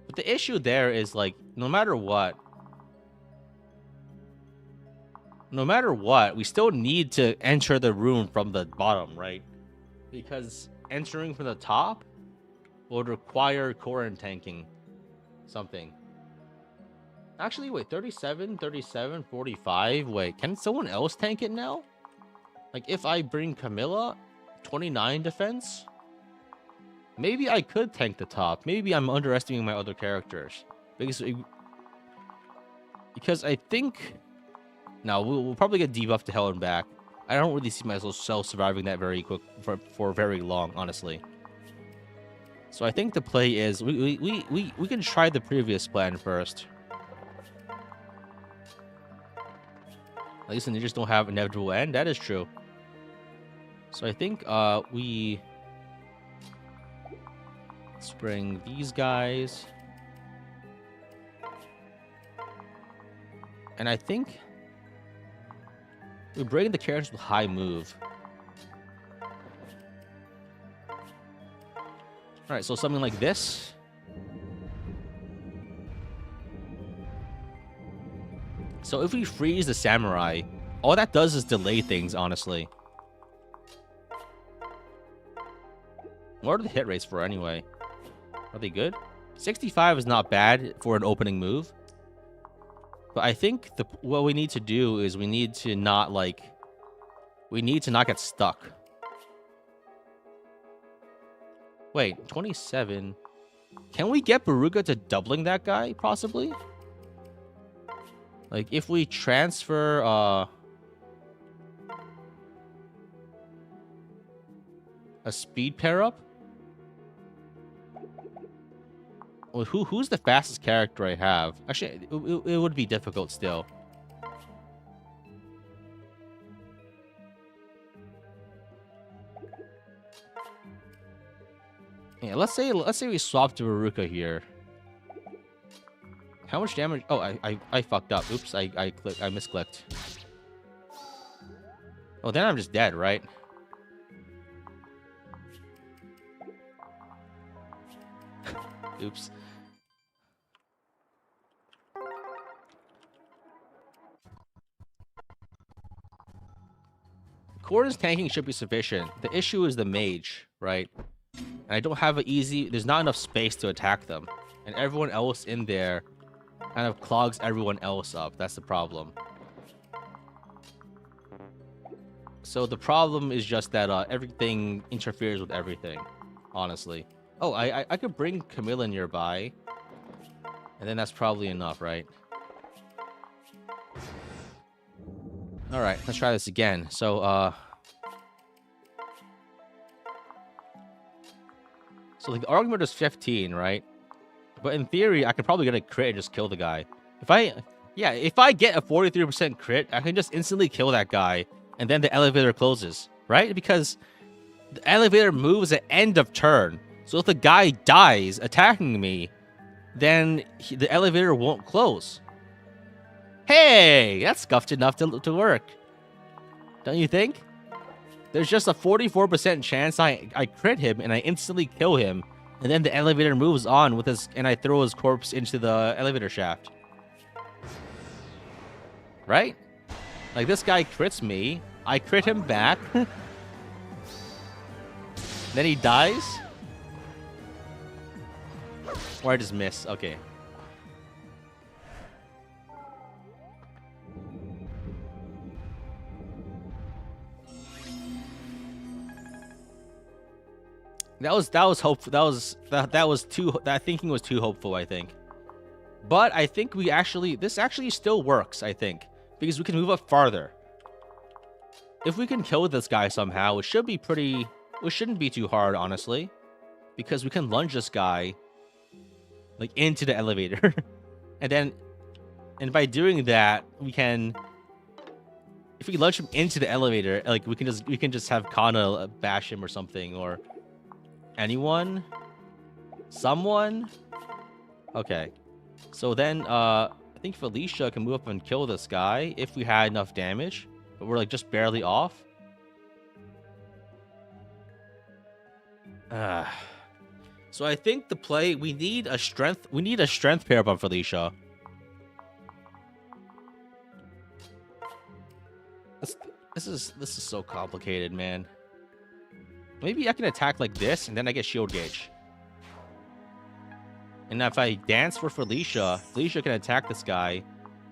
But the issue there is like no matter what, we still need to enter the room from the bottom, right? Because entering from the top would require Corrin tanking something. Actually, wait, 37, 37, 45. Wait, can someone else tank it now? Like, if I bring Camilla, 29 defense? Maybe I could tank the top. Maybe I'm underestimating my other characters. Because I think... No, we'll probably get debuffed to hell and back. I don't really see myself surviving that very quick for very long, honestly. So I think the play is we can try the previous plan first. At least the ninjas don't have inevitable end. That is true. So I think we let's bring these guys. And I think we bring the characters with high move. Alright, so something like this. So if we freeze the samurai, all that does is delay things, honestly. What are the hit rates for anyway? Are they good? 65 is not bad for an opening move. But I think what we need to do is we need to not get stuck. Wait, 27. Can we get Baruka to doubling that guy, possibly? Like, if we transfer, a speed pair up? Well, who's the fastest character I have? Actually, it would be difficult still. Yeah, let's say we swap to Baruka here. How much damage? Oh, I fucked up. Oops, I misclicked. Oh, then I'm just dead, right? Oops. Corden's tanking should be sufficient. The issue is the mage, right? And I don't have there's not enough space to attack them. And everyone else in there kind of clogs everyone else up. That's the problem. So the problem is just that everything interferes with everything, honestly. Oh, I could bring Camilla nearby. And then that's probably enough, right? Alright, let's try this again. So, so like the argument is 15, right? But in theory, I could probably get a crit and just kill the guy. If I get a 43% crit, I can just instantly kill that guy, and then the elevator closes, right? Because the elevator moves at end of turn. So if the guy dies attacking me, then the elevator won't close. Hey, that's scuffed enough to work. Don't you think? There's just a 44% chance I crit him and I instantly kill him. And then the elevator moves on with and I throw his corpse into the elevator shaft. Right? Like, this guy crits me. I crit him back. Then he dies. Or I just miss. Okay. That thinking was too hopeful, I think. But I think this actually still works, I think, because we can move up farther. If we can kill this guy somehow, it shouldn't be too hard, honestly, because we can lunge this guy like into the elevator. and by doing that, if we lunge him into the elevator, like we can just have Kana bash him or something, or someone. Okay, so then I think Felicia can move up and kill this guy if we had enough damage, but we're like just barely off. So I think the play, we need a strength pair up on Felicia. This is so complicated, man. Maybe I can attack like this, and then I get shield gauge. And if I dance for Felicia can attack this guy,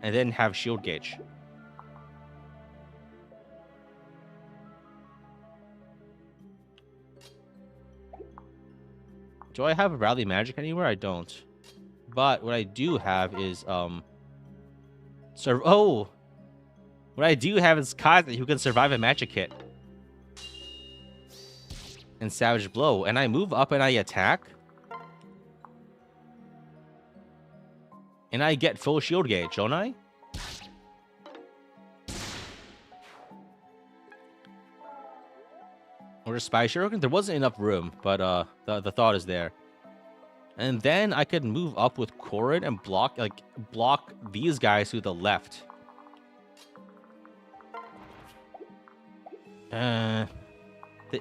and then have shield gauge. Do I have a rally magic anywhere? I don't. But what I do have is what I do have is Kaze, who can survive a magic hit. And Savage Blow. And I move up and I attack. And I get full shield gauge, don't I? Or a spy shuriken? There wasn't enough room, but the thought is there. And then I could move up with Korin and block these guys to the left. The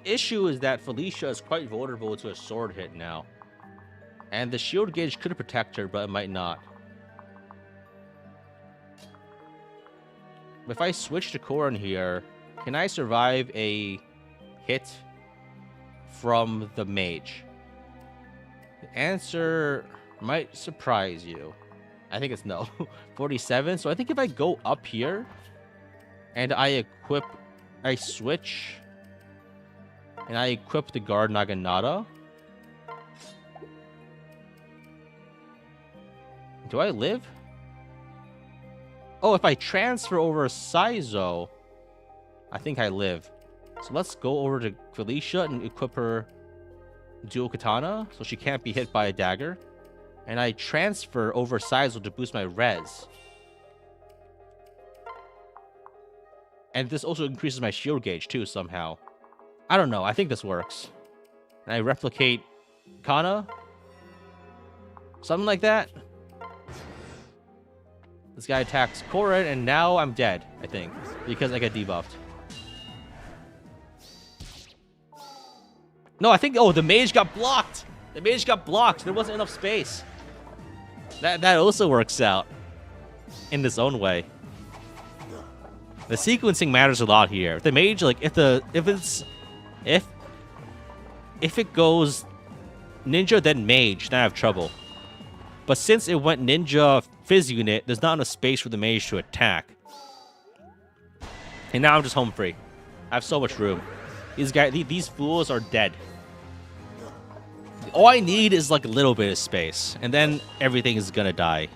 issue is that Felicia is quite vulnerable to a sword hit now. And the shield gauge could protect her, but it might not. If I switch to Korin here, can I survive a hit from the mage? The answer might surprise you. I think it's no. 47. So I think if I go up here and I switch and I equip the guard Naginata. Do I live? Oh, if I transfer over Saizo, I think I live. So let's go over to Felicia and equip her dual katana so she can't be hit by a dagger. And I transfer over Saizo to boost my res. And this also increases my shield gauge too somehow. I don't know. I think this works. And I replicate Kana. Something like that. This guy attacks Korin, and now I'm dead, I think, because I get debuffed. No, I think... Oh, the mage got blocked. The mage got blocked. There wasn't enough space. That also works out in its own way. The sequencing matters a lot here. The mage, like, if it goes ninja then mage, then I have trouble. But since it went ninja phys unit, there's not enough space for the mage to attack. And now I'm just home free. I have so much room. These fools are dead. All I need is like a little bit of space, and then everything is gonna die.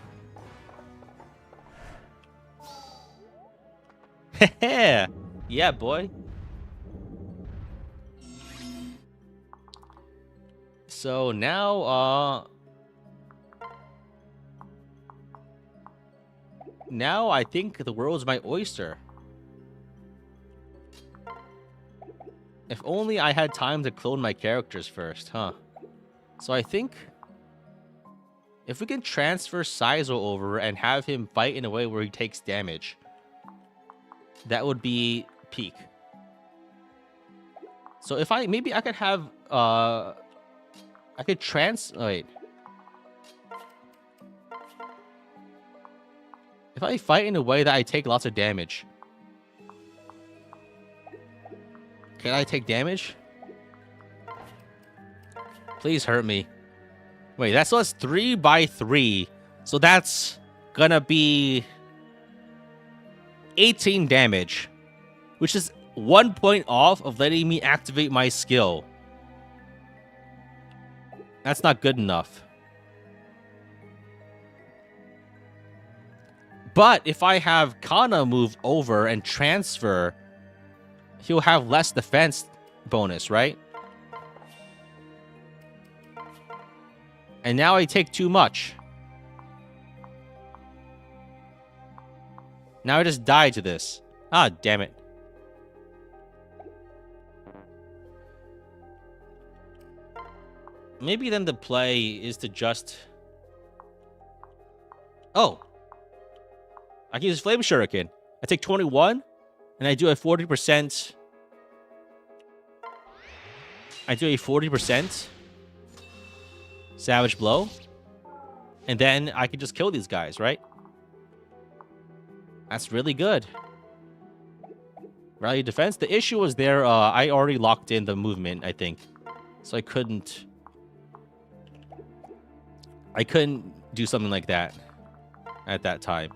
Yeah, boy. So now, now I think the world's my oyster. If only I had time to clone my characters first, huh? So I think if we can transfer Saizo over and have him fight in a way where he takes damage, that would be peak. So if maybe I could have, I could wait. If I fight in a way that I take lots of damage, can I take damage? Please hurt me. Wait, that's 3 by 3. So that's gonna be 18 damage, which is 1 point off of letting me activate my skill. That's not good enough. But if I have Kana move over and transfer, he'll have less defense bonus, right? And now I take too much. Now I just die to this. Ah, damn it. Maybe then the play is to just... Oh. I can use Flame Shuriken. I take 21, and I do a 40%... I do a 40% Savage Blow. And then I can just kill these guys, right? That's really good. Rally defense. The issue was there, I already locked in the movement, I think. So I couldn't do something like that at that time.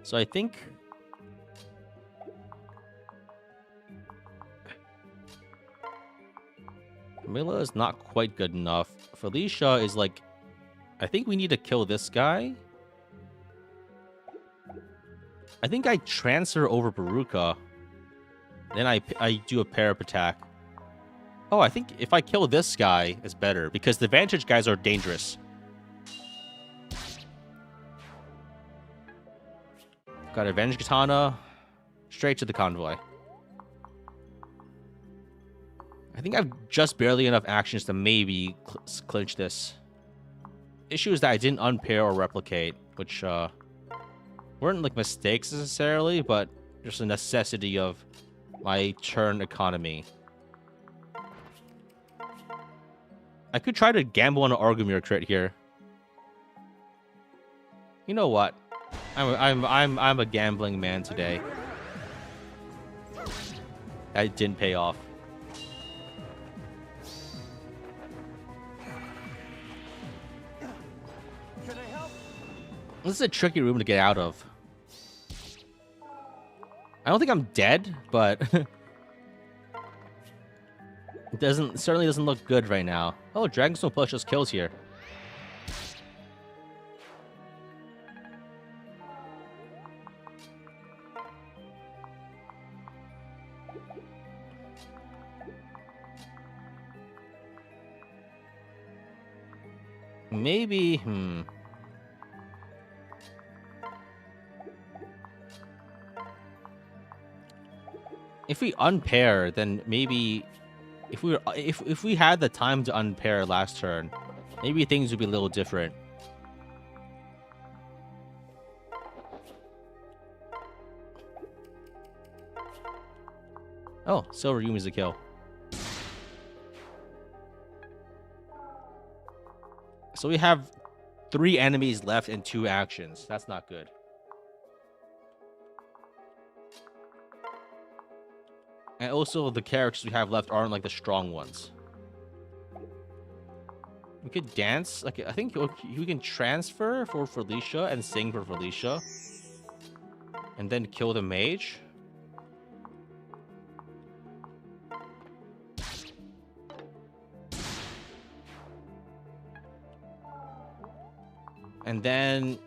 So I think... Camilla is not quite good enough. Felicia is like... I think we need to kill this guy. I think I transfer over Baruka. Then I do a pair-up attack. Oh, I think if I kill this guy, it's better. Because the Vantage guys are dangerous. Got Avenge Katana. Straight to the convoy. I think I've just barely enough actions to maybe clinch this. Issue is that I didn't unpair or replicate, which weren't like mistakes necessarily, but just a necessity of my turn economy. I could try to gamble on an Argumir crit here. You know what? I'm a gambling man today. That didn't pay off. Can I help? This is a tricky room to get out of. I don't think I'm dead, but it certainly doesn't look good right now. Oh, Dragonstone Push just kills here. Maybe, if we unpair, then maybe if we had the time to unpair last turn, maybe things would be a little different. Oh, Silver Yumi's a kill. So we have 3 enemies left and 2 actions. That's not good. And also, the characters we have left aren't like the strong ones. We could dance. Like, I think we can transfer for Felicia and sing for Felicia. And then kill the mage. And then...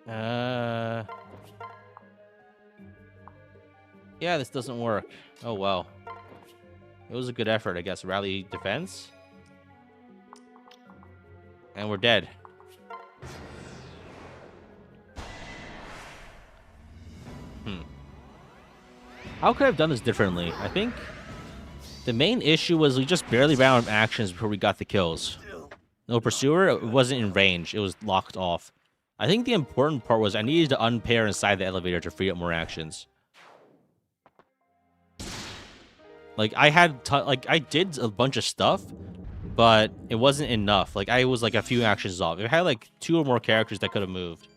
yeah, this doesn't work. Oh, well. It was a good effort, I guess. Rally defense. And we're dead. How could I have done this differently? I think the main issue was we just barely ran out of actions before we got the kills. No Pursuer, it wasn't in range. It was locked off. I think the important part was I needed to unpair inside the elevator to free up more actions. Like, I did a bunch of stuff, but it wasn't enough. Like, I was like a few actions off. If I had like 2 or more characters that could have moved.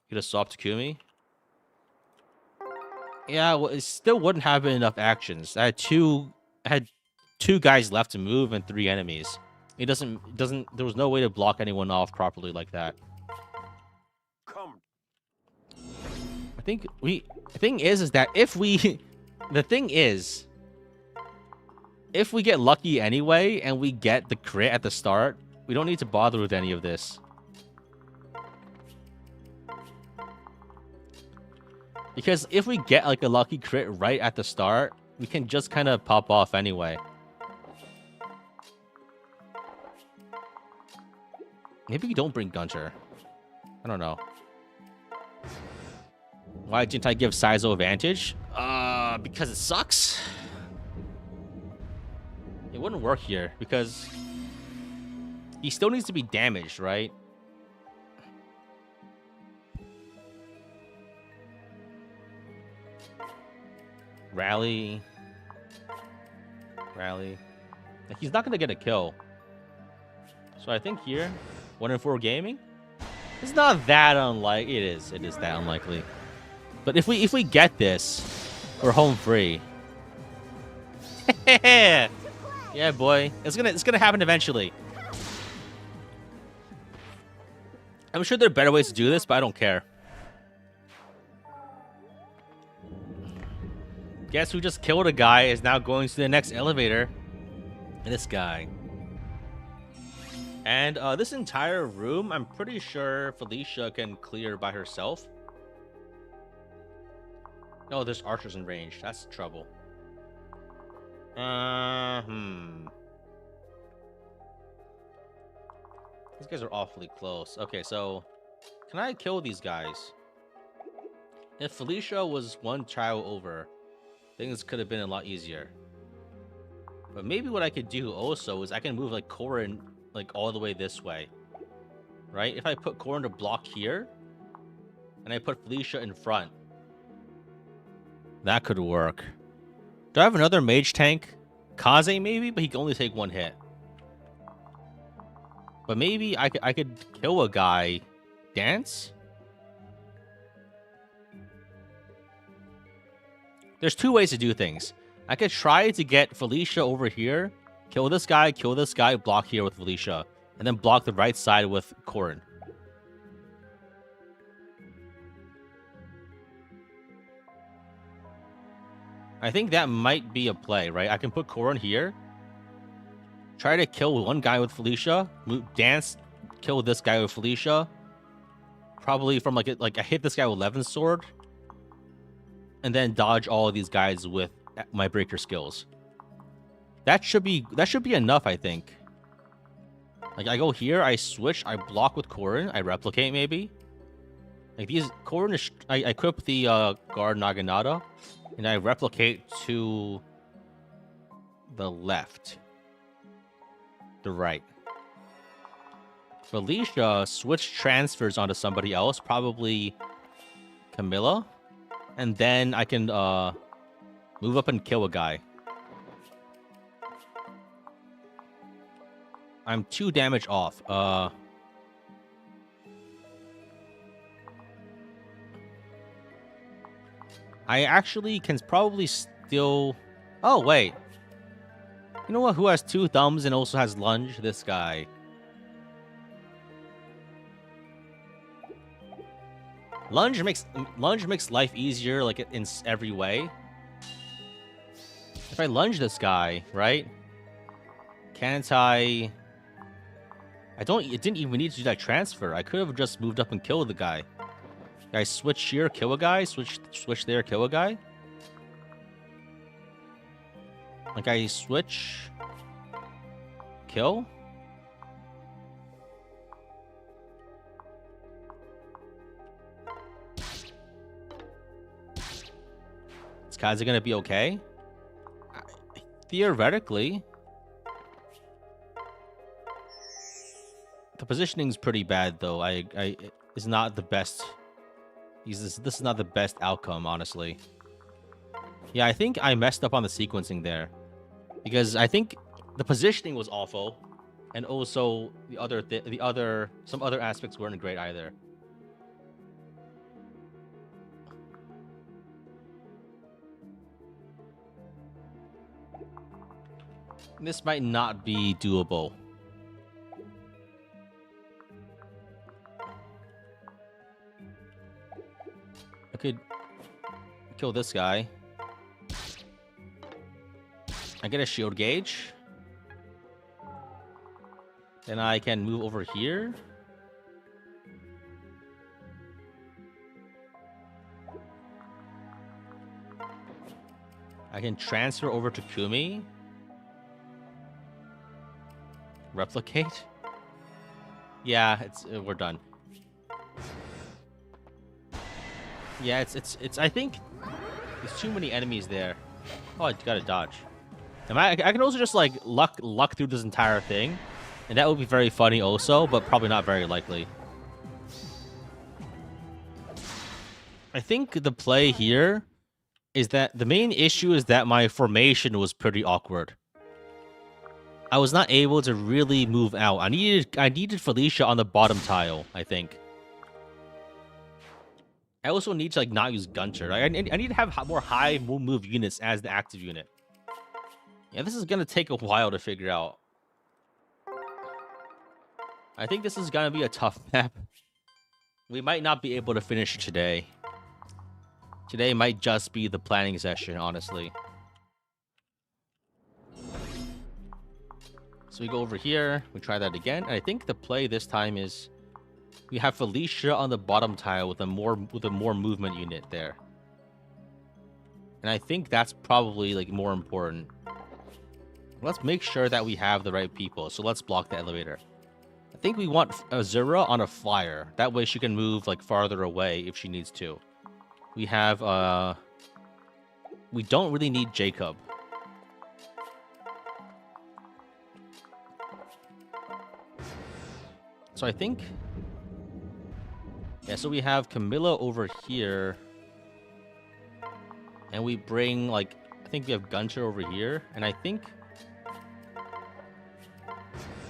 Could have swapped Takumi. Yeah, well, it still wouldn't have been enough actions. I had two guys left to move and 3 enemies. It doesn't there was no way to block anyone off properly like that. Come. I think the thing is that if we if we get lucky anyway and we get the crit at the start, we don't need to bother with any of this. Because if we get like a lucky crit right at the start, we can just kind of pop off anyway. Maybe we don't bring Gunter. I don't know. Why didn't I give Saizo advantage? Because it sucks. It wouldn't work here because he still needs to be damaged, right? Rally. Like, he's not gonna get a kill. So I think here, 1 in 4 gaming. It's not that unlikely. It is that unlikely. But if we get this, we're home free. Yeah, boy. It's gonna happen eventually. I'm sure there are better ways to do this, but I don't care. Guess who just killed a guy is now going to the next elevator. This guy. And this entire room, I'm pretty sure Felicia can clear by herself. Oh, there's archers in range. That's trouble. These guys are awfully close. Okay, so can I kill these guys? If Felicia was one tile over, things could have been a lot easier. But maybe what I could do also is I can move like Corin like all the way this way. Right? If I put Corin to block here, and I put Felicia in front, that could work. Do I have another mage tank? Kaze maybe, but he can only take one hit. But maybe I could kill a guy. Dance? There's two ways to do things. I could try to get Felicia over here, kill this guy, block here with Felicia, and then block the right side with Corin. I think that might be a play, right? I can put Corin here, try to kill one guy with Felicia, dance, kill this guy with Felicia, probably from like I hit this guy with Levin's sword, and then dodge all of these guys with my breaker skills. That should be enough, I think. Like I go here, I switch, I block with Corin, I replicate maybe. Like these Corin is, I equip the guard Naginata, and I replicate to the left, the right. Felicia switch transfers onto somebody else, probably Camilla, and then I can move up and kill a guy. I'm 2 damage off. I actually can probably still... Oh, wait. You know what? Who has 2 thumbs and also has lunge? This guy. Lunge makes life easier, like in every way. If I lunge this guy, right? Can't I... It didn't even need to do that transfer. I could have just moved up and killed the guy. I switch here, kill a guy. Switch there, kill a guy. Like I switch, kill. This guy's gonna be okay. Theoretically, the positioning's pretty bad though. It's not the best. This is not the best outcome, honestly. Yeah, I think I messed up on the sequencing there, because I think the positioning was awful, and also some other aspects weren't great either. This might not be doable. I could kill this guy. I get a shield gauge. Then I can move over here. I can transfer over to Kumi. Replicate. Yeah, we're done. Yeah, it's I think there's too many enemies there. Oh, I gotta dodge. I can also just like luck through this entire thing, and that would be very funny also, but probably not very likely. I think the play here is that the main issue is that my formation was pretty awkward. I was not able to really move out. I needed Felicia on the bottom tile, I think. I also need to like not use Gunter. I need to have more high move units as the active unit. Yeah, this is gonna take a while to figure out. I think this is gonna be a tough map. We might not be able to finish today. Today might just be the planning session, honestly. So we go over here, we try that again, and I think the play this time is we have Felicia on the bottom tile with a more movement unit there. And I think that's probably like more important. Let's make sure that we have the right people. So let's block the elevator. I think we want Azura on a flyer. That way she can move like farther away if she needs to. We have we don't really need Jacob. So I think, yeah, so we have Camilla over here. And we bring, like, I think we have Gunter over here. And I think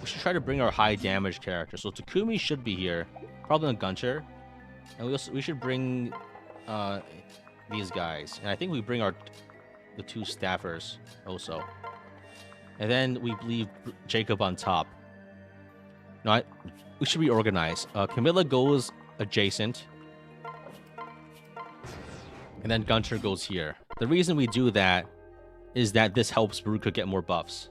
we should try to bring our high damage character. So Takumi should be here. Probably on Gunter. And we should bring these guys. And I think we bring the two staffers also. And then we leave Jacob on top. No, we should reorganize. Camilla goes adjacent. And then Gunter goes here. The reason we do that is that this helps Baruka get more buffs.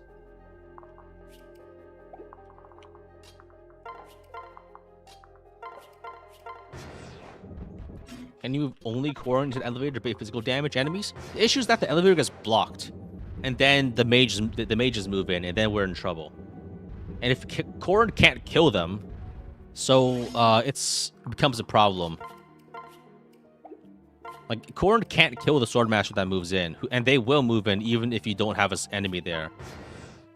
Can you only Korin to the elevator to bait physical damage enemies? The issue is that the elevator gets blocked. And then the mages move in, and then we're in trouble. And if Korin can't kill them, so it becomes a problem. Like, Korin can't kill the Swordmaster that moves in, and they will move in even if you don't have an enemy there.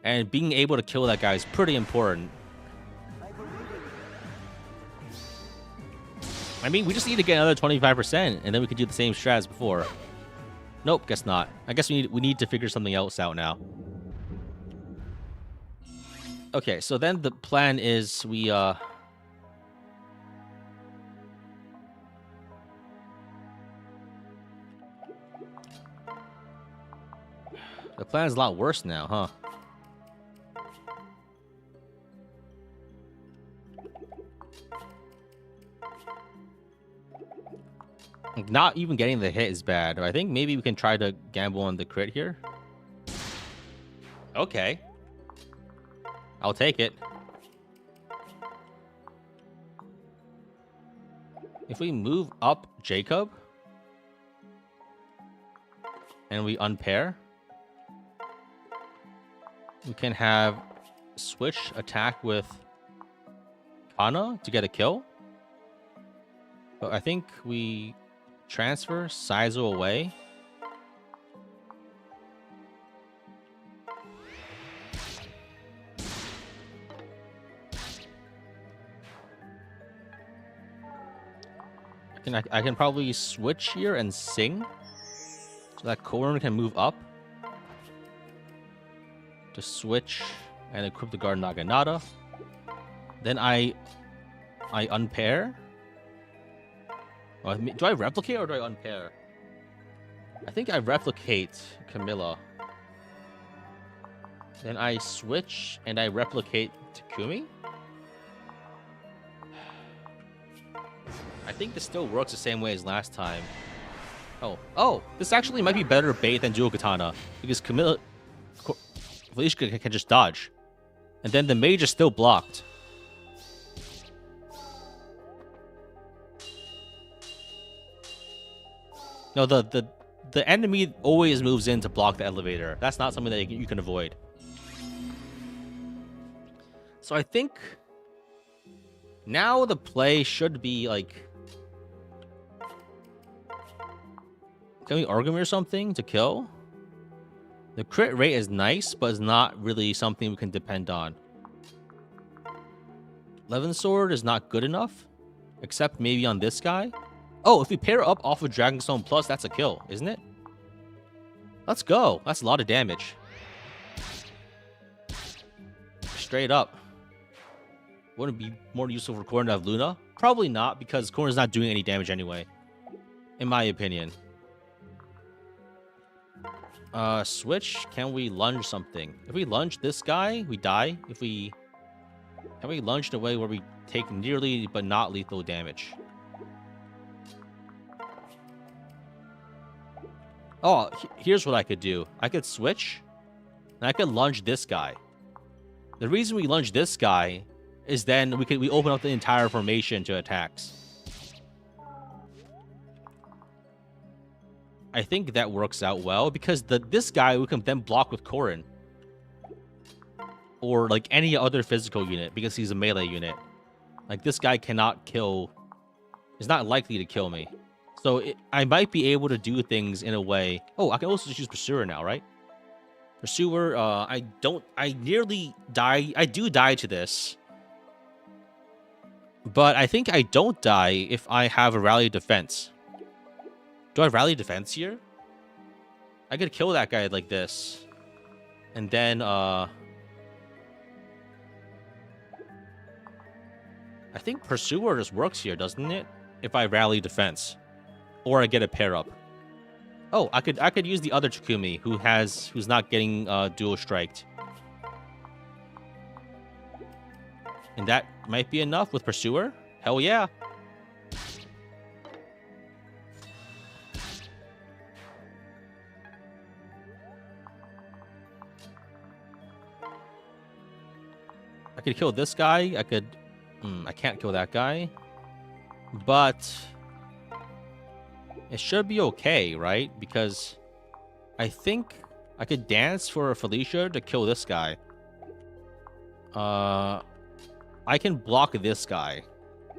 And being able to kill that guy is pretty important. I mean, we just need to get another 25%, and then we could do the same strat as before. Nope, guess not. I guess we need to figure something else out now. Okay, so then the plan is we the plan is a lot worse now, huh? Not even getting the hit is bad. I think maybe we can try to gamble on the crit here. Okay. I'll take it. If we move up Jacob and we unpair, we can have switch attack with Kana to get a kill. But I think we transfer Saizo away. I can probably switch here and sing so that Korin can move up to switch and equip the guard Naginata. Then I unpair. Do I replicate or do I unpair? I think I replicate Camilla. Then I switch and I replicate Takumi. I think this still works the same way as last time. Oh, this actually might be better bait than dual katana because Felicia can just dodge, and then the mage is still blocked. No, the enemy always moves in to block the elevator. That's not something that you can avoid. So I think now the play should be like, can we Argum or something to kill? The crit rate is nice, but it's not really something we can depend on. Levin Sword is not good enough, except maybe on this guy. Oh, if we pair up off of Dragonstone Plus, that's a kill, isn't it? Let's go. That's a lot of damage. Straight up. Wouldn't it be more useful for Korin to have Luna? Probably not, because Korin's not doing any damage anyway, in my opinion. Switch. Can we lunge something? If we lunge this guy, we die. Can we lunge in a way where we take nearly but not lethal damage? Oh, here's what I could do. I could switch, and I could lunge this guy. The reason we lunge this guy is then we open up the entire formation to attacks. I think that works out well because this guy we can then block with Korin. Or like any other physical unit because he's a melee unit. Like this guy cannot kill, is not likely to kill me. So I might be able to do things in a way. Oh, I can also just use Pursuer now, right? Pursuer, I nearly die. I do die to this. But I think I don't die if I have a rally defense. Do I rally defense here? I could kill that guy like this. And then, I think Pursuer just works here, doesn't it? If I rally defense. Or I get a pair up. Oh, I could use the other Takumi who's not getting dual striked. And that might be enough with Pursuer. Hell yeah. I could kill this guy. I could... I can't kill that guy. But... it should be okay, right? Because... I think... I could dance for Felicia to kill this guy. I can block this guy.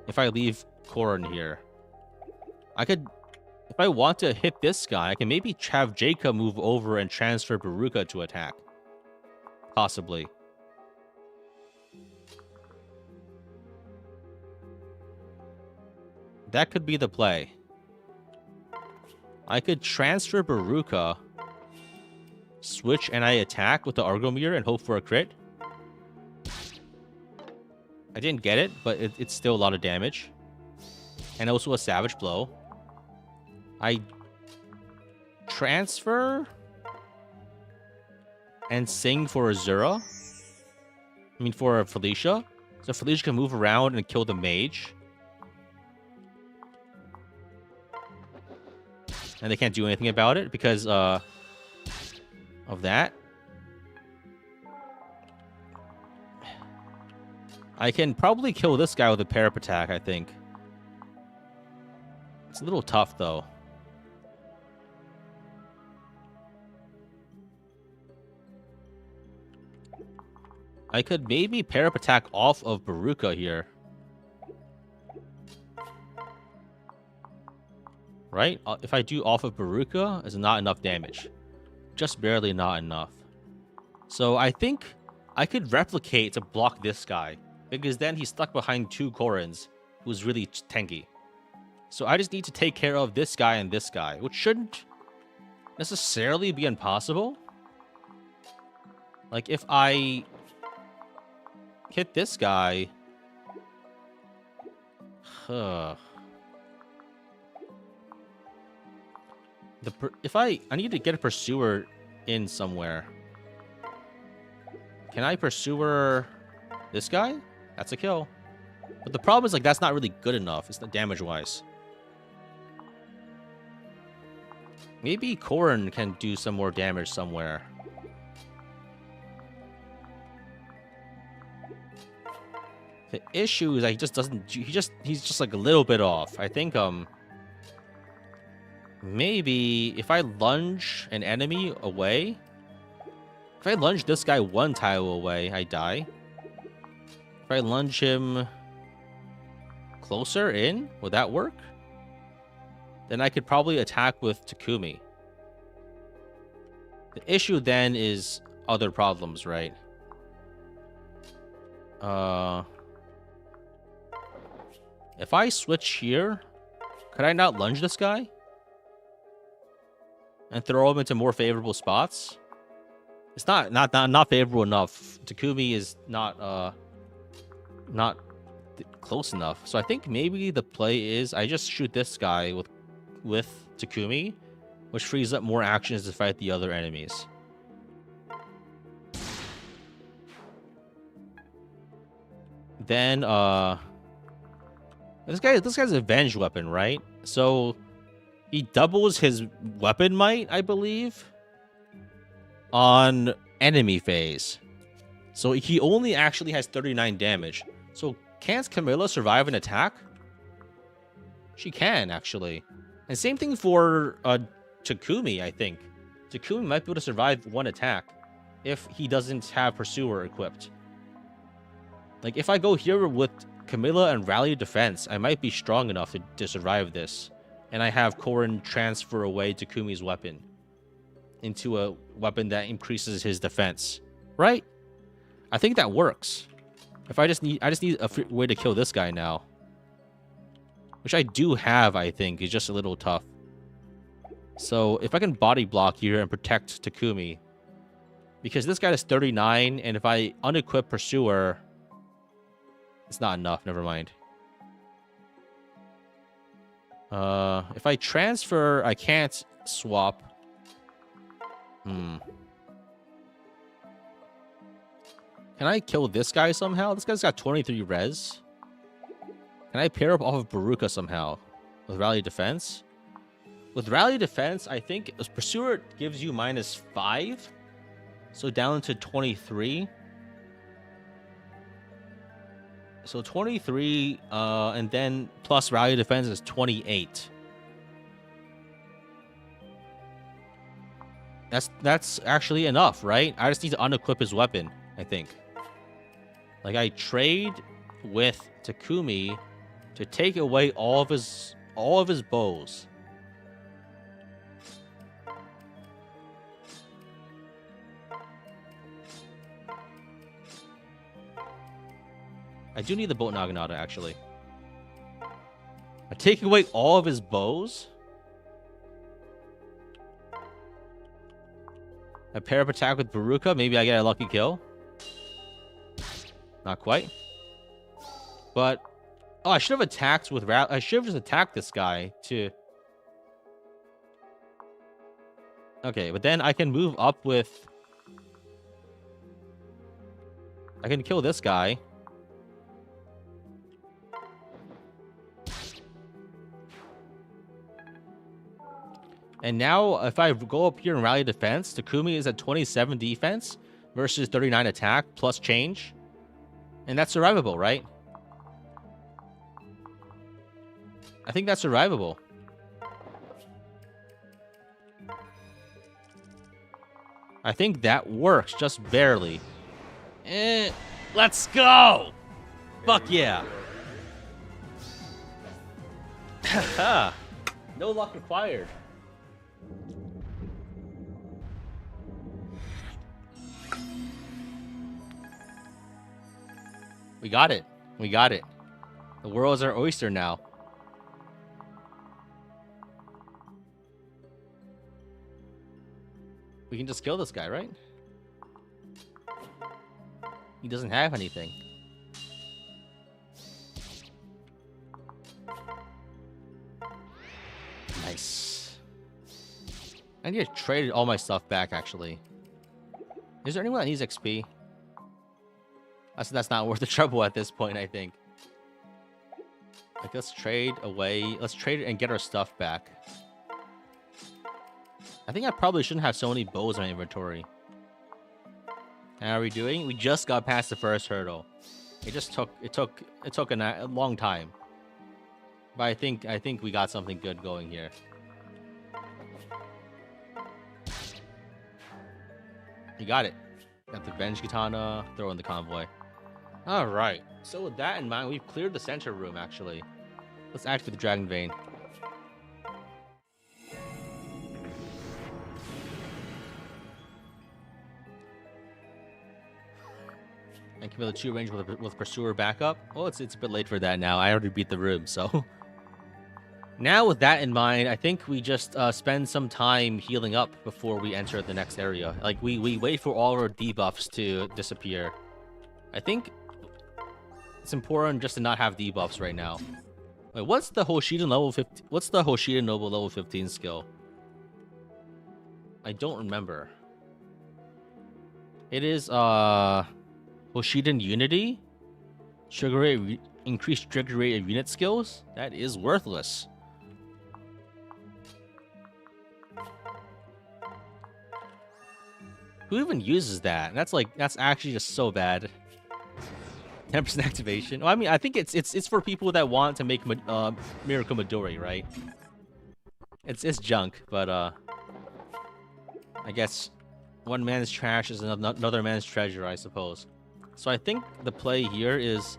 If I leave Korin here. I could... if I want to hit this guy, I can maybe have Jacob move over and transfer Baruka to attack. Possibly. That could be the play. I could transfer Baruka, switch, and I attack with the Argomir and hope for a crit. I didn't get it, but it's still a lot of damage. And also a Savage Blow. I transfer and sing for Azura. I mean, for Felicia. So Felicia can move around and kill the mage. And they can't do anything about it because of that. I can probably kill this guy with a pair-up attack, I think. It's a little tough, though. I could maybe pair-up attack off of Baruka here. Right? If I do off of Baruka, it's not enough damage. Just barely not enough. So I think I could replicate to block this guy. Because then he's stuck behind two Korins, who's really tanky. So I just need to take care of this guy and this guy, which shouldn't necessarily be impossible. Like, if I hit this guy... if I need to get a Pursuer in somewhere. Can I Pursuer this guy? That's a kill. But the problem is, like, that's not really good enough. It's not damage-wise. Maybe Korin can do some more damage somewhere. The issue is that he just doesn't... He's just like a little bit off. I think, maybe if I lunge an enemy away... If I lunge this guy one tile away, I die. If I lunge him closer in, would that work? Then I could probably attack with Takumi. The issue then is other problems, right? If I switch here, could I not lunge this guy? And throw him into more favorable spots? It's not favorable enough. Takumi is not close enough. So I think maybe the play is I just shoot this guy with Takumi, which frees up more actions to fight the other enemies. Then this guy's a Avenge weapon, right? So he doubles his weapon might, I believe, on enemy phase. So he only actually has 39 damage. So can't Camilla survive an attack? She can, actually. And same thing for Takumi, I think. Takumi might be able to survive one attack if he doesn't have Pursuer equipped. Like, if I go here with Camilla and Rally Defense, I might be strong enough to survive this. and I have Korin transfer away Takumi's weapon into a weapon that increases his defense, right? I think that works. If I just need a way to kill this guy now, which I do have. I think it's just a little tough. So if I can body block here and protect Takumi, because this guy is 39, and if I unequip Pursuer, it's not enough. Never mind. If I transfer, I can't swap. Can I kill this guy somehow? This guy's got 23 res. Can I pair up off of Baruka somehow with Rally Defense? With Rally Defense, I think Pursuer gives you -5. So down to 23. So 23, and then plus Rally Defense is 28. That's actually enough, right? I just need to unequip his weapon, I think. Like, I trade with Takumi to take away all of his bows. I do need the boat Naginata, actually. I take away all of his bows. A pair up attack with Baruka. Maybe I get a lucky kill. Not quite. But oh, I should have attacked with I should have just attacked this guy to. Okay, but then I can move up with. I can kill this guy. And now, if I go up here and rally defense, Takumi is at 27 defense versus 39 attack plus change. And that's survivable, right? I think that's survivable. I think that works just barely. Let's go! Fuck yeah. No luck required. We got it. We got it. The world's our oyster now. We can just kill this guy, right? He doesn't have anything. Nice. I need to trade all my stuff back, actually. Is there anyone that needs XP? That's not worth the trouble at this point, I think. Like, let's trade away. Let's trade it and get our stuff back. I think I probably shouldn't have so many bows in my inventory. How are we doing? We just got past the first hurdle. It took a long time. But I think we got something good going here. You got it. Got the Venge Katana, throw in the convoy. Alright, so with that in mind, we've cleared the center room, actually. Let's activate the Dragon Vein. And commit the 2 range with Pursuer backup. Oh, it's a bit late for that now. I already beat the room, so... Now, with that in mind, I think we just spend some time healing up before we enter the next area. Like, we wait for all our debuffs to disappear. I think... it's important just to not have debuffs right now. Wait, what's the Hoshiden level 15? What's the Hoshiden Noble level 15 skill? I don't remember. It is Hoshiden Unity? Trigger rate increased trigger rate of unit skills? That is worthless. Who even uses that? That's actually just so bad. 10% activation. Well, I mean, I think it's for people that want to make Miracle Midori, right? It's junk, but I guess one man's trash is another man's treasure, I suppose. So I think the play here is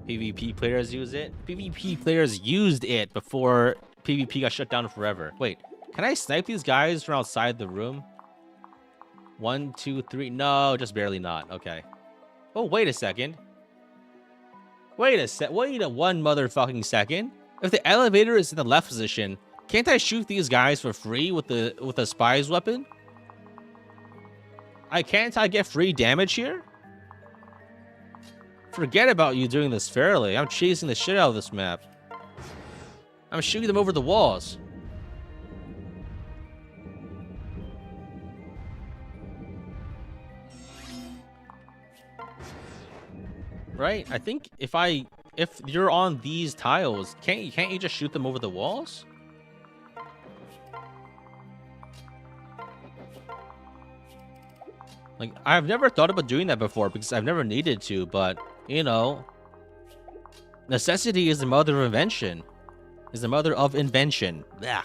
PvP players use it. PvP players used it before PvP got shut down forever. Wait, can I snipe these guys from outside the room? 1, 2, 3. No, just barely not. Okay. Oh, wait a second. Wait a one motherfucking second. If the elevator is in the left position, can't I shoot these guys for free with the spy's weapon? Can't I get free damage here? Forget about you doing this fairly. I'm chasing the shit out of this map. I'm shooting them over the walls. Right? I think if you're on these tiles, can't you just shoot them over the walls? Like, I've never thought about doing that before because I've never needed to, but, you know, necessity is the mother of invention. Is the mother of invention. Blech.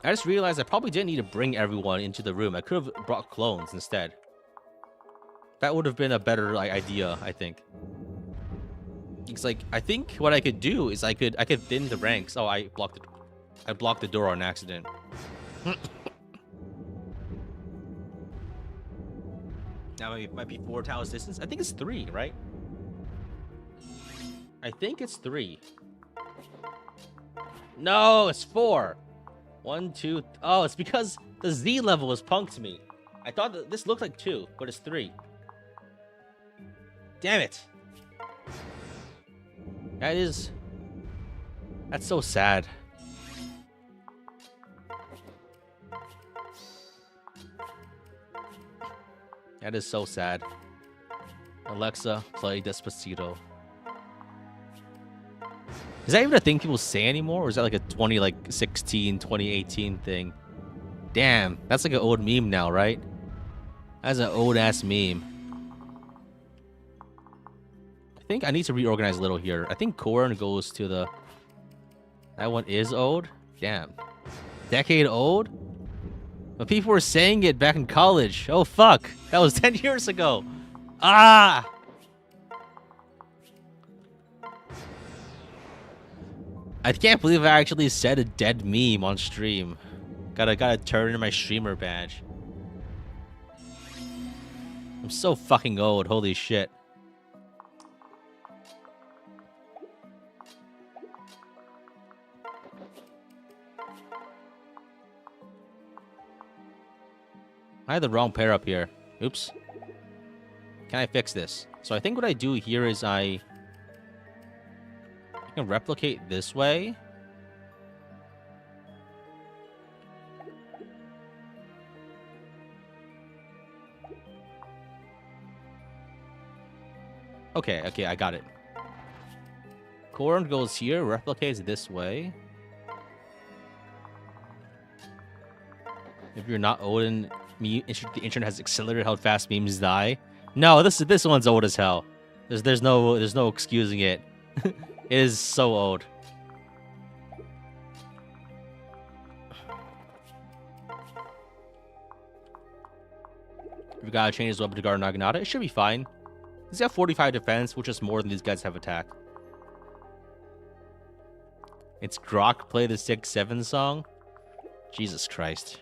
I just realized I probably didn't need to bring everyone into the room. I could have brought clones instead. That would have been a better idea, I think. It's like, I think what I could do is I could thin the ranks. Oh, I blocked the door on accident. Now it might be 4 tiles distance. I think it's 3, right? I think it's 3. No, it's 4. 1, 2. Oh, it's because the Z level was punked me. I thought that this looked like 2, but it's 3. Damn it. That's so sad. That is so sad. Alexa, play Despacito. Is that even a thing people say anymore? Or is that like a 2018 thing? Damn, that's like an old meme now, right? That's an old ass meme. I think I need to reorganize a little here. I think corn goes to the... That one is old? Damn. Decade old? But people were saying it back in college. Oh, fuck. That was 10 years ago. Ah! I can't believe I actually said a dead meme on stream. Gotta turn in my streamer badge. I'm so fucking old. Holy shit. I had the wrong pair up here. Oops. Can I fix this? So I think what I do here is I can replicate this way. Okay, I got it. Corn goes here, replicates this way. If you're not old and the internet has accelerated how fast memes die. No, this one's old as hell. There's no excusing it. It is so old. If you gotta change his weapon to guard Naginata, it should be fine. He's got 45 defense, which is more than these guys have attack. It's Grok play the 6-7 song? Jesus Christ.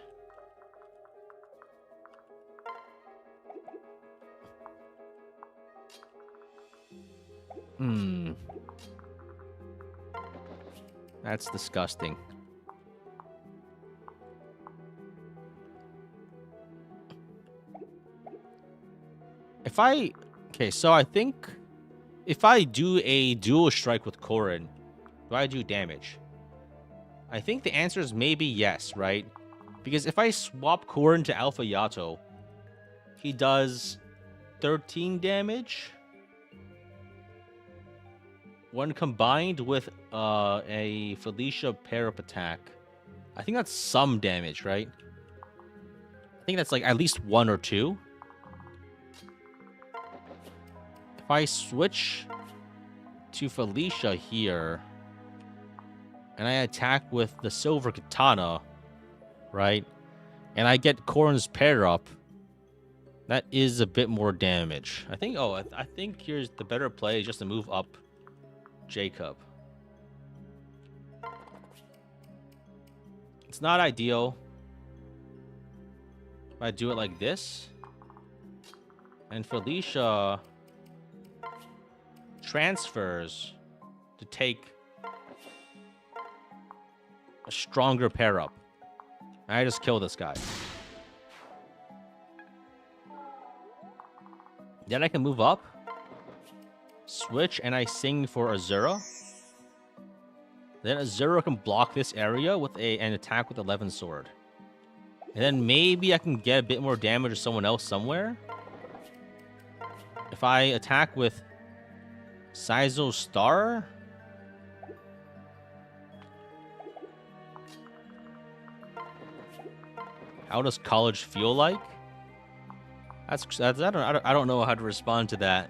That's disgusting. Okay, so I think if I do a dual strike with Korin, do I do damage? I think the answer is maybe yes, right? Because if I swap Korin to Alpha Yato, he does 13 damage. When combined with a Felicia pair-up attack, I think that's some damage, right? I think that's like at least 1 or 2. If I switch to Felicia here, and I attack with the Silver Katana, right? And I get Korin's pair-up, that is a bit more damage. I think, I think here's the better play is just to move up Jacob. It's not ideal. If I do it like this. And Felicia transfers to take a stronger pair up. I just kill this guy. Then I can move up, switch, and I sing for Azura. Then Azura can block this area with an attack with 11 sword. And then maybe I can get a bit more damage to someone else somewhere. If I attack with Saizo's Star. How does college feel like? I don't know how to respond to that.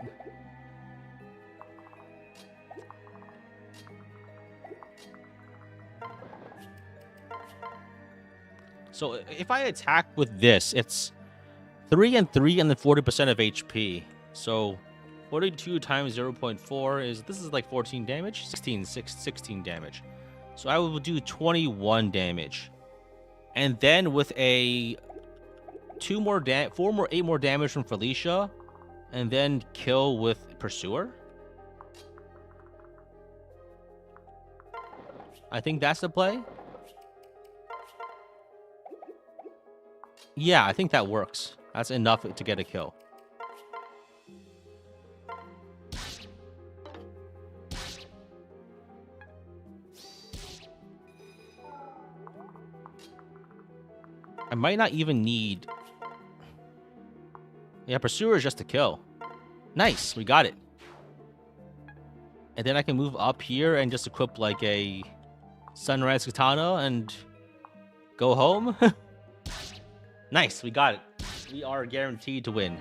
So if I attack with this, it's 3 and 3 and then 40% of HP. So 42 times 0.4 is, this is like 14 damage, 16 damage. So I will do 21 damage. And then with a 8 more damage from Felicia, and then kill with Pursuer. I think that's the play. Yeah, I think that works. That's enough to get a kill. I might not even need... Yeah, Pursuer is just a kill. Nice, we got it. And then I can move up here and just equip like a Sunrise Katana and go home. Nice, we got it. We are guaranteed to win.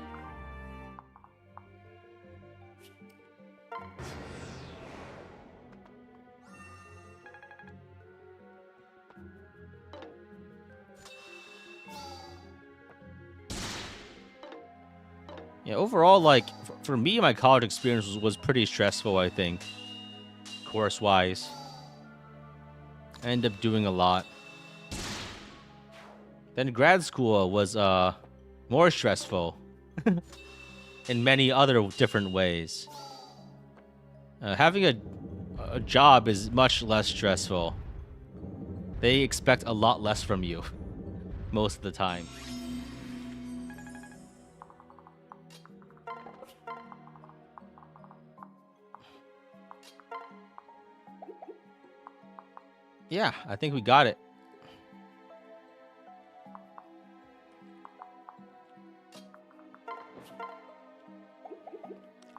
Yeah, overall, like, for me, my college experience was pretty stressful, I think. Course-wise. I ended up doing a lot. Then grad school was more stressful. In many other different ways. Having a job is much less stressful. They expect a lot less from you. Most of the time. Yeah, I think we got it.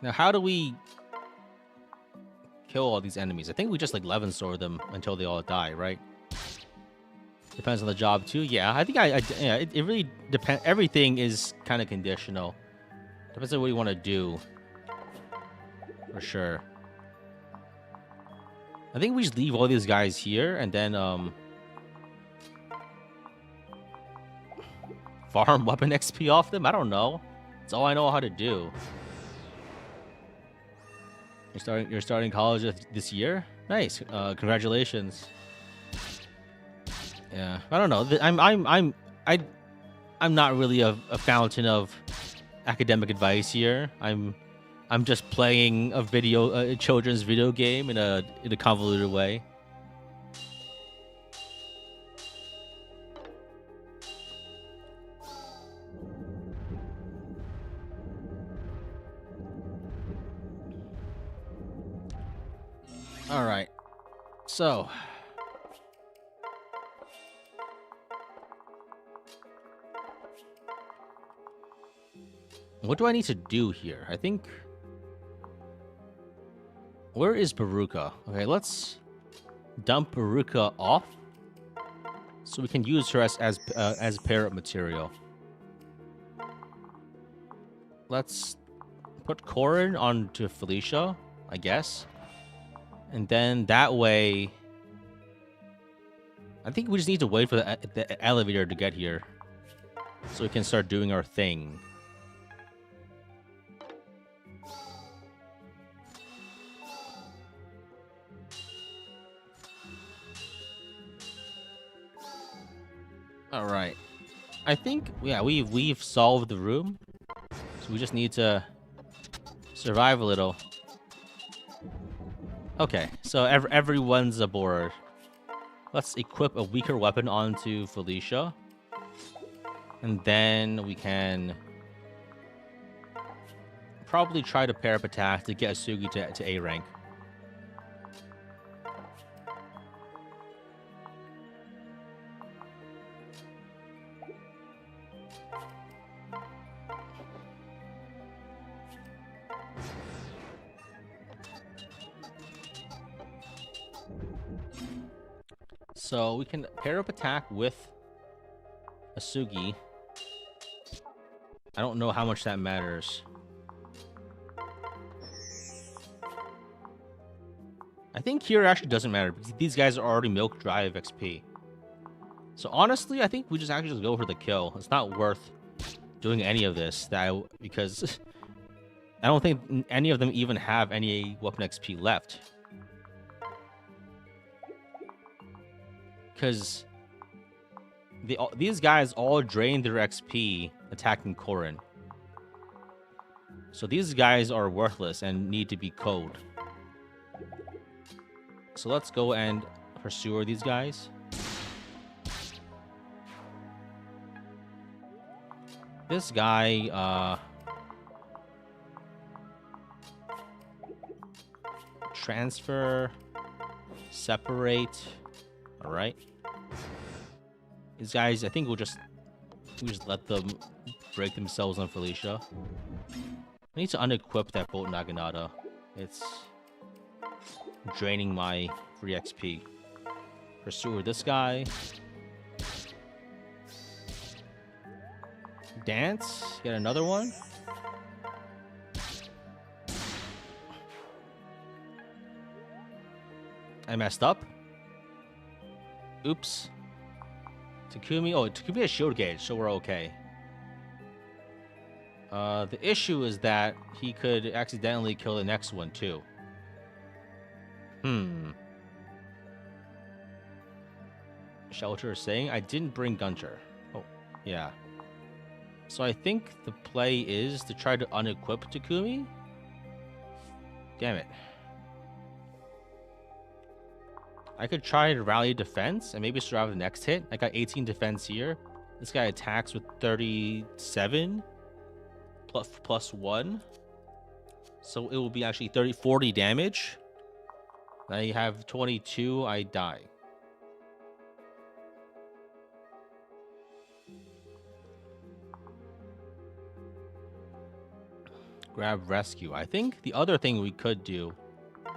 Now, how do we kill all these enemies? I think we just like 11 sword them until they all die, right? Depends on the job too. Yeah, I think yeah, it really depends. Everything is kind of conditional. Depends on what you want to do. For sure. I think we just leave all these guys here and then farm weapon XP off them. I don't know. That's all I know how to do. You're starting college this year? Nice. Congratulations. Yeah. I don't know. I'm not really a fountain of academic advice here. I'm just playing a children's video game in a convoluted way. All right. So, what do I need to do here? I think... Where is Baruka? Okay, let's dump Baruka off so we can use her as parrot material. Let's put Corin onto Felicia, I guess. And then that way... I think we just need to wait for the elevator to get here so we can start doing our thing. All right. I think yeah we've solved the room, so we just need to survive a little. Okay, so everyone's aboard. Let's equip a weaker weapon onto Felicia, and then we can probably try to pair up attack to get Asugi to A rank. So we can pair up attack with Asugi. I don't know how much that matters. I think here actually doesn't matter because these guys are already milk dry of XP. So honestly, I think we just actually just go for the kill. It's not worth doing any of this because I don't think any of them even have any weapon XP left. Because these guys all drain their XP attacking Corrin. So these guys are worthless and need to be killed. So let's go and pursue these guys. This guy, transfer, separate. All right. These guys, I think we just let them break themselves on Felicia. I need to unequip that bolt Naginata. It's draining my free XP. Pursue this guy. Dance. Get another one. I messed up. Oops. Takumi. Oh, Takumi has shield gauge, so we're okay. The issue is that he could accidentally kill the next one, too. Shelter is saying, I didn't bring Gunter. Oh, yeah. So I think the play is to try to unequip Takumi. Damn it. I could try to rally defense and maybe survive the next hit. I got 18 defense here. This guy attacks with 37 plus 1. So it will be actually 40 damage. I have 22, I die. Grab rescue. I think the other thing we could do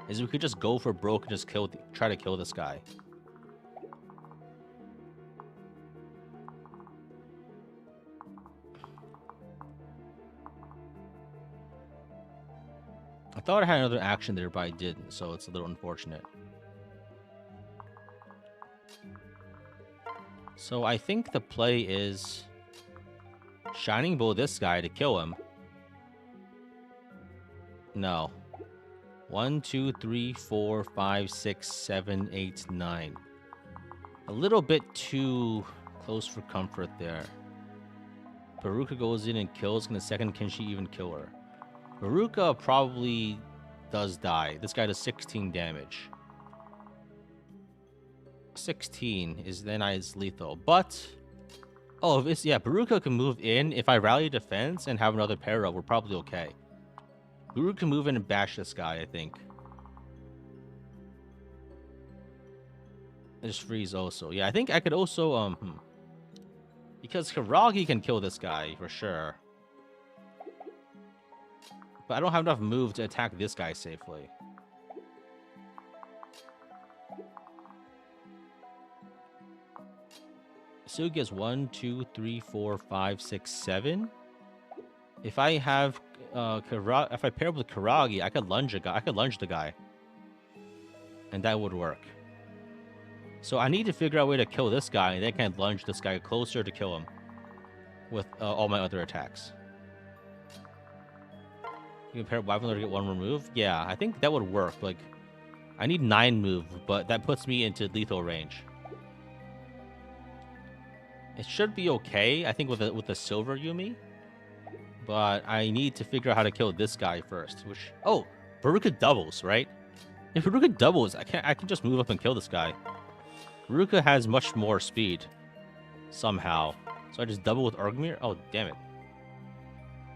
is we could just go for broke and just try to kill this guy. I thought I had another action there, but I didn't, so it's a little unfortunate. So I think the play is Shining Bow this guy to kill him. No. 1, 2, 3, 4, 5, 6, 7, 8, 9. A little bit too close for comfort there. Baruka goes in and kills. Can the second Kenshi even kill her? Baruka probably does die. This guy does 16 damage. 16 is then is lethal. But oh, if it's, yeah, Baruka can move in. If I rally defense and have another pair up, we're probably okay. Baruka can move in and bash this guy, I think. Just freeze also. Yeah, I think I could also because Karagi can kill this guy for sure. But I don't have enough move to attack this guy safely. Sugi has 1, 2, 3, 4, 5, 6, 7. If I have if I pair up with Karagi, I could lunge the guy. And that would work. So I need to figure out a way to kill this guy, and then I can lunge this guy closer to kill him with all my other attacks. You can pair up weapon to get 1 remove. Yeah, I think that would work. Like, I need 9 move, but that puts me into lethal range. It should be okay, I think, with the silver Yumi. But I need to figure out how to kill this guy first. Which Baruka doubles, right? If Baruka doubles, I can just move up and kill this guy. Baruka has much more speed somehow. So I just double with Argmir? Oh, damn it.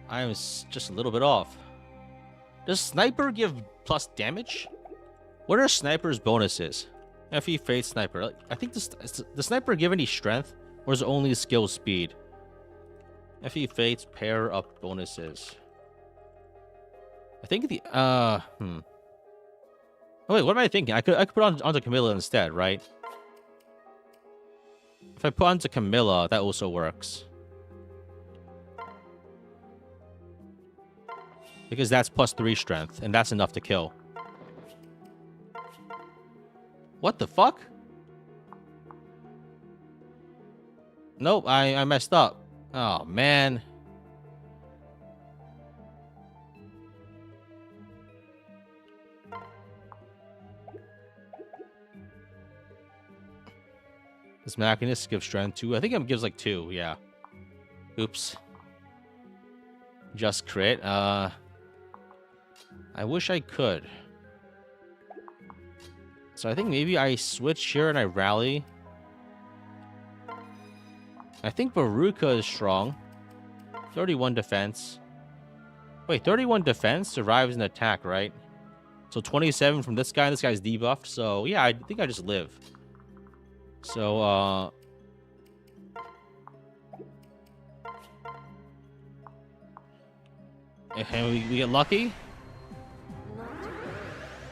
I am just a little bit off. Does Sniper give plus damage? What are Sniper's bonuses? FE Fate Sniper. I think does Sniper give any strength? Or is it only skill speed? FE Fates pair up bonuses. I think the Oh wait, what am I thinking? I could put onto Camilla instead, right? If I put onto Camilla, that also works. Because that's plus 3 strength, and that's enough to kill. What the fuck? Nope, I messed up. Oh, man. This Machinist gives strength 2. I think it gives like 2, yeah. Oops. Just crit. I wish I could. So I think maybe I switch here and I rally. I think Baruka is strong. 31 defense. Wait, 31 defense survives an attack, right? So 27 from this guy. This guy's debuffed. So yeah, I think I just live. So and we get lucky.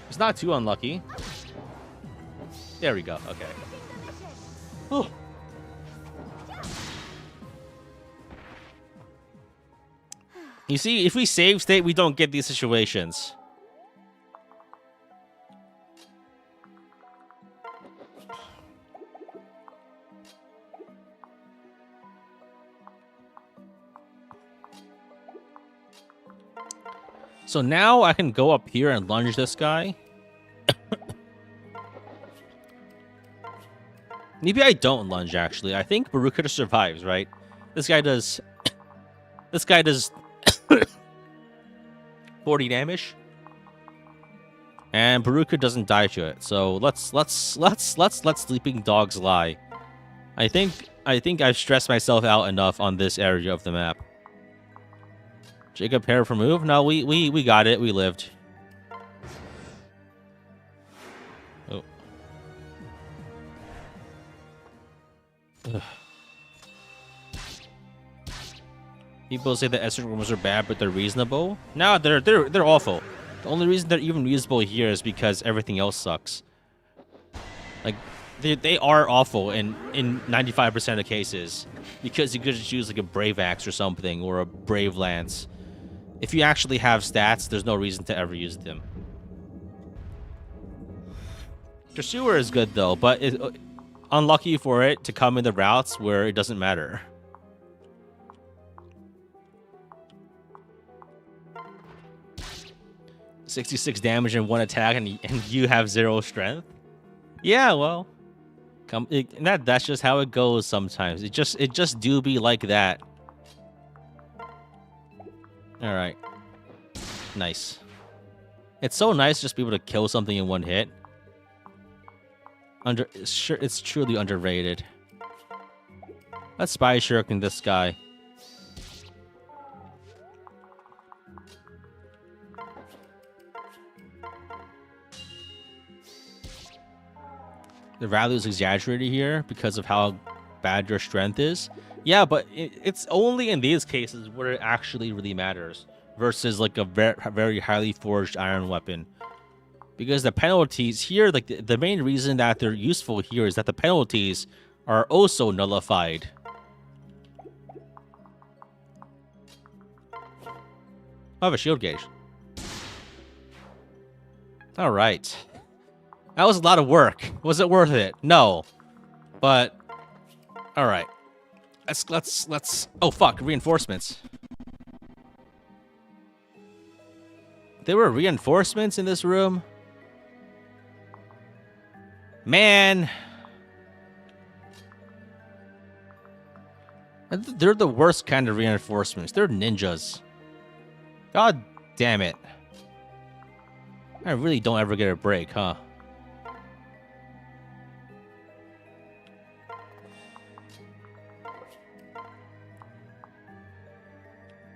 It's not too unlucky. There we go. Okay. Oh. You see, if we save state, we don't get these situations. So now I can go up here and lunge this guy. Maybe I don't lunge, actually. I think Baruka just survives, right? This guy does... This guy does 40 damage. And Baruka doesn't die to it. So let's let sleeping dogs lie. I think I've stressed myself out enough on this area of the map. Jacob pair for move? No, we got it. We lived. Oh. Ugh. People say the Esser rumors are bad, but they're reasonable. No, they're awful. The only reason they're even reasonable here is because everything else sucks. Like they are awful in 95% of cases because you could just use like a Brave Axe or something or a Brave Lance. If you actually have stats, there's no reason to ever use them. Pursuer is good though, but unlucky for it to come in the routes where it doesn't matter. $66 damage in one attack, and you have 0 strength. Yeah, well, that's just how it goes sometimes. It just do be like that. All right, nice. It's so nice just to be able to kill something in one hit. It's truly underrated. Let's spy shuriken this guy. The value is exaggerated here because of how bad your strength is. Yeah, but it's only in these cases where it actually really matters versus like a very highly forged iron weapon. Because the penalties here, like the main reason that they're useful here is that the penalties are also nullified. I have a shield gauge. All right. That was a lot of work. Was it worth it? No. But all right. Let's oh fuck, reinforcements. There were reinforcements in this room? Man. They're the worst kind of reinforcements. They're ninjas. God damn it. I really don't ever get a break, huh?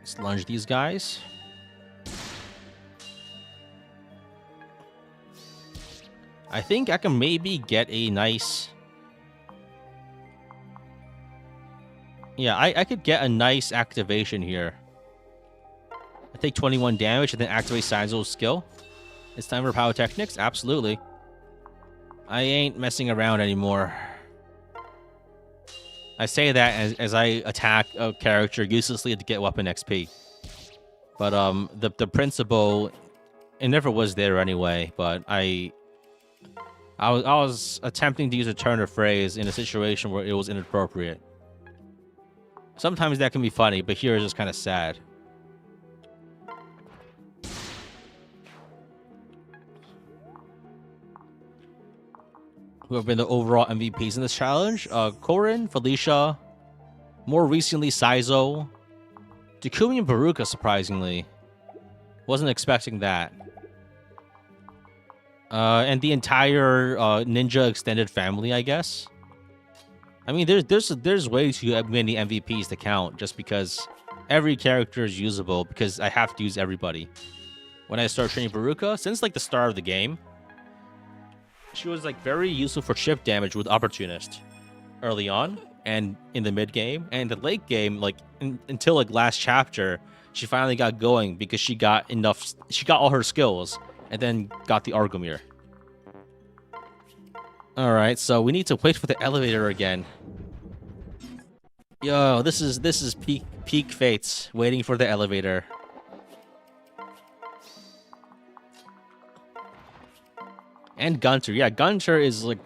Let's lunge these guys. I think I can maybe get a nice... Yeah, I could get a nice activation here. I take 21 damage and then activate Saizo's skill. It's time for pyrotechnics? Absolutely. I ain't messing around anymore. I say that as I attack a character uselessly to get weapon XP. But the principle, it never was there anyway. But I was attempting to use a turn of phrase in a situation where it was inappropriate. Sometimes that can be funny, but here it's just kind of sad. Who have been the overall MVPs in this challenge? Korin, Felicia, more recently Saizo, Takumi and Baruka, surprisingly. Wasn't expecting that. And the entire Ninja extended family, I guess. I mean, there's way too many MVPs to count just because every character is usable because I have to use everybody. When I start training Baruka, since like the start of the game, she was like very useful for chip damage with Opportunist early on and in the mid game and the late game, like until like last chapter, she finally got going because she got all her skills and then got the Argumir. All right, so we need to wait for the elevator again. Yo, this is peak fates waiting for the elevator. And Gunter. Yeah, Gunter is like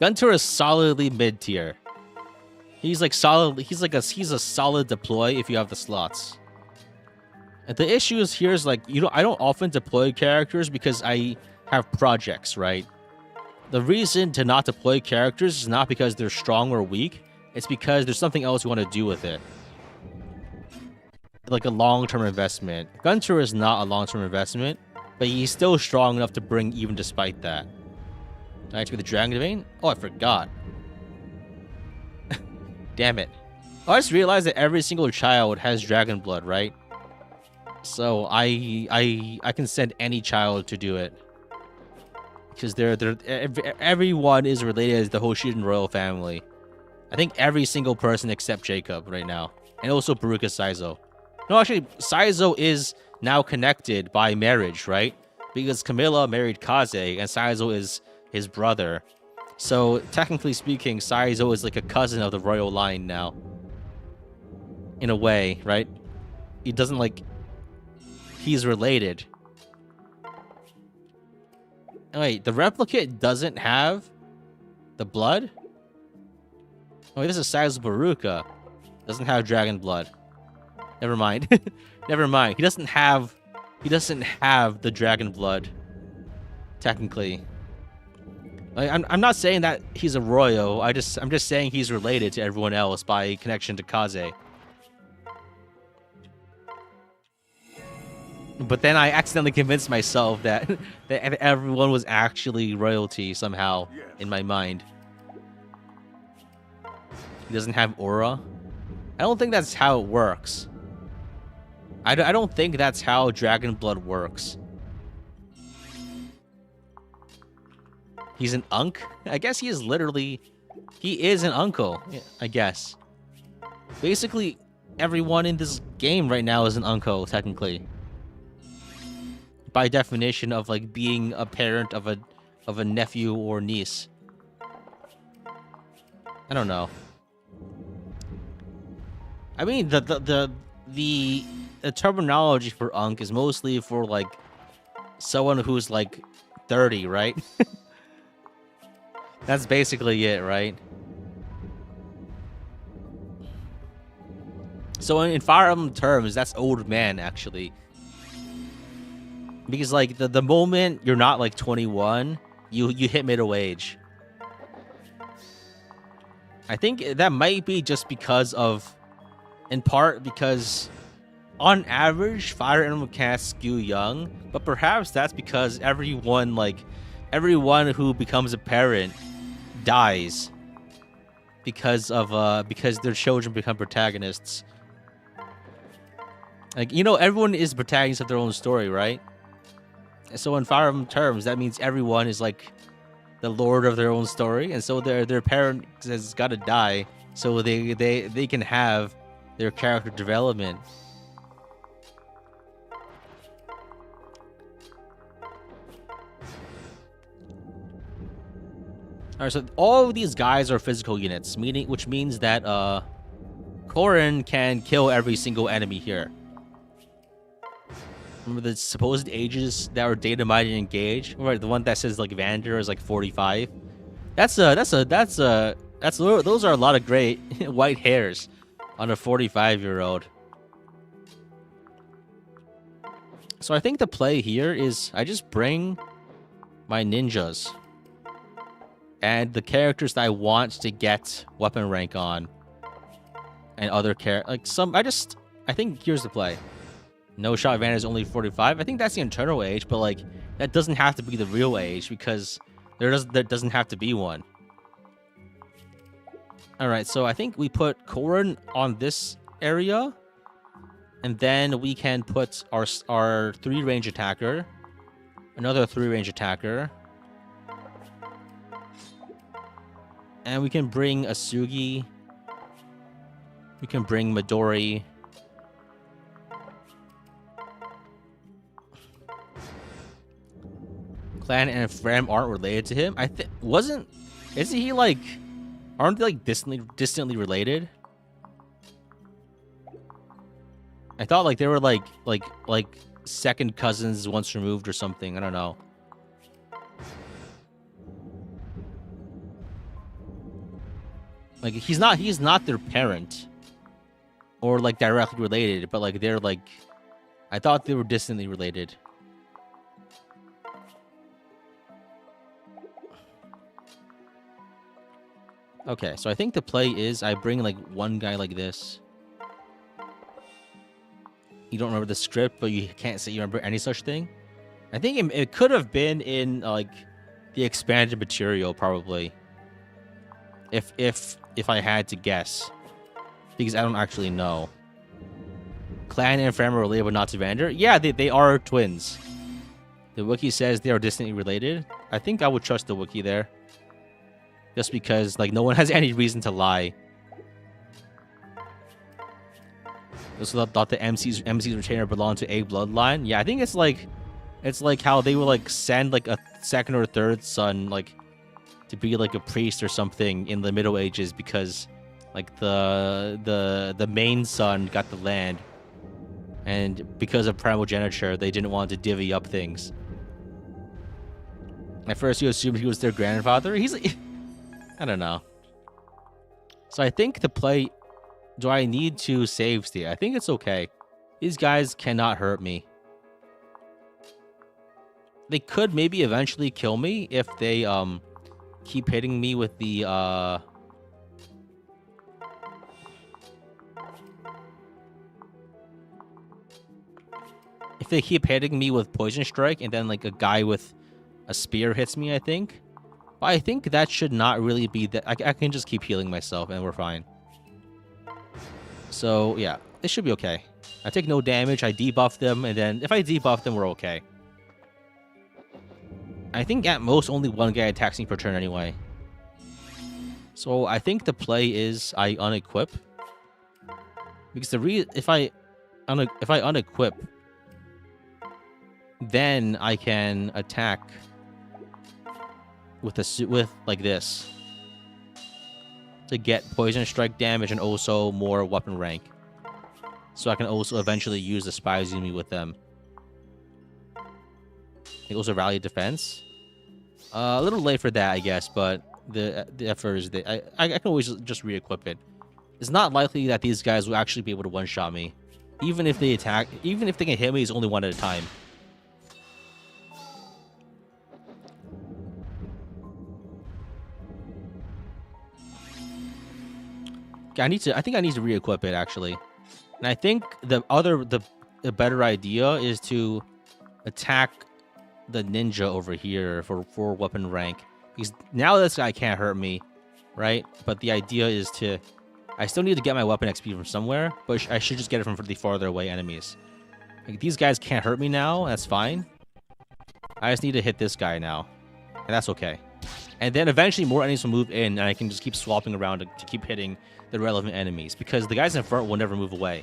Gunter is solidly mid tier. He's like solid. He's a solid deploy if you have the slots. And the issue is here is like I don't often deploy characters because I have projects, right? The reason to not deploy characters is not because they're strong or weak. It's because there's something else you want to do with it. Like a long-term investment. Gunter is not a long-term investment. But he's still strong enough to bring even despite that. Did I activate the Dragon Vein? Oh, I forgot. Damn it. Oh, I just realized that every single child has dragon blood, right? So I can send any child to do it. Because everyone is related to the Hoshiden royal family. I think every single person except Jacob right now. And also Baruka Saizo. No, actually, Saizo is now connected by marriage, right? Because Camilla married Kaze, and Saizo is his brother. So, technically speaking, Saizo is like a cousin of the royal line now. In a way, right? He doesn't like... He's related. Oh, wait, the replicate doesn't have the blood? Oh, wait, this is Saizo Baruka. Doesn't have dragon blood. Never mind. Never mind. He doesn't have the dragon blood. Technically. Like, I'm not saying that he's a royal. I'm just saying he's related to everyone else by connection to Kaze. But then I accidentally convinced myself that everyone was actually royalty somehow in my mind. He doesn't have aura. I don't think that's how it works. I don't think that's how dragon blood works. He's an unk? I guess he is literally... He is an uncle, I guess. Basically, everyone in this game right now is an uncle, technically. By definition of, like, being a parent of a nephew or niece. I don't know. I mean, the terminology for unk is mostly for, like, someone who's, like, 30, right? That's basically it, right? So in Fire Emblem terms, that's old man, actually. Because, like, the moment you're not, like, 21, you hit middle age. I think that might be just because of, in part because on average, Fire Emblem casts skew young, but perhaps that's because everyone who becomes a parent dies because their children become protagonists. Like, you know, everyone is protagonists of their own story, right? So in Fire Emblem terms, that means everyone is like the lord of their own story, and so their parent has got to die so they can have their character development. All right, so all of these guys are physical units, which means that Corrin can kill every single enemy here. Remember the supposed ages that were data mined and engaged? Right, the one that says like Vander is like 45. Those are a lot of great white hairs on a 45-year-old. So I think the play here is I just bring my ninjas and the characters that I want to get weapon rank on, and other I think here's the play. No shot Vander is only 45. I think that's the internal age, but like that doesn't have to be the real age because there doesn't have to be one. All right, so I think we put Corrin on this area, and then we can put our 3-range attacker, another 3-range attacker, and we can bring Asugi. We can bring Midori. Clan and Fram aren't related to him. Isn't he like? Aren't they like distantly related? I thought like they were like second cousins once removed or something. I don't know. Like he's not their parent or like directly related, but like they're like, I thought they were distantly related. Okay, so I think the play is I bring like one guy like this. You don't remember the script, but you can't say you remember any such thing. I think it could have been in like the expanded material, probably. If I had to guess, because I don't actually know. Clan and Fram are related, but not to Vander. Yeah, they are twins. The wiki says they are distantly related. I think I would trust the wiki there. Just because, like, no one has any reason to lie. Also thought the MC's retainer belonged to a bloodline. Yeah, I think it's like how they would like send like a second or third son like to be like a priest or something in the Middle Ages because like the main son got the land, and because of primogeniture they didn't want to divvy up things. At first you assumed he was their grandfather. He's I don't know. So I think the play, do I need to save state? I think it's okay. These guys cannot hurt me. They could maybe eventually kill me if they keep hitting me with the if they keep hitting me with poison strike and then like a guy with a spear hits me, I think. But I think that should not really be that. I can just keep healing myself and we're fine. So yeah, this should be okay. I take no damage, I debuff them, and then if I debuff them, we're okay. I think at most only one guy attacks me per turn anyway. So I think the play is I unequip. Because if I unequip, then I can attack with like this to get poison strike damage and also more weapon rank. So I can also eventually use the Spies Uni with them. It also rally defense. A little late for that, I guess, but the effort is there. I can always just re-equip it. It's not likely that these guys will actually be able to one-shot me. Even if they attack, even if they can hit me, it's only one at a time. I think I need to re-equip it actually. And I think the better idea is to attack the ninja over here for weapon rank. Because now this guy can't hurt me, right? But the idea is to... I still need to get my weapon XP from somewhere, but I should just get it from the farther away enemies. Like, these guys can't hurt me now, that's fine. I just need to hit this guy now, and that's okay. And then eventually more enemies will move in, and I can just keep swapping around to keep hitting the relevant enemies, because the guys in front will never move away.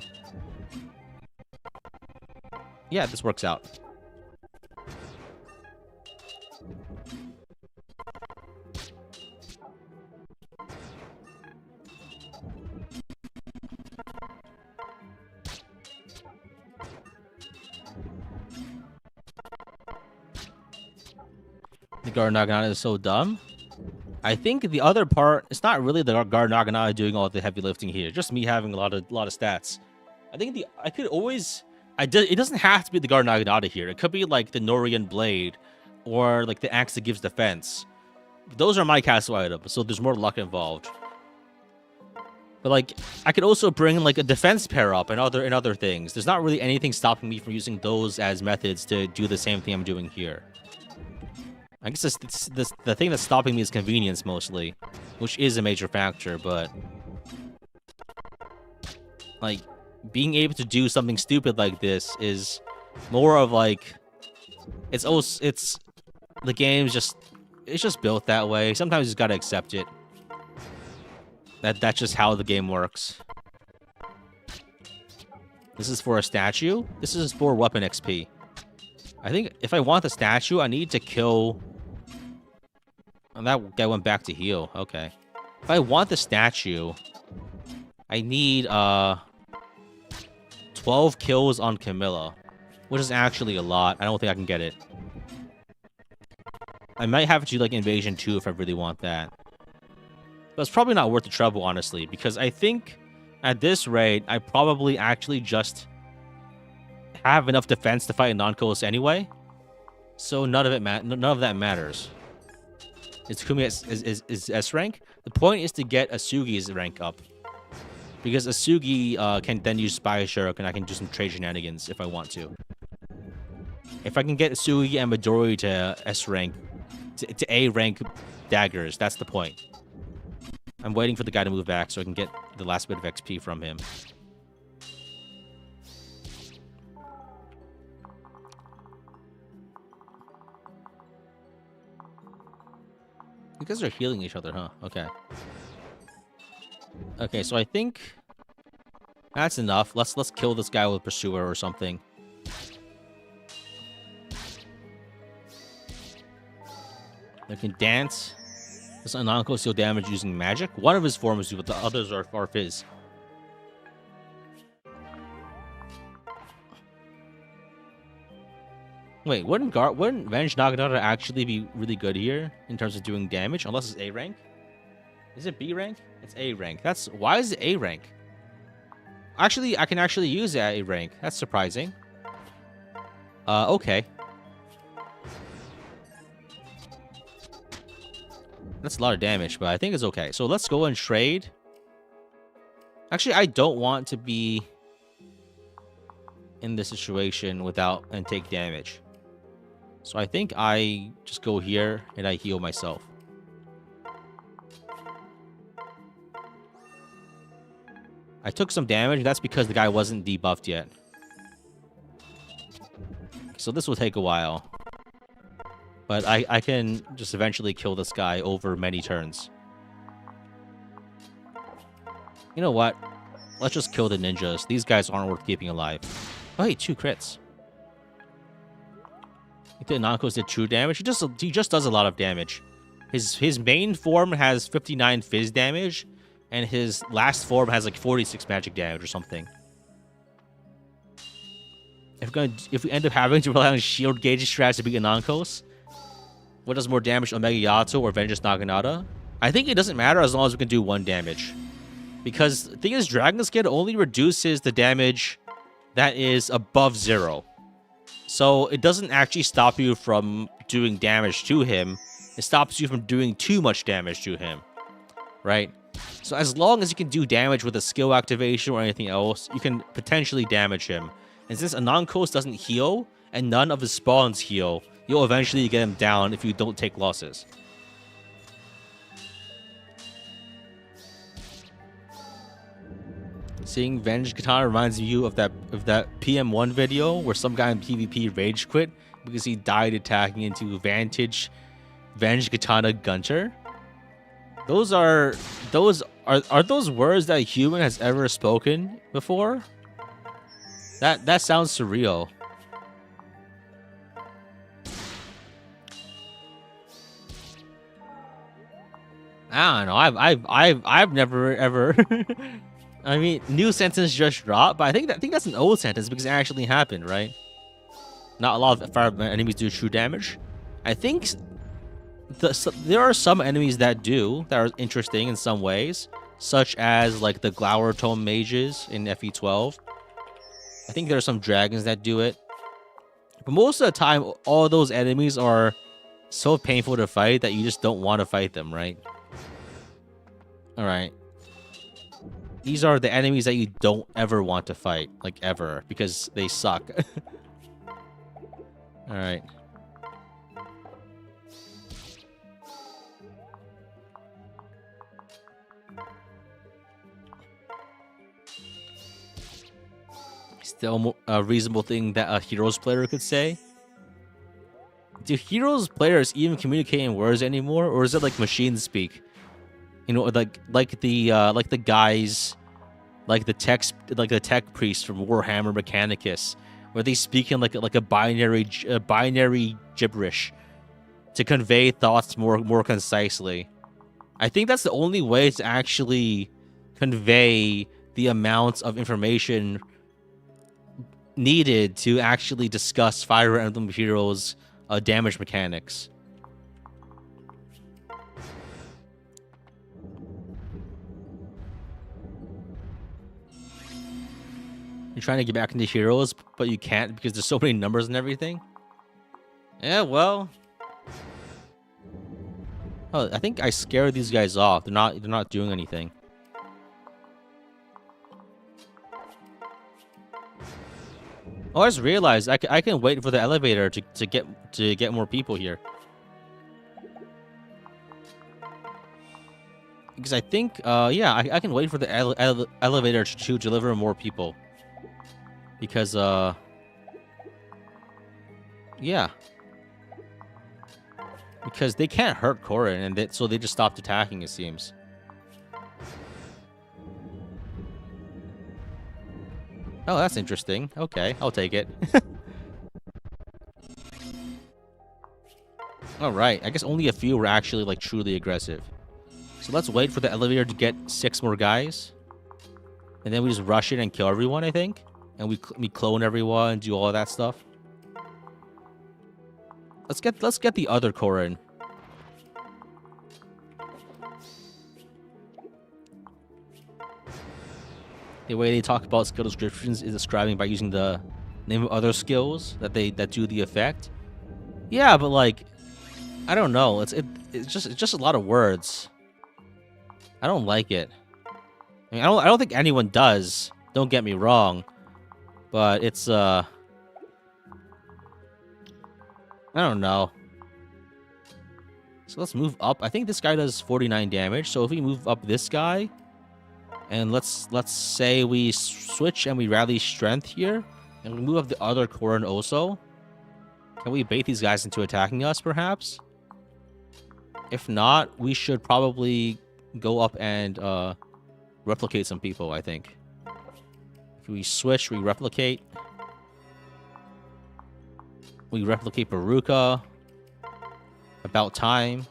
Yeah, this works out. The guard Naginata is so dumb. I think the other part, it's not really the guard Naginata doing all the heavy lifting here. Just me having a lot of stats. I think I could always... it doesn't have to be the guard Naginata here. It could be like the Norian blade, or like the axe that gives defense. Those are my castle items, so there's more luck involved. But like, I could also bring like a defense pair up and other things. There's not really anything stopping me from using those as methods to do the same thing I'm doing here. I guess the thing that's stopping me is convenience mostly, which is a major factor, but like being able to do something stupid like this is more of like the game's just built that way. Sometimes you just gotta accept it. That's just how the game works. This is for a statue. This is for weapon XP. I think if I want the statue, I need to kill... And that guy went back to heal. Okay. If I want the statue, I need 12 kills on Camilla, which is actually a lot. I don't think I can get it. I might have to do like Invasion 2 if I really want that. But it's probably not worth the trouble, honestly, because I think at this rate, I probably actually just have enough defense to fight a non-coast anyway. So none of that matters. Is Takumi is S rank? The point is to get Asugi's rank up. Because Asugi can then use Spy Shuriken, and I can do some trade shenanigans if I want to. If I can get Asugi and Midori to S rank, to A rank daggers, that's the point. I'm waiting for the guy to move back so I can get the last bit of XP from him. You guys are healing each other, huh? Okay. Okay, so I think that's enough. Let's kill this guy with Pursuer or something. They can dance. This Ananko deal damage using magic. One of his forms do, but the others are fizz. Wait, wouldn't Venge Naginata actually be really good here in terms of doing damage? Unless it's A rank? Is it B rank? It's A rank. Why is it A rank? Actually, I can actually use A rank. That's surprising. Okay. That's a lot of damage, but I think it's okay. So let's go and trade. Actually, I don't want to be in this situation without and take damage. So I think I just go here and I heal myself. I took some damage. That's because the guy wasn't debuffed yet. So this will take a while. But I can just eventually kill this guy over many turns. You know what? Let's just kill the ninjas. These guys aren't worth keeping alive. Oh, hey, 2 crits. Nanakos did true damage. He just does a lot of damage. His main form has 59 fizz damage, and his last form has like 46 magic damage or something. If we end up having to rely on shield gauge strats to beat Anankos, what does more damage, Omega Yato or Vengeance Naginata? I think it doesn't matter as long as we can do 1 damage. Because the thing is, Dragon Skin only reduces the damage that is above 0. So it doesn't actually stop you from doing damage to him. It stops you from doing too much damage to him. Right? So as long as you can do damage with a skill activation or anything else, you can potentially damage him. And since Anankos doesn't heal, and none of his spawns heal, you'll eventually get him down if you don't take losses. Seeing Venge Katana reminds you of that PM1 video where some guy in PvP rage quit because he died attacking into Venge Katana Gunter. Are those words that a human has ever spoken before? That sounds surreal. I don't know. I've never ever. I mean, new sentence just dropped, but I think that's an old sentence because it actually happened, right? Not a lot of fire enemies do true damage. I think there are some enemies that are interesting in some ways, such as like the Glower Tome mages in FE12. I think there are some dragons that do it, but most of the time, all those enemies are so painful to fight that you just don't want to fight them, right? All right. These are the enemies that you don't ever want to fight, like ever, because they suck. All right. Still a reasonable thing that a Heroes player could say. Do Heroes players even communicate in words anymore, or is it like machine speak? You know, like the guys, like the tech priest from Warhammer Mechanicus, where they speak in like a binary gibberish to convey thoughts more concisely. I think that's the only way to actually convey the amounts of information needed to actually discuss Fire Emblem Heroes' damage mechanics. You're trying to get back into Heroes, but you can't because there's so many numbers and everything. Yeah, well. Oh, I think I scared these guys off. They're not doing anything. Oh, I just realized I can wait for the elevator to get more people here. Because I think yeah, I can wait for the elevator to deliver more people. Because yeah. Because they can't hurt Corrin, and so they just stopped attacking, it seems. Oh, that's interesting. Okay, I'll take it. Alright, I guess only a few were actually, like, truly aggressive. So let's wait for the elevator to get 6 more guys. And then we just rush in and kill everyone, I think. And we clone everyone and do all of that stuff. Let's get the other Corrin. The way they talk about skill descriptions is describing by using the name of other skills that do the effect. Yeah, but like, I don't know. It's just a lot of words. I don't like it. I mean, I don't think anyone does. Don't get me wrong, but it's I don't know. So let's move up. I think this guy does 49 damage. So if we move up this guy, and let's say we switch and we rally strength here, and we move up the other Corrin also. Can we bait these guys into attacking us, perhaps? If not, we should probably go up and replicate some people, I think. If we switch, we replicate. We replicate Baruka. About time.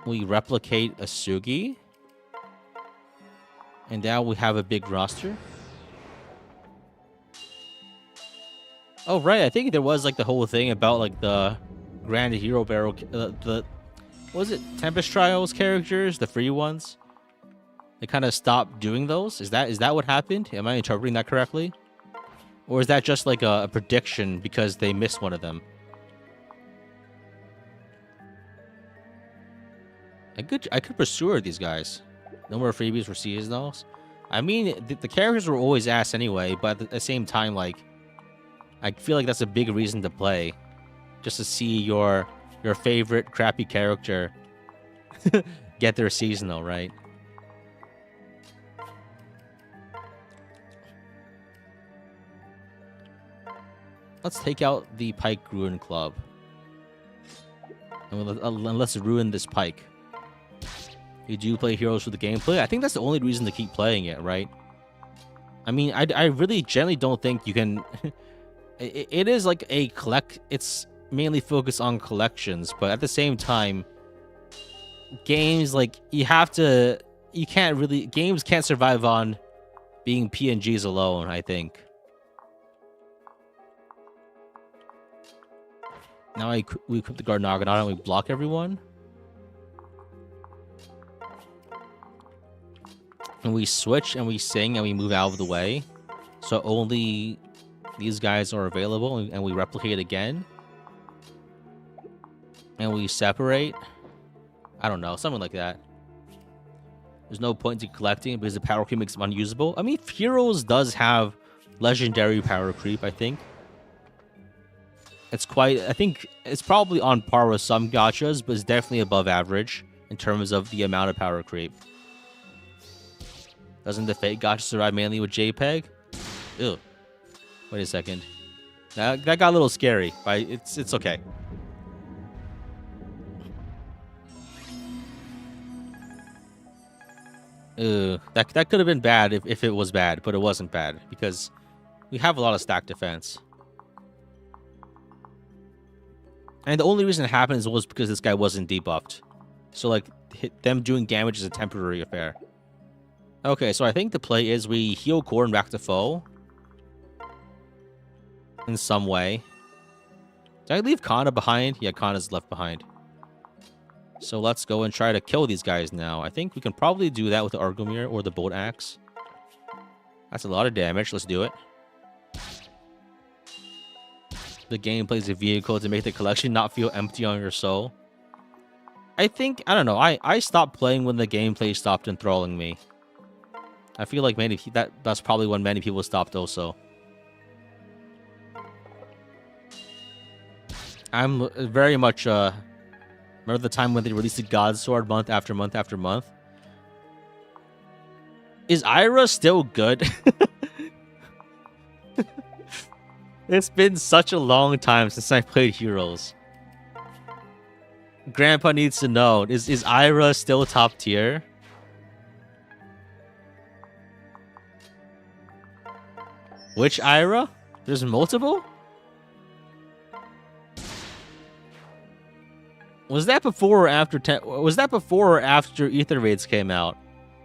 We replicate Asugi. And now we have a big roster. Oh, right. I think there was like the whole thing about like the Grand Hero Barrel. What was it? Tempest Trials characters? The free ones? They kind of stopped doing those? Is that what happened? Am I interpreting that correctly? Or is that just like a prediction because they missed one of them? I could pursue these guys. No more freebies for seasonals. I mean, the characters were always ass anyway, but at the same time, like, I feel like that's a big reason to play, just to see your favorite crappy character get their seasonal, right? Let's take out the Pike Ruin Club. And let's ruin this Pike. You do play Heroes for the gameplay? I think that's the only reason to keep playing it, right? I mean, I really generally don't think you can... it is like a it's mainly focused on collections, but at the same time, games, like, you can't really... Games can't survive on being PNGs alone, I think. Now we equip the Guard Naginata and we block everyone. And we switch and we sing and we move out of the way. So only these guys are available, and we replicate again. And we separate. I don't know, something like that. There's no point in collecting because the power creep makes them unusable. I mean, Heroes does have legendary power creep, I think. I think it's probably on par with some gachas, but it's definitely above average in terms of the amount of power creep. Doesn't the fake gacha survive mainly with JPEG? Ew. Wait a second. That got a little scary, but it's okay. That could have been bad if it was bad, but it wasn't bad because we have a lot of stack defense. And the only reason it happened was because this guy wasn't debuffed. So, like, them doing damage is a temporary affair. Okay, so I think the play is we heal core and back to foe. In some way. Did I leave Kana behind? Yeah, Kana's left behind. So let's go and try to kill these guys now. I think we can probably do that with the Argumir or the Bolt Axe. That's a lot of damage. Let's do it. The game plays a vehicle to make the collection not feel empty on your soul. I don't know. I stopped playing when the gameplay stopped enthralling me. I feel like that's probably when many people stopped also. I'm very much remember the time when they released the God Sword month after month after month? Is Ira still good? It's been such a long time since I played Heroes. Grandpa needs to know, is Ira still top tier? Which Ira? There's multiple? Was that before or after Ether Raids came out?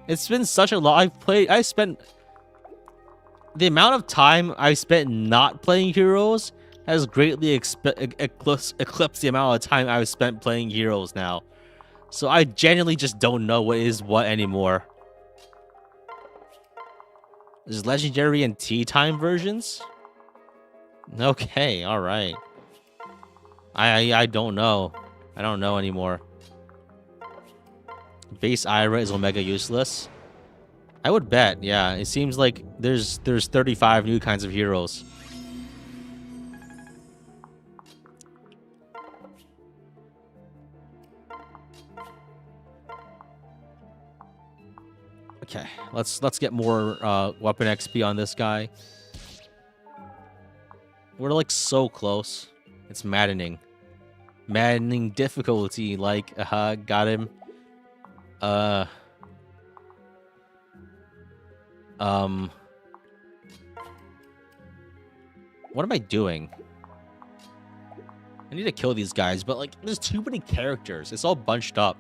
It's been such a long... I spent... The amount of time I spent not playing Heroes has greatly eclipsed the amount of time I've spent playing Heroes now. So I genuinely just don't know what is what anymore. There's Legendary and Tea Time versions? Okay, alright. I don't know. I don't know anymore. Base Ira is Omega useless. I would bet, yeah. It seems like there's 35 new kinds of heroes. Okay, let's get more weapon XP on this guy. We're like so close. It's maddening. Maddening difficulty, like, got him. What am I doing? I need to kill these guys, but, like, there's too many characters. It's all bunched up.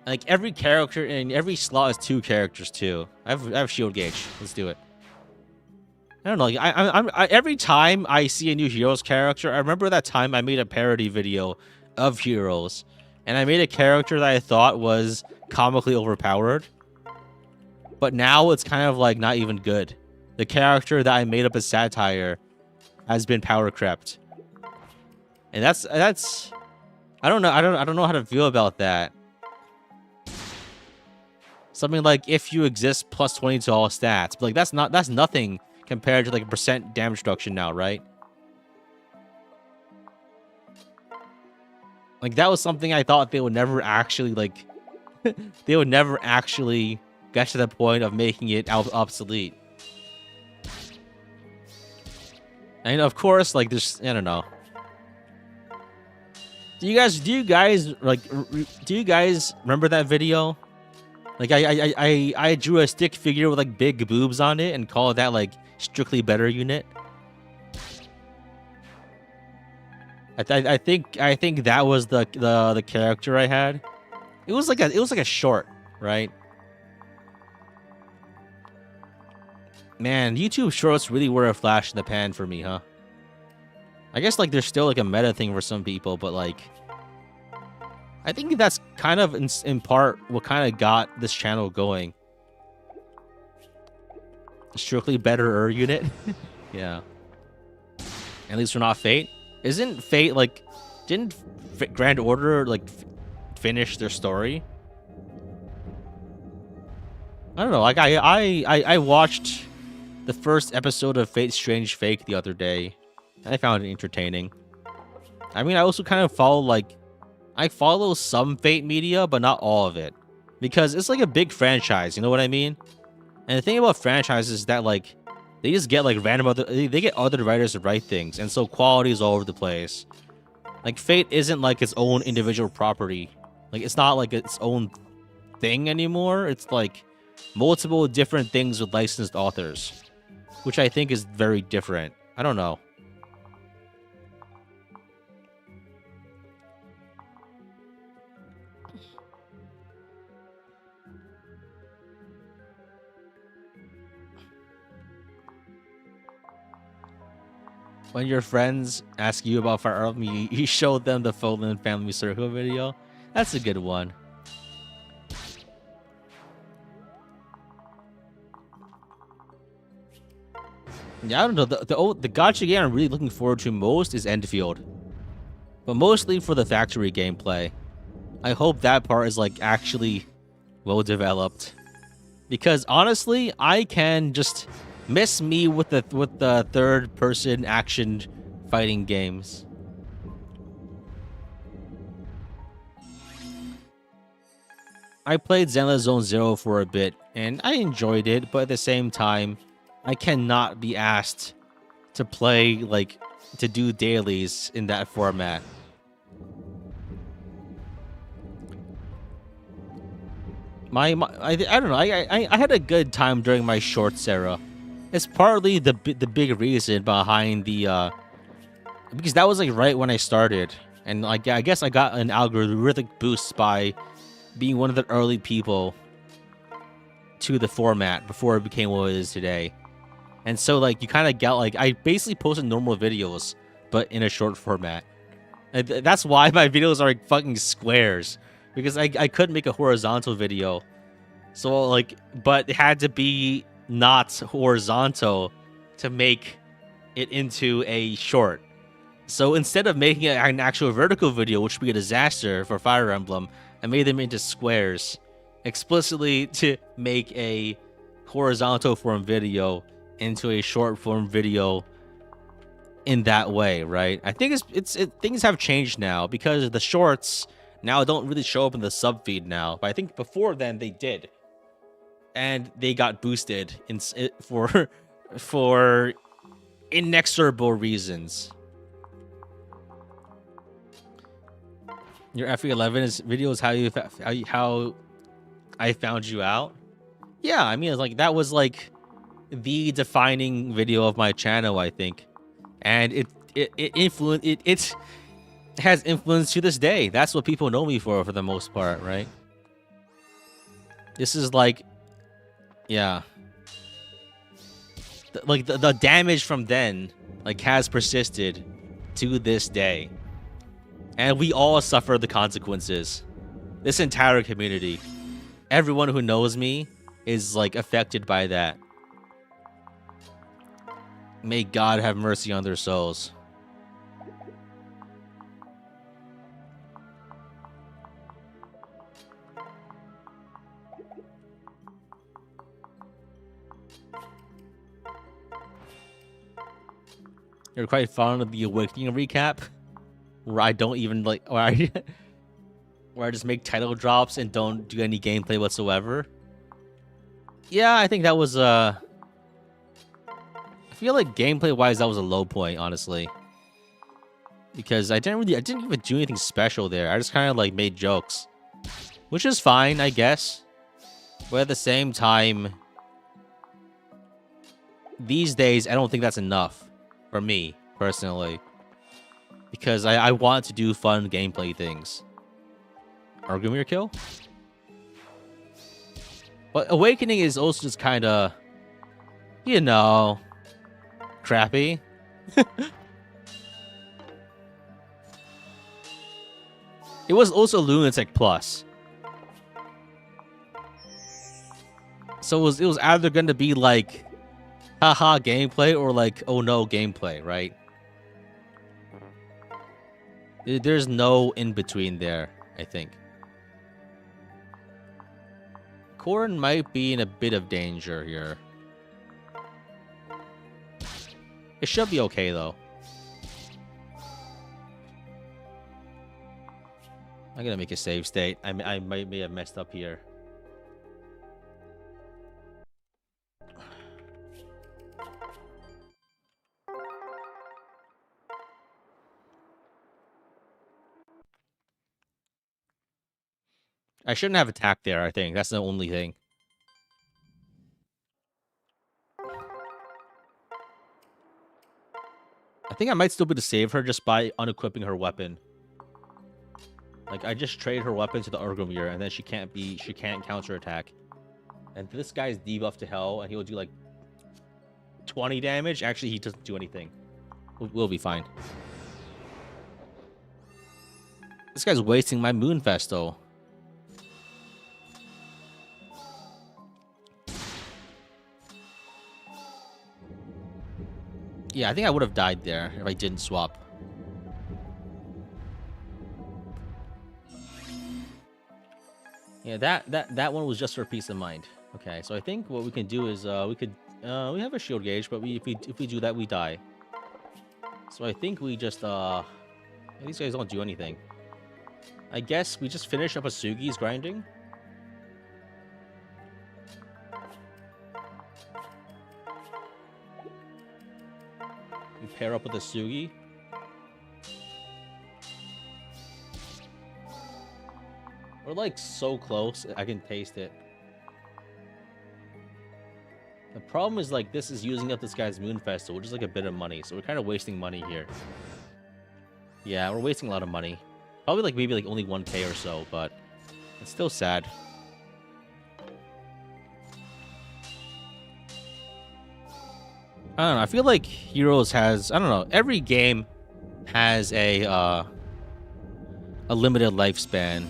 Like, every character in every slot is 2 characters, too. I have shield gauge. Let's do it. I don't know. Every time I see a new Heroes character, I remember that time I made a parody video of Heroes, and I made a character that I thought was comically overpowered. But now it's kind of like not even good. The character that I made up as satire has been power crept. And that's I don't know how to feel about that. Something like if you exist plus 20 to all stats. But like that's nothing compared to like percent damage reduction now, right? Like that was something I thought they would never actually like they would never actually get to the point of making it obsolete. And of course, like there's I don't know. Do you guys like do you guys remember that video? Like I drew a stick figure with like big boobs on it and called that like strictly better unit. I think that was the character I had. It was like a short, right? Man, YouTube shorts really were a flash in the pan for me, huh? I guess like there's still like a meta thing for some people, but like I think that's kind of in part what kind of got this channel going. Strictly better unit. Yeah. At least we're not Fate. Isn't Fate like didn't Grand Order like finish their story? I don't know. Like I watched the first episode of Fate Strange Fake the other day. I found it entertaining. I mean, I also kind of follow like I follow some Fate media, but not all of it, because it's like a big franchise. You know what I mean? And the thing about franchises is that like they just get like random other they get other writers to write things, and so quality is all over the place. Like Fate isn't like its own individual property. Like it's not like its own thing anymore. It's like multiple different things with licensed authors, which I think is very different. I don't know. When your friends ask you about Fire Emblem, you showed them the Folan Family Circle video. That's a good one. Yeah, I don't know. The gacha game I'm really looking forward to most is Endfield, but mostly for the factory gameplay. I hope that part is like actually well developed, because honestly, I can just miss me with the third person action fighting games. I played Zenless Zone Zero for a bit, and I enjoyed it, but at the same time, I cannot be asked to play, like, to do dailies in that format. I don't know, I had a good time during my shorts era. It's partly the big reason behind the, because that was, like, right when I started. And, like, I guess I got an algorithmic boost by being one of the early people to the format before it became what it is today. And so, like, you kind of get, like, I basically posted normal videos, but in a short format. And that's why my videos are, like, fucking squares. Because I couldn't make a horizontal video. So, like, but it had to be not horizontal to make it into a short. So instead of making an actual vertical video, which would be a disaster for Fire Emblem, I made them into squares, explicitly to make a horizontal form video into a short form video in that way, right? I think things have changed now, because the shorts now don't really show up in the sub feed now, but I think before then they did, and they got boosted for inexorable reasons. Your FE11 video is how I found you out. Yeah, I mean, it's like that was like the defining video of my channel, I think, and it has influence to this day. That's what people know me for the most part, right? This is like, yeah, the damage from then like has persisted to this day. And we all suffer the consequences. This entire community. Everyone who knows me is, like, affected by that. May God have mercy on their souls. You're quite fond of the Awakening recap, where I don't even like, where I just make title drops and don't do any gameplay whatsoever. Yeah, I think that was I feel like gameplay wise that was a low point, honestly. Because I didn't even do anything special there. I just kind of like made jokes, which is fine, I guess. But at the same time, these days I don't think that's enough for me personally, because I want to do fun gameplay things. Argumir kill, but Awakening is also just kind of, you know, crappy. It was also Lunatic Plus. So it was either going to be like, haha gameplay, or like, oh no gameplay, right? There's no in between there, I think. Corrin might be in a bit of danger here. It should be okay, though. I'm gonna make a save state. I may have messed up here. I shouldn't have attacked there, I think. That's the only thing. I think I might still be able to save her just by unequipping her weapon. Like, I just trade her weapon to the Argumir, and then she can't counterattack. And this guy's debuffed to hell, and he'll do like 20 damage. Actually, he doesn't do anything. We'll be fine. This guy's wasting my Moonfest, though. Yeah, I think I would have died there if I didn't swap. Yeah, that one was just for peace of mind. Okay, so I think what we can do is we have a shield gauge, but if we do that, we die. So I think we just these guys don't do anything. I guess we just finish up Asugi's grinding. We pair up with Asugi. We're like so close, I can taste it. The problem is like this is using up this guy's Moonfest, which is like a bit of money, so we're kind of wasting money here. Yeah, we're wasting a lot of money. Probably like maybe like only 1k or so, but it's still sad. I don't know. I feel like Heroes has, I don't know, every game has a limited lifespan.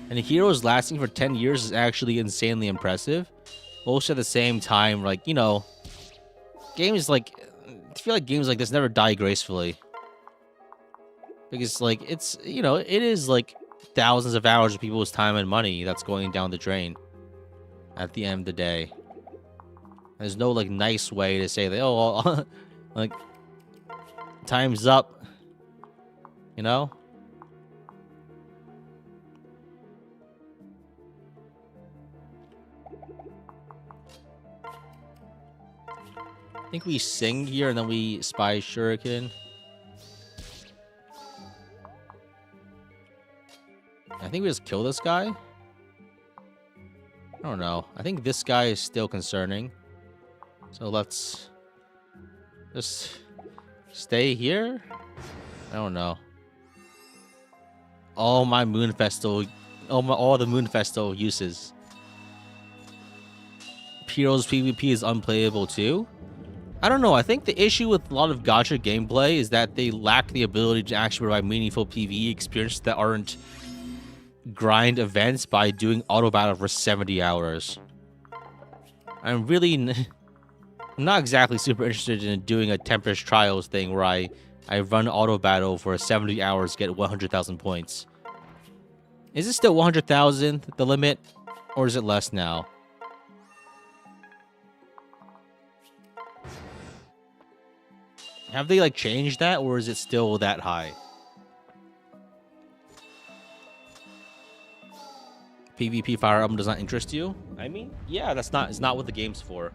And Heroes lasting for 10 years is actually insanely impressive. Also at the same time, like, you know, games like, I feel like games like this never die gracefully. Because, like, it's, you know, it is like thousands of hours of people's time and money that's going down the drain at the end of the day. There's no, like, nice way to say that, oh, well, like, time's up, you know? I think we sing here and then we spy Shuriken. I think we just kill this guy. I don't know. I think this guy is still concerning. So let's just stay here. I don't know. All the Moonfesto uses. Heroes PvP is unplayable too. I don't know. I think the issue with a lot of gacha gameplay is that they lack the ability to actually provide meaningful PvE experiences that aren't grind events by doing auto battle for 70 hours. I'm not exactly super interested in doing a Tempest Trials thing where I run auto battle for 70 hours, get 100,000 points. Is it still 100,000 the limit, or is it less now? Have they like changed that, or is it still that high? PvP Fire Emblem does not interest you? I mean, yeah, it's not what the game's for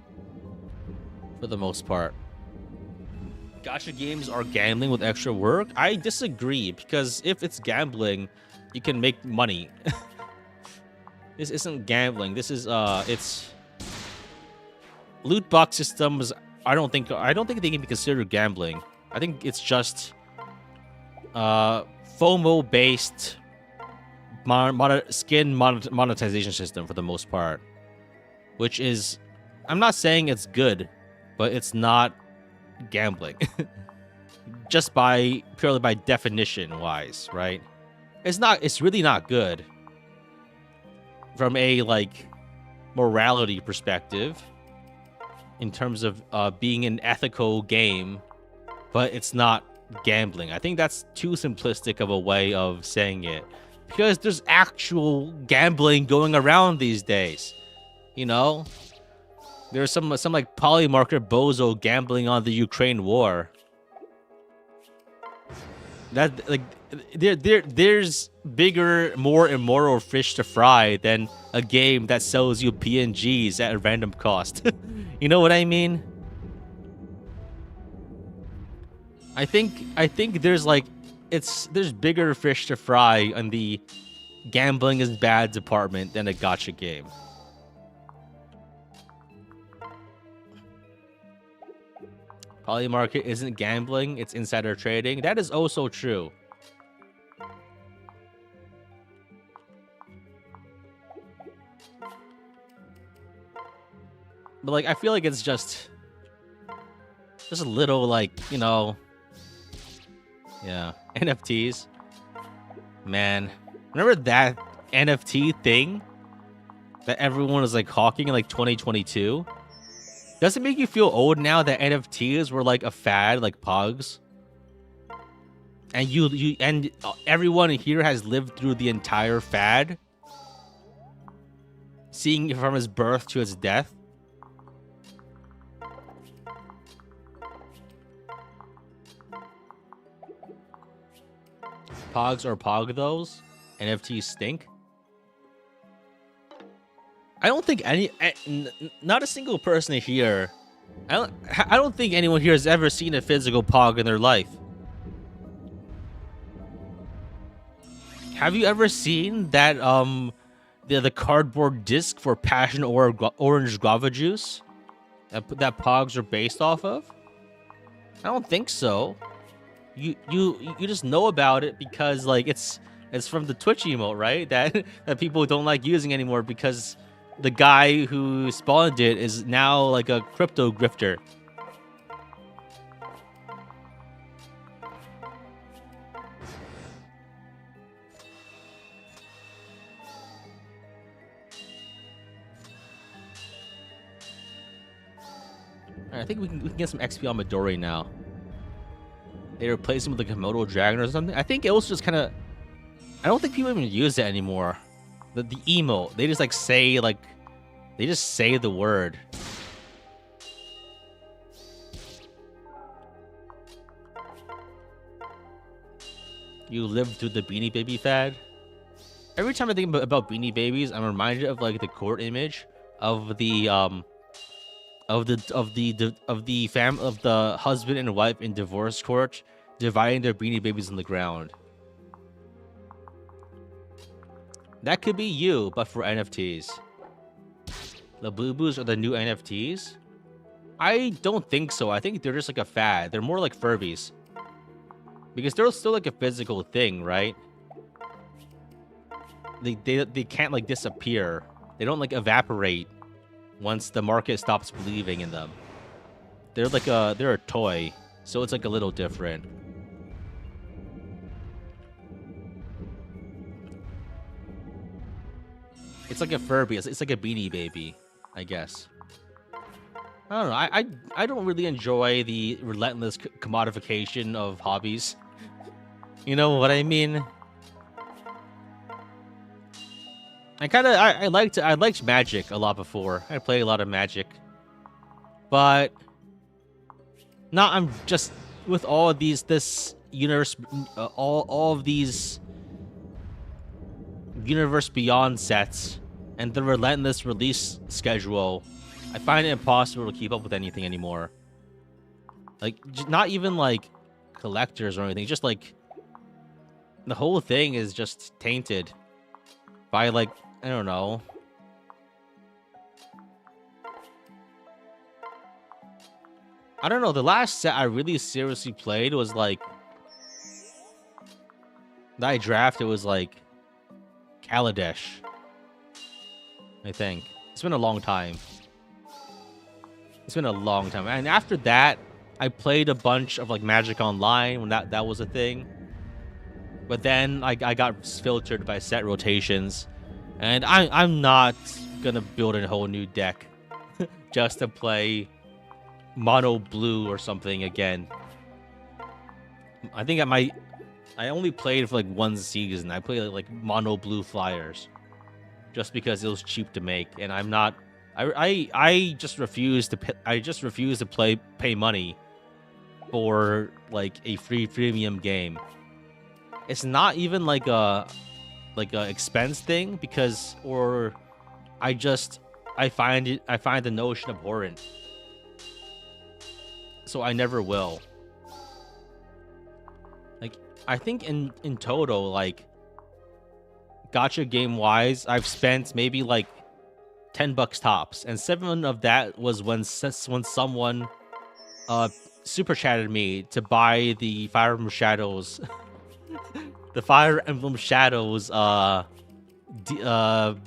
the most part. Gacha games are gambling with extra work? I disagree, because if it's gambling, you can make money. This isn't gambling. This is it's loot box systems. I don't think they can be considered gambling. I think it's just FOMO based skin monetization system for the most part, which is, I'm not saying it's good, but it's not gambling. Just purely by definition wise, right? It's really not good from a like morality perspective in terms of being an ethical game, but it's not gambling. I think that's too simplistic of a way of saying it, because there's actual gambling going around these days. You know, there's some like polymarket bozo gambling on the Ukraine war. That like there's bigger, more immoral fish to fry than a game that sells you PNGs at a random cost. You know what I mean? I think there's like there's bigger fish to fry on the gambling is bad department than a gacha game. Polymarket isn't gambling, it's insider trading. That is also true. But like, I feel like it's just a little like, you know, yeah, NFTs. Man, remember that NFT thing that everyone was like hawking in like 2022? Does it make you feel old now that NFTs were like a fad, like Pogs? And you and everyone here has lived through the entire fad, seeing it from his birth to his death. Pogs or Pog those? NFTs stink. I don't think not a single person here. I don't think anyone here has ever seen a physical Pog in their life. Have you ever seen that the cardboard disc for Passion or Orange Guava Juice that Pogs are based off of? I don't think so. You just know about it because like it's from the Twitch emote, right? That people don't like using anymore because the guy who spawned it is now like a crypto grifter. I think we can get some XP on Midori now. They replaced him with like a Komodo dragon or something. I think it was just kind of, I don't think people even use it anymore. The emote, they just like say they just say the word. You lived through the Beanie Baby fad. Every time I think about Beanie Babies, I'm reminded of like the court image of the husband and wife in divorce court dividing their Beanie Babies on the ground. That could be you, but for NFTs. The Blue Boos are the new NFTs? I don't think so. I think they're just like a fad. They're more like Furbies. Because they're still like a physical thing, right? They can't like disappear. They don't like evaporate once the market stops believing in them. They're a toy, so it's like a little different. It's like a Furby. It's like a Beanie Baby, I guess. I don't know. I don't really enjoy the relentless commodification of hobbies. You know what I mean? I liked Magic a lot before. I played a lot of Magic, but I'm just with all of this universe, all of these universe beyond sets and the relentless release schedule, I find it impossible to keep up with anything anymore. Like, not even like collectors or anything, just like the whole thing is just tainted by, like, I don't know. I don't know. The last set I really seriously played was like that I drafted was like Kaladesh, I think. It's been a long time. It's been a long time. And after that, I played a bunch of like Magic Online when that was a thing. But then I got filtered by set rotations, and I'm not gonna build a whole new deck just to play mono blue or something again. I think I only played for like one season. I played like mono blue flyers just because it was cheap to make, and I'm not. I just refuse to pay money for like a free premium game. It's not even like a expense thing, because I find the notion abhorrent. So I never will. Like, I think in total, like, gacha game wise, I've spent maybe like $10 tops, and 7 of that was when someone super chatted me to buy the Fire Emblem Shadows the Fire Emblem Shadows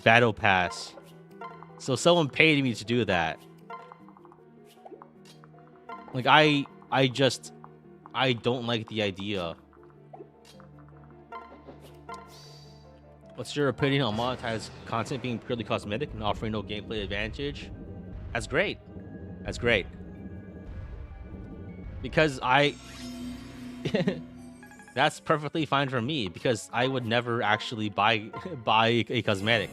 battle pass. So someone paid me to do that. Like, I don't like the idea. What's your opinion on monetized content being purely cosmetic and offering no gameplay advantage? That's great. That's great. Because that's perfectly fine for me, because I would never actually buy a cosmetic.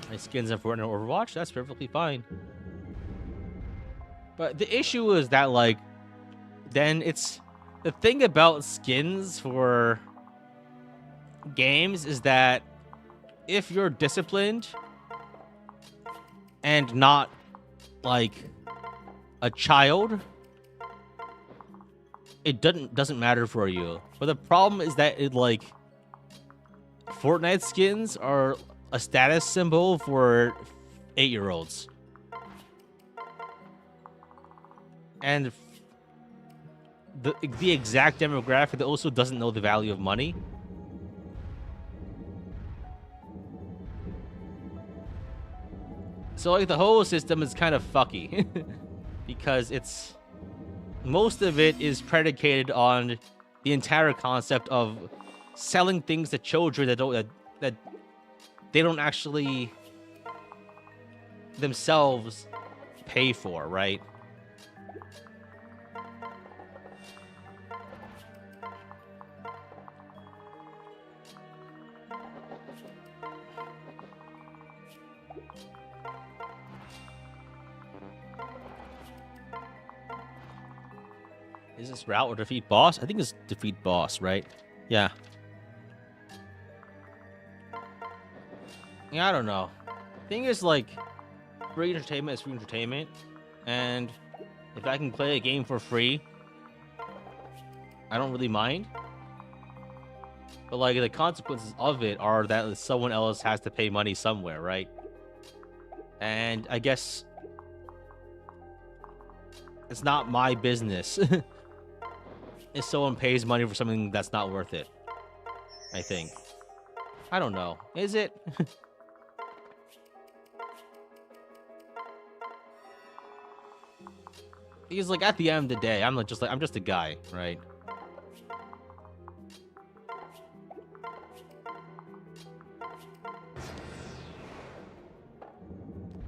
My skins in Fortnite or Overwatch, that's perfectly fine. But the issue is that, like, then it's the thing about skins for games is that if you're disciplined and not like a child, it doesn't matter for you. But the problem is that it, like, Fortnite skins are a status symbol for 8-year-olds. And the exact demographic that also doesn't know the value of money. So, like, the whole system is kind of fucky because it's most of it is predicated on the entire concept of selling things to children that they don't actually themselves pay for, right? Is this route or defeat boss? I think it's defeat boss, right? Yeah. Yeah, I don't know. Thing is, like, free entertainment is free entertainment, and if I can play a game for free, I don't really mind. But, like, the consequences of it are that someone else has to pay money somewhere, right? And I guess it's not my business if someone pays money for something that's not worth it, I think. I don't know. Is it? Because, like, at the end of the day, I'm just a guy, right?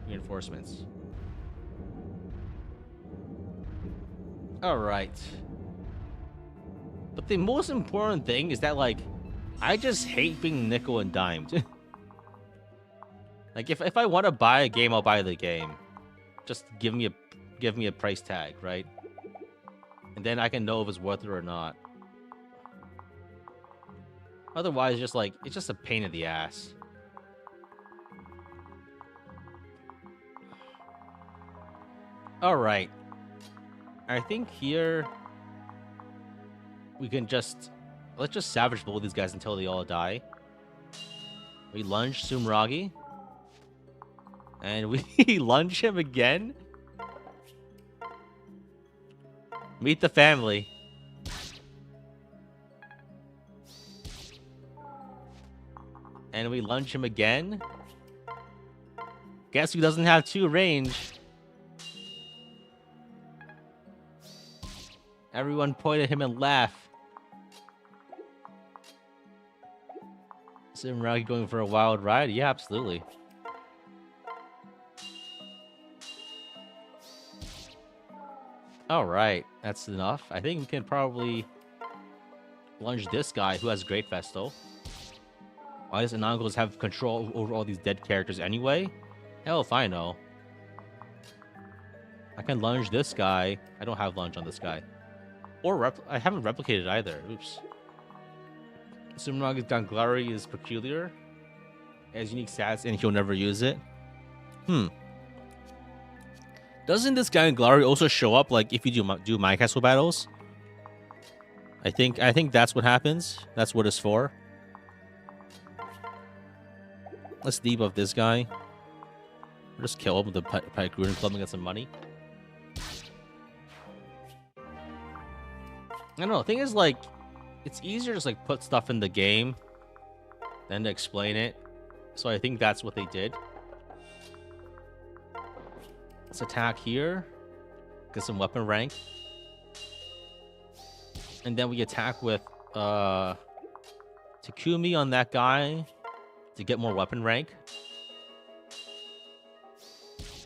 Reinforcements. All right. But the most important thing is that, like, I just hate being nickel and dimed. Like, if I want to buy a game, I'll buy the game. Just give me a price tag, right? And then I can know if it's worth it or not. Otherwise, just like, it's just a pain in the ass. Alright. I think here we can just... Let's just savage blow these guys until they all die. We lunge Sumragi. And we lunge him again. Meet the family. And we lunge him again. Guess who doesn't have 2 range? Everyone point at him and laugh. Sumragi going for a wild ride? Yeah, absolutely. Alright, that's enough. I think we can probably lunge this guy who has Great Festo. Why does Anangos have control over all these dead characters anyway? Hell if I know. I can lunge this guy. I don't have lunge on this guy. Or I haven't replicated either. Oops. Sumragi's Ganglari is peculiar. It has unique stats and he'll never use it. Doesn't this Ganglari also show up like if you do My Castle battles? I think that's what happens. That's what it's for. Let's debuff this guy. Or just kill him with the Pycruin Club and get some money. I don't know. The thing is, like, it's easier to just like put stuff in the game than to explain it. So I think that's what they did. Let's attack here. Get some weapon rank. And then we attack with Takumi on that guy to get more weapon rank.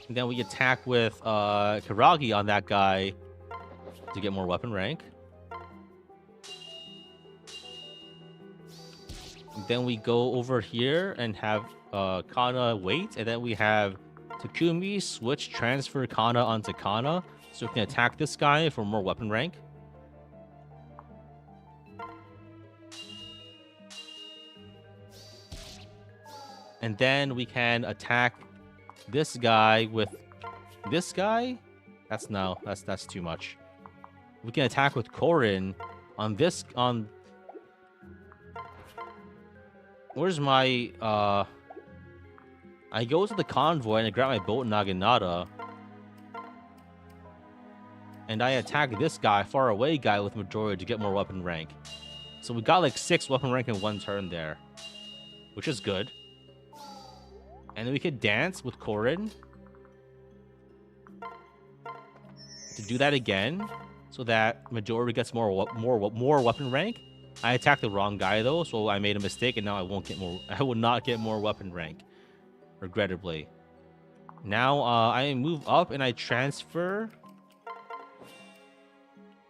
And then we attack with Karagi on that guy to get more weapon rank. And then we go over here and have Kana wait. And then we have Takumi switch transfer Kana onto Kana. So we can attack this guy for more weapon rank. And then we can attack this guy with this guy. That's too much. We can attack with Korin on this where's my I go to the convoy and I grab my boat Naginata. And I attack this guy, far away guy with Midoriya to get more weapon rank. So we got like 6 weapon rank in one turn there. Which is good. And then we could dance with Korin to do that again, so that Midoriya gets more weapon rank. I attacked the wrong guy though, so I made a mistake, and now I won't get more. I will not get more weapon rank, regrettably. Now I move up and I transfer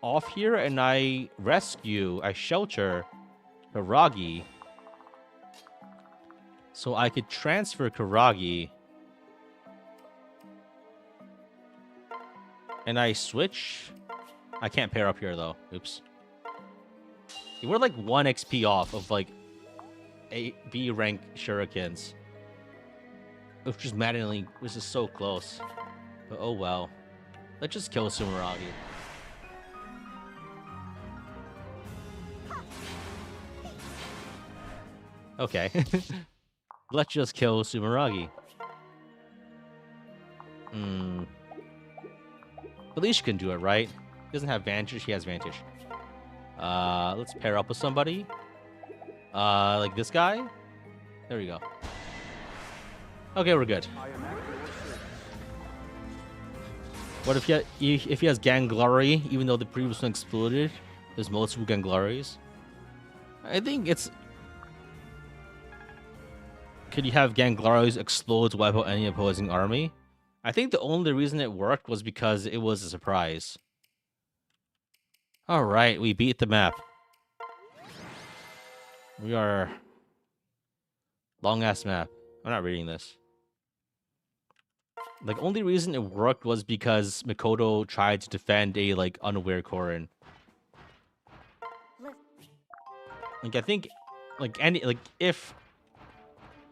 off here, and I shelter Hiragi. So I could transfer Karagi. And I switch. I can't pair up here though. Oops. We're like 1 XP off of like 8 B rank shurikens. Which is maddeningly, which is so close. But oh well. Let's just kill Sumeragi. Okay. Let's just kill Sumeragi. Felicia can do it, right? He doesn't have Vantage, he has Vantage. Let's pair up with somebody. Like this guy? There we go. Okay, we're good. What if he has Ganglari, even though the previous one exploded? There's multiple Ganglaris. I think it's... Could you have Ganglaris explode to wipe out any opposing army? I think the only reason it worked was because it was a surprise. Alright, we beat the map. We are... Long-ass map. I'm not reading this. Like, only reason it worked was because Mikoto tried to defend a, like, unaware Korin. Like, I think, like, if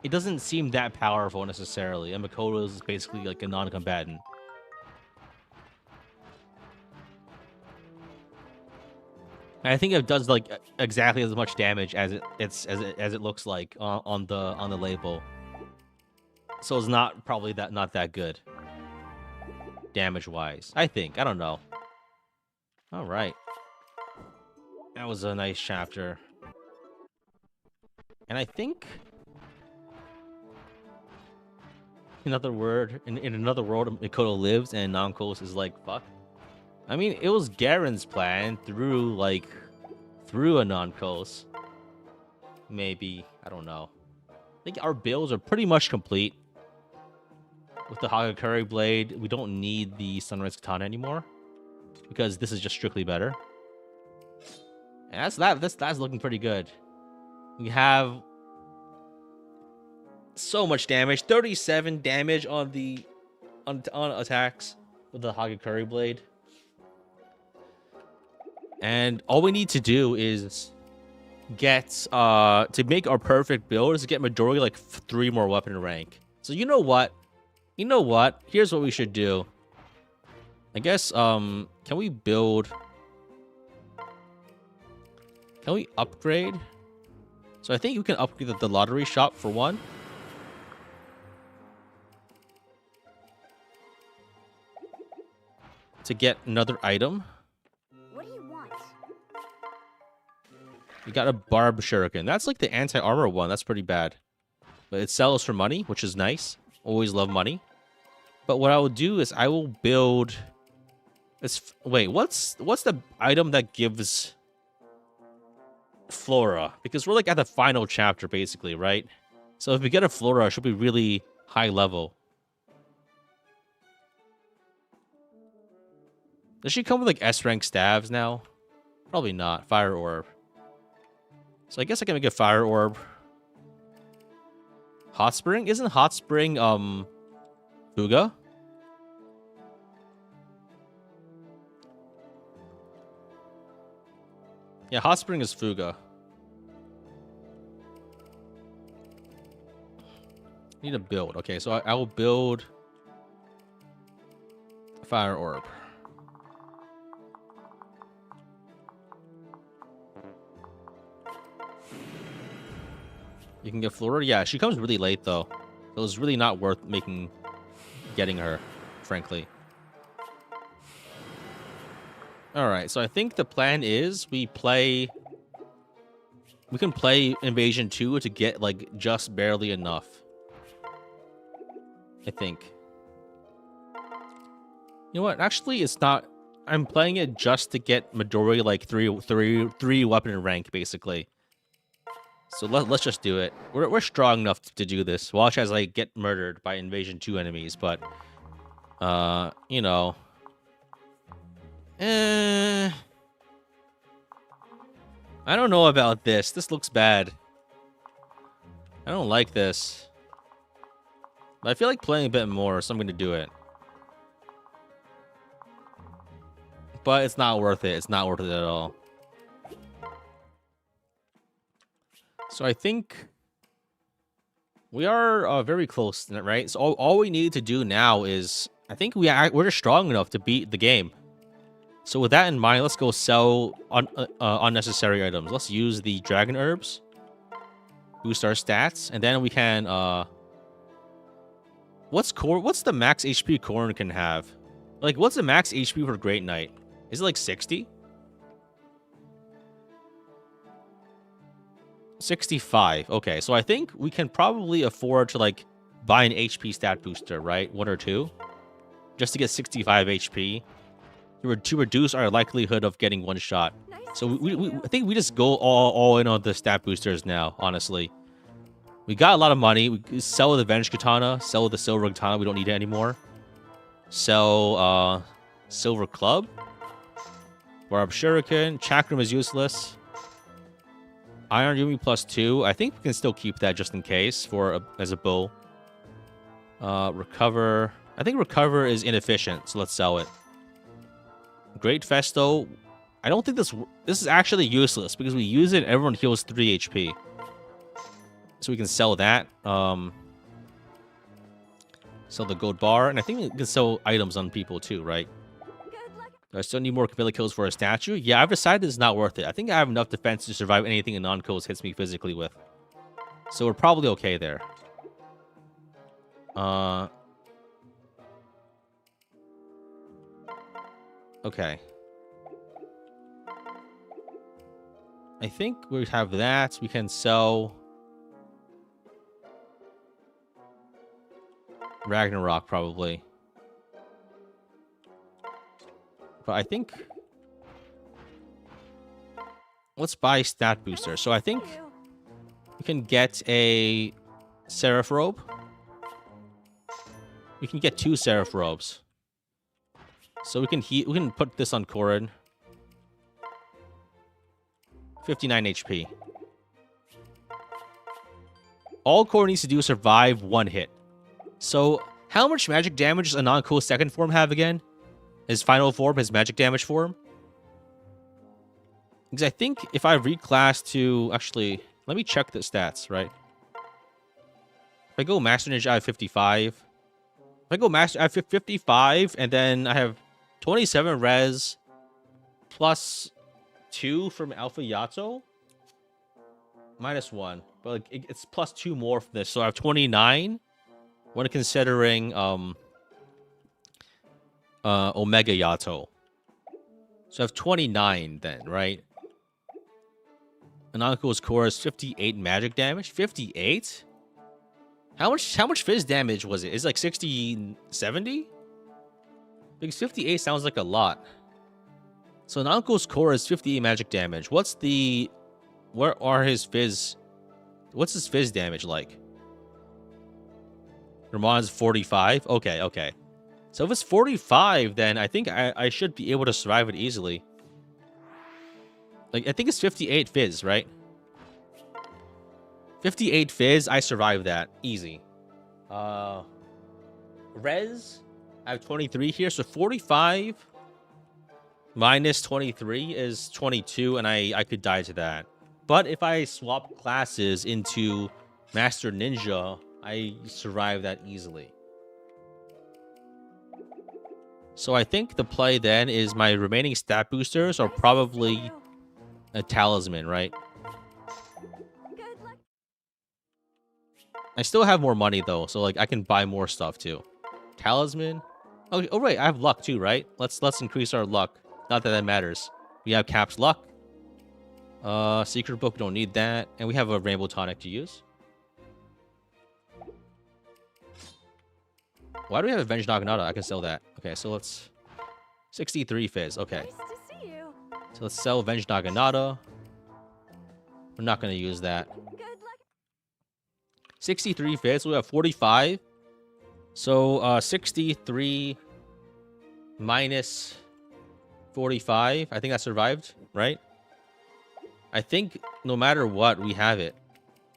it doesn't seem that powerful necessarily, and Mikoto is basically, like, a non-combatant. And I think it does, like, exactly as much damage as it looks like on the label. So it's not probably not that good. Damage-wise, I think. I don't know. All right. That was a nice chapter. And I think in another world, Mikoto lives and Namco's is like, fuck. I mean, it was Garen's plan through a non-coast. Maybe. I don't know. I think our builds are pretty much complete. With the Hagakure blade, we don't need the Sunrise Katana anymore. Because this is just strictly better. And that's looking pretty good. We have so much damage. 37 damage on attacks with the Hagakure blade. And all we need to do is get to make our perfect build is to get Midori like 3 more weapon rank. So you know what? Here's what we should do. I guess can we upgrade? So I think we can upgrade the lottery shop for one. To get another item. What do you want? We got a barb shuriken. That's like the anti-armor one. That's pretty bad. But it sells for money, which is nice. Always love money. But what I will do is I will build... Wait, what's the item that gives Flora? Because we're like at the final chapter, basically, right? So if we get a Flora, it should be really high level. Does she come with like S-rank staves now? Probably not. Fire orb. So I guess I can make a fire orb. Hot spring? Isn't hot spring Fuga? Yeah, hot spring is Fuga. Need a build. Okay, so I will build fire orb. You can get Flora. Yeah, she comes really late though. It was really not worth getting her, frankly. All right, so I think the plan is we can play Invasion 2 to get like just barely enough. I think. You know what? Actually, it's not. I'm playing it just to get Midori like three weapon rank basically. So let's just do it. We're strong enough to do this. Watch as I get murdered by Invasion 2 enemies, but you know. I don't know about this. This looks bad. I don't like this. But I feel like playing a bit more, so I'm going to do it. But it's not worth it. It's not worth it at all. So I think we are very close, right? So all we need to do now is, I think we're just strong enough to beat the game. So with that in mind, let's go sell unnecessary items. Let's use the dragon herbs, boost our stats, and then we can what's the max HP Corn can have? Like, what's the max HP for Great Knight? Is it like 60? 65. Okay, so I think we can probably afford to like buy an HP stat booster, right? 1 or 2, just to get 65 HP. To reduce our likelihood of getting one shot. Nice So I think we just go all in on the stat boosters now, honestly. We got a lot of money. We sell the Venge Katana, sell the Silver Katana, we don't need it anymore. Sell Silver Club. Barb Shuriken, Chakram is useless. Iron Yumi +2. I think we can still keep that just in case as a bow. Recover. I think recover is inefficient, so let's sell it. Great Festo. I don't think this is actually useless because we use it, everyone heals 3 HP. So we can sell that. Sell the gold bar, and I think we can sell items on people too, right? Do I still need more capability kills for a statue? Yeah, I've decided it's not worth it. I think I have enough defense to survive anything a non-kills hits me physically with. So we're probably okay there. Okay. I think we have that. We can sell Ragnarok probably. But I think let's buy stat booster. So I think we can get a Seraph robe. We can get 2 Seraph robes. So we can put this on Corin. 59 HP. All Corin needs to do is survive 1 hit. So how much magic damage does a non-cool second form have again? His final form, his magic damage form? Because I think if I reclass to... Actually, let me check the stats, right? If I go Master Ninja, I have 55. If I go Master, I have 55, and then I have 27 res plus 2 from Alpha Yato. -1. But like, it's plus 2 more from this, so I have 29 when considering Omega Yato. So I have 29 then, right? Anonco's core is 58 magic damage. 58? How much fizz damage was it? Is it like 60, 70? Because 58 sounds like a lot. So Anonco's core is 58 magic damage. Where are his fizz? What's his fizz damage like? Ramon's 45? Okay. So if it's 45, then I think I should be able to survive it easily. Like, I think it's 58 fizz, right? 58 fizz, I survived that. Easy. Res, I have 23 here, so 45 minus 23 is 22, and I could die to that. But if I swap classes into Master Ninja, I survive that easily. So I think the play then is my remaining stat boosters are probably a talisman, right? I still have more money though, so like I can buy more stuff too. Talisman. Okay, oh right, I have luck too, right? Let's increase our luck. Not that matters. We have Cap's luck. Secret book, don't need that, and we have a rainbow tonic to use. Why do we have Avenge Naginata? I can sell that. Okay, so let's 63 fizz. Okay. Nice to see you. So let's sell Avenge Naginata. We're not gonna use that. Good luck. 63 fizz. We have 45. So 63 minus 45. I think that survived, right? I think no matter what, we have it.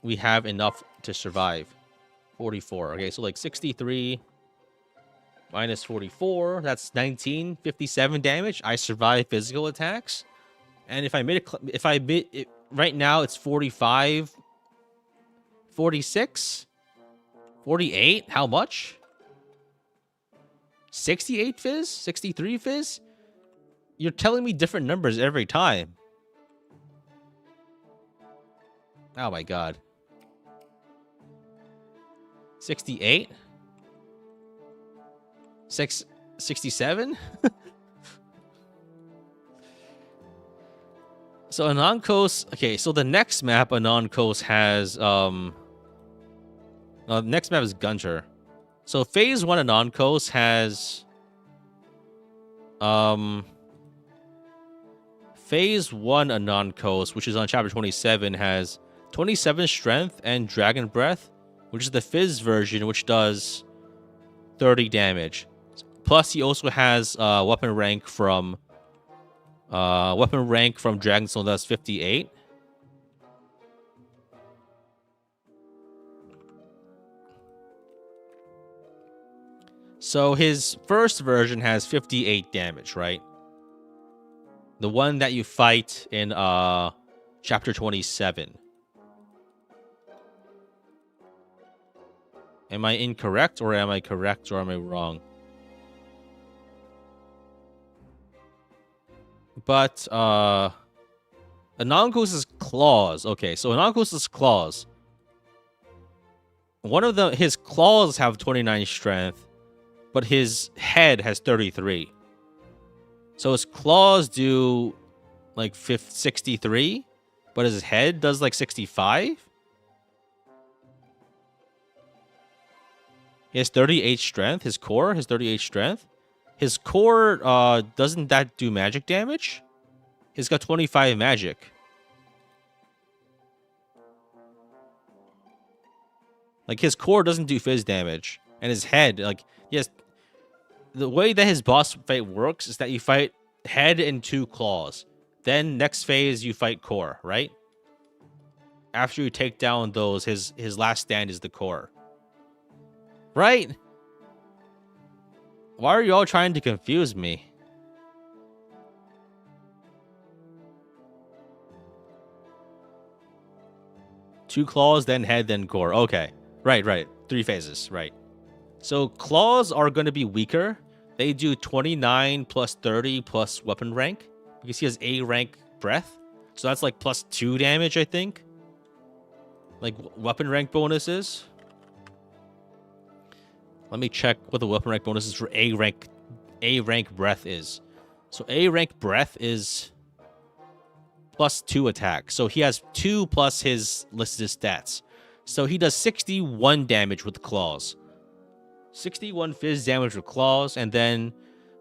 We have enough to survive. 44. Okay, so like 63 minus 44. That's 19. 57 damage. I survive physical attacks. And if I made it, right now it's 45. 46. 48. How much? 68 fizz? 63 fizz? You're telling me different numbers every time. Oh my god. 68? 67? So Anonkos, okay, so the next map Anonkos has next map is Gunter. So phase 1 Anonkos has phase 1 Anonkos, which is on chapter 27, has 27 strength and dragon breath, which is the fizz version, which does 30 damage. Plus he also has weapon rank from Dragonstone, that's 58. So his first version has 58 damage, right? The one that you fight in chapter 27. Am I incorrect or am I correct or am I wrong? But Anonkos' claws. Okay, so Anonkos' claws. One of his claws have 29 strength, but his head has 33. So his claws do like 63, but his head does like 65. He has 38 strength. His core has 38 strength. His core, doesn't that do magic damage? He's got 25 magic. Like, his core doesn't do fizz damage. And his head, like, yes. The way that his boss fight works is that you fight head and 2 claws. Then, next phase, you fight core, right? After you take down those, his last stand is the core. Right? Why are you all trying to confuse me? Two claws, then head, then core. Okay. Right. 3 phases. Right. So claws are going to be weaker. They do 29 plus 30 plus weapon rank. Because he has A rank breath. So that's like plus 2 damage, I think. Like weapon rank bonuses. Let me check what the weapon rank bonuses for A rank breath is. So A rank breath is plus 2 attack. So he has 2 plus his listed stats. So he does 61 damage with claws. 61 fizz damage with claws, and then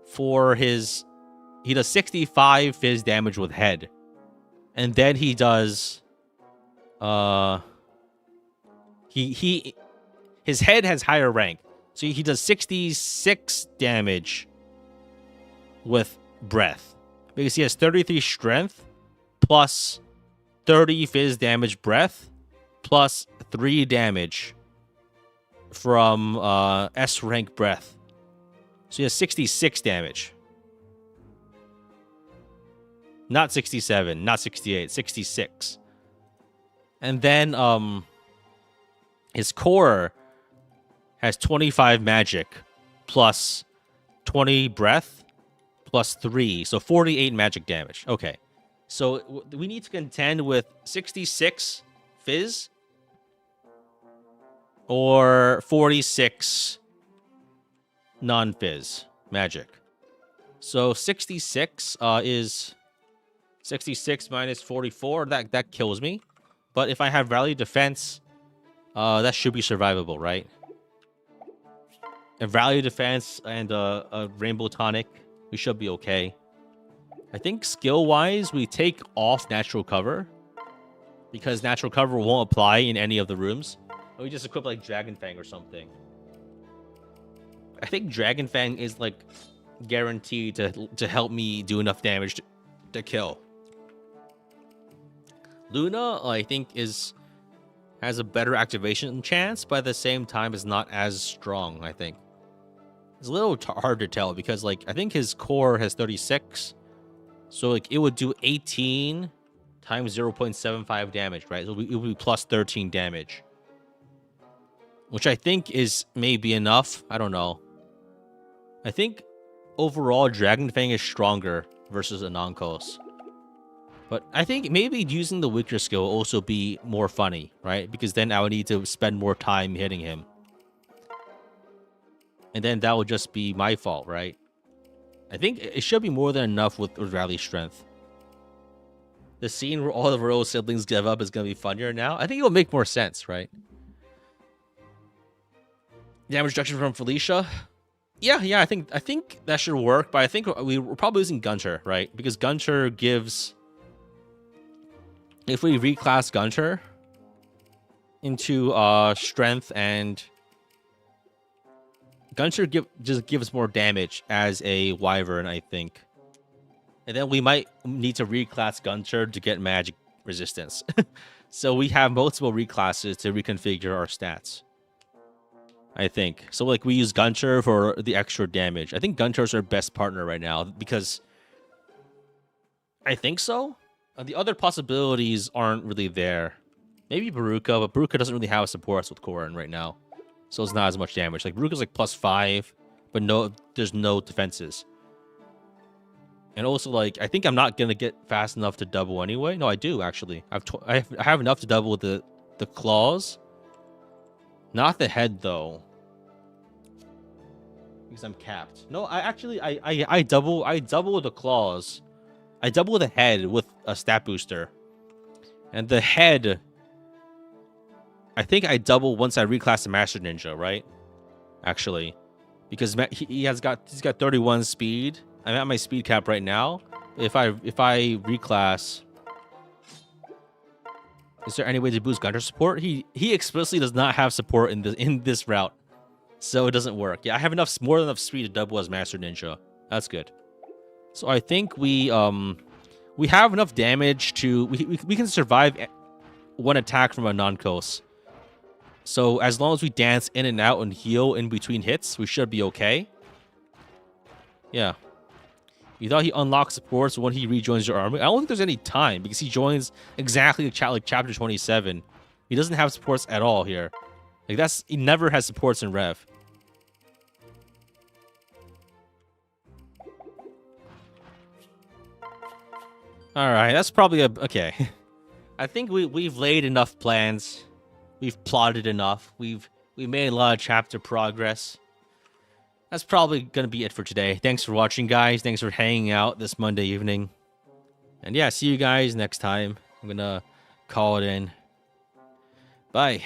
for his he does 65 fizz damage with head. And then he does his head has higher rank. So he does 66 damage with breath. Because he has 33 strength plus 30 fizz damage breath plus 3 damage from S rank breath. So he has 66 damage. Not 67, not 68, 66. And then his core has 25 magic plus 20 breath plus 3. So 48 magic damage. Okay. So we need to contend with 66 fizz or 46 non-fizz magic. So 66 is 66 minus 44. That kills me. But if I have rally defense, that should be survivable, right? A rally defense and a rainbow tonic, we should be okay. I think skill-wise, we take off natural cover because natural cover won't apply in any of the rooms. Or we just equip like Dragon Fang or something. I think Dragon Fang is like guaranteed to help me do enough damage to kill. Luna, I think, has a better activation chance, but at the same time is not as strong, I think. It's a little hard to tell because, like, I think his core has 36. So, like, it would do 18 times 0.75 damage, right? So it would be plus 13 damage. Which I think is maybe enough. I don't know. I think overall, Dragon Fang is stronger versus Anonkos. But I think maybe using the weaker skill will also be more funny, right? Because then I would need to spend more time hitting him. And then that would just be my fault, right? I think it should be more than enough with rally strength. The scene where all the royal siblings give up is going to be funnier now. I think it'll make more sense, right? Damage reduction from Felicia. Yeah, I think that should work. But I think we're probably using Gunter, right? Because Gunter gives... If we reclass Gunter into strength and... Gunter just gives more damage as a wyvern, I think. And then we might need to reclass Gunter to get magic resistance. So we have multiple reclasses to reconfigure our stats. I think. So like we use Gunter for the extra damage. I think Gunter's our best partner right now because I think so. The other possibilities aren't really there. Maybe Baruka, but Baruka doesn't really have supports with Korin right now. So it's not as much damage. Like Baruka's like +5, but there's no defenses. And also like I think I'm not gonna get fast enough to double anyway. No, I do actually. I have enough to double the claws. Not the head though. Because I'm capped. No, I double the claws. I double the head with a stat booster. And the head, I think I double once I reclass the Master Ninja, right? Actually, because he's got 31 speed. I'm at my speed cap right now. If I reclass, is there any way to boost Gunter support? He explicitly does not have support in this route, so it doesn't work. Yeah, I have more than enough speed to double as Master Ninja. That's good. So I think we have enough damage to we can survive one attack from a non-coast. So as long as we dance in and out and heal in between hits, we should be okay. Yeah. You thought he unlocked supports when he rejoins your army? I don't think there's any time because he joins exactly like chapter 27. He doesn't have supports at all here. Like he never has supports in Rev. All right, that's probably okay. I think we've laid enough plans. We've plotted enough. We made a lot of chapter progress. That's probably going to be it for today. Thanks for watching, guys. Thanks for hanging out this Monday evening. And yeah, see you guys next time. I'm going to call it in. Bye.